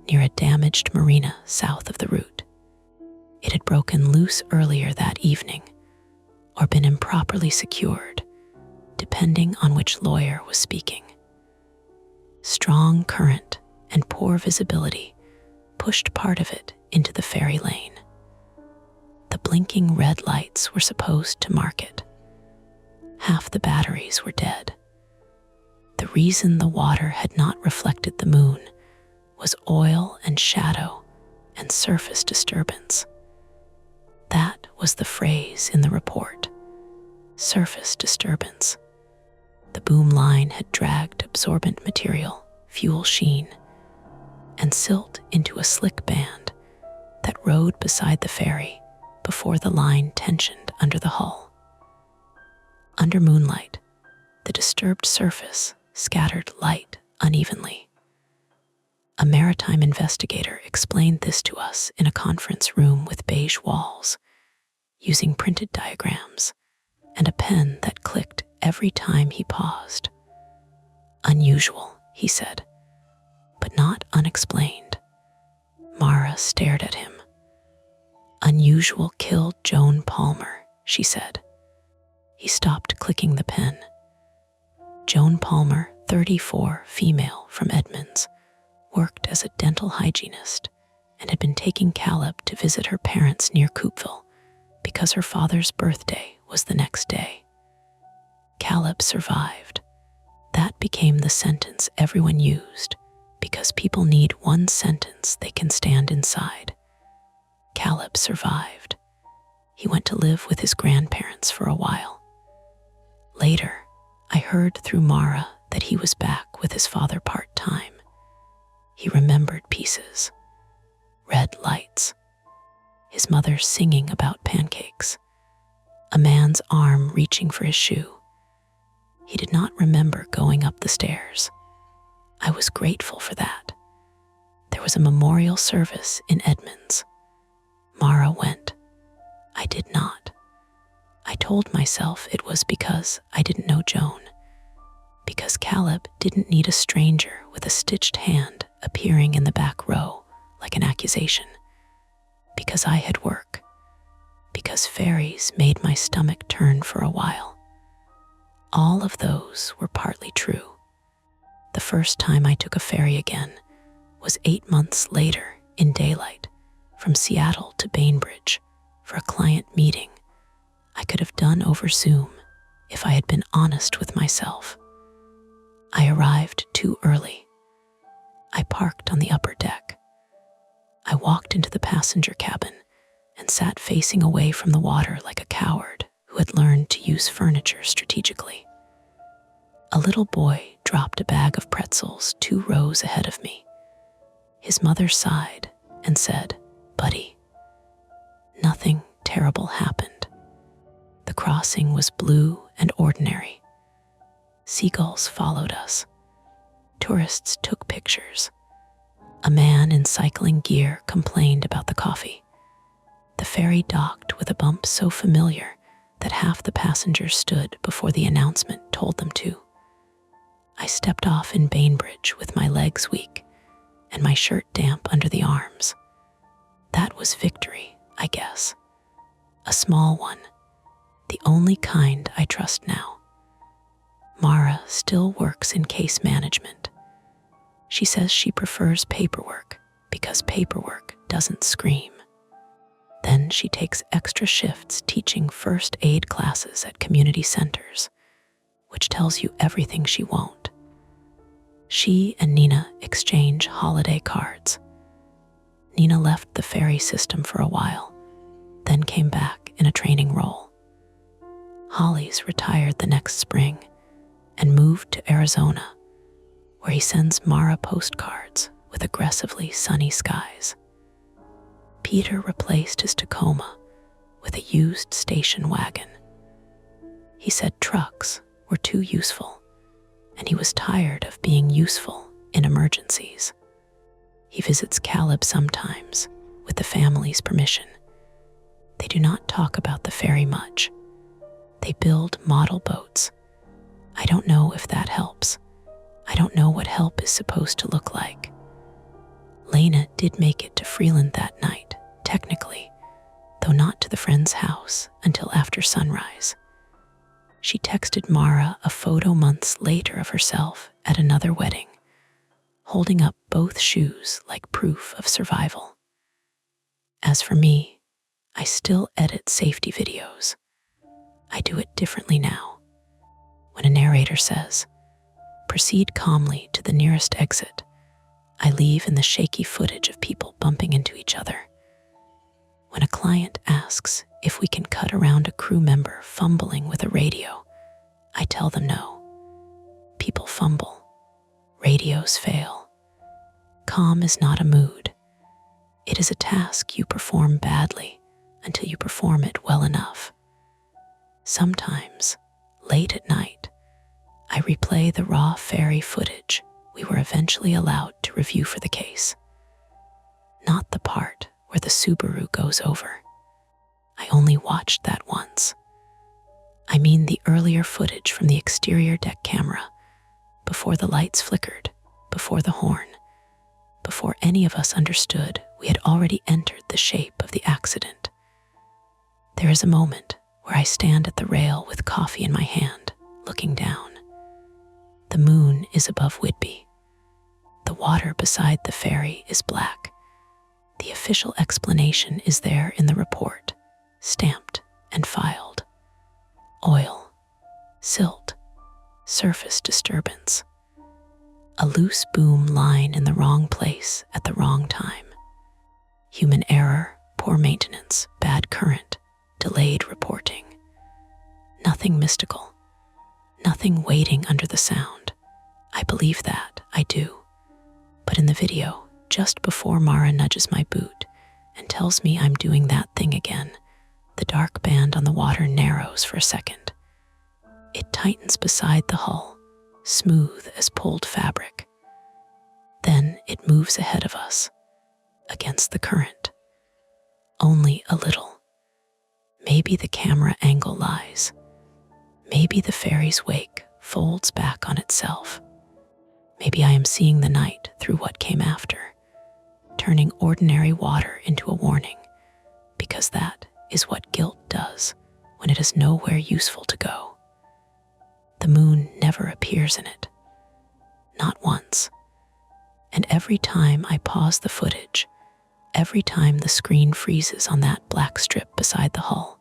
near a damaged marina south of the route. It had broken loose earlier that evening or been improperly secured, depending on which lawyer was speaking. Strong current and poor visibility pushed part of it into the ferry lane. The blinking red lights were supposed to mark it. Half the batteries were dead. The reason the water had not reflected the moon was oil and shadow and surface disturbance. That was the phrase in the report. Surface disturbance. The boom line had dragged absorbent material, fuel sheen, and silt into a slick band that rode beside the ferry before the line tensioned under the hull. Under moonlight, the disturbed surface scattered light unevenly. A maritime investigator explained this to us in a conference room with beige walls, using printed diagrams and a pen that clicked every time he paused. Unusual, he said, but not unexplained. Mara stared at him. Unusual killed Joan Palmer, she said. He stopped clicking the pen. Joan Palmer, 34, female from Edmonds, worked as a dental hygienist and had been taking Caleb to visit her parents near Coupeville because her father's birthday was the next day. Caleb survived. That became the sentence everyone used because people need one sentence they can stand inside. Caleb survived. He went to live with his grandparents for a while. Later, I heard through Mara that he was back with his father part-time. He remembered pieces. Red lights. His mother singing about pancakes. A man's arm reaching for his shoe. He did not remember going up the stairs. I was grateful for that. There was a memorial service in Edmonds. Mara went. I did not. I told myself it was because I didn't know Joan. Because Caleb didn't need a stranger with a stitched hand appearing in the back row like an accusation. Because I had work. Because ferries made my stomach turn for a while. All of those were partly true. The first time I took a ferry again was 8 months later in daylight from Seattle to Bainbridge for a client meeting I could have done over Zoom if I had been honest with myself. I arrived too early. I parked on the upper deck. I walked into the passenger cabin and sat facing away from the water like a coward who had learned to use furniture strategically. A little boy dropped a bag of pretzels 2 rows ahead of me. His mother sighed and said, "Buddy." Nothing terrible happened. The crossing was blue and ordinary. Seagulls followed us. Tourists took pictures. A man in cycling gear complained about the coffee. The ferry docked with a bump so familiar that half the passengers stood before the announcement told them to. I stepped off in Bainbridge with my legs weak and my shirt damp under the arms. That was victory, I guess. A small one, the only kind I trust now. Mara still works in case management. She says she prefers paperwork because paperwork doesn't scream. Then she takes extra shifts teaching first aid classes at community centers, which tells you everything she won't. She and Nina exchange holiday cards. Nina left the ferry system for a while, then came back in a training role. Holly's retired the next spring and moved to Arizona, where he sends Mara postcards with aggressively sunny skies. Peter replaced his Tacoma with a used station wagon. He said trucks were too useful, and he was tired of being useful in emergencies. He visits Caleb sometimes, with the family's permission. They do not talk about the ferry much. They build model boats. I don't know if that helps. I don't know what help is supposed to look like. Lena did make it to Freeland that night, technically, though not to the friend's house until after sunrise. She texted Mara a photo months later of herself at another wedding, holding up both shoes like proof of survival. As for me, I still edit safety videos. I do it differently now. When a narrator says, "Proceed calmly to the nearest exit," I leave in the shaky footage of people bumping into each other. When a client asks if we can cut around a crew member fumbling with a radio, I tell them no. People fumble. Radios fail. Calm is not a mood. It is a task you perform badly until you perform it well enough. Sometimes, late at night, I replay the raw fairy footage we were eventually allowed to review for the case. Not the part where the Subaru goes over. I only watched that once. I mean the earlier footage from the exterior deck camera, before the lights flickered, before the horn, before any of us understood we had already entered the shape of the accident. There is a moment where I stand at the rail with coffee in my hand, looking down. The moon is above Whidbey. The water beside the ferry is black. The official explanation is there in the report, stamped and filed. Oil, silt, surface disturbance. A loose boom line in the wrong place at the wrong time. Human error, poor maintenance, bad current, delayed reporting. Nothing mystical. Nothing waiting under the sound. I believe that, I do. But in the video, just before Mara nudges my boot and tells me I'm doing that thing again, the dark band on the water narrows for a second. It tightens beside the hull, smooth as pulled fabric. Then it moves ahead of us, against the current. Only a little. Maybe the camera angle lies. Maybe the ferry's wake folds back on itself. Maybe I am seeing the night through what came after, turning ordinary water into a warning, because that is what guilt does when it has nowhere useful to go. The moon never appears in it. Not once. And every time I pause the footage, every time the screen freezes on that black strip beside the hull,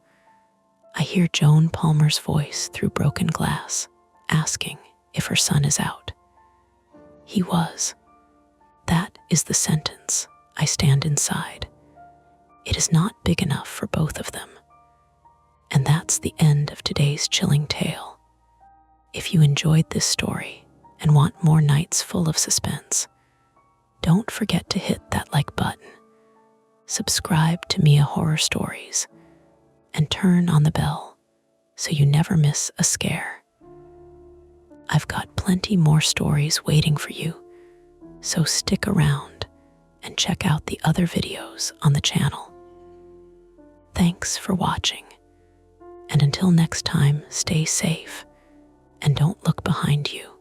I hear Joan Palmer's voice through broken glass, asking if her son is out. He was. That is the sentence I stand inside. It is not big enough for both of them. And that's the end of today's chilling tale. If you enjoyed this story and want more nights full of suspense, don't forget to hit that like button, subscribe to Mia Horror Stories, and turn on the bell so you never miss a scare. I've got plenty more stories waiting for you, so stick around and check out the other videos on the channel. Thanks for watching, and until next time, stay safe and don't look behind you.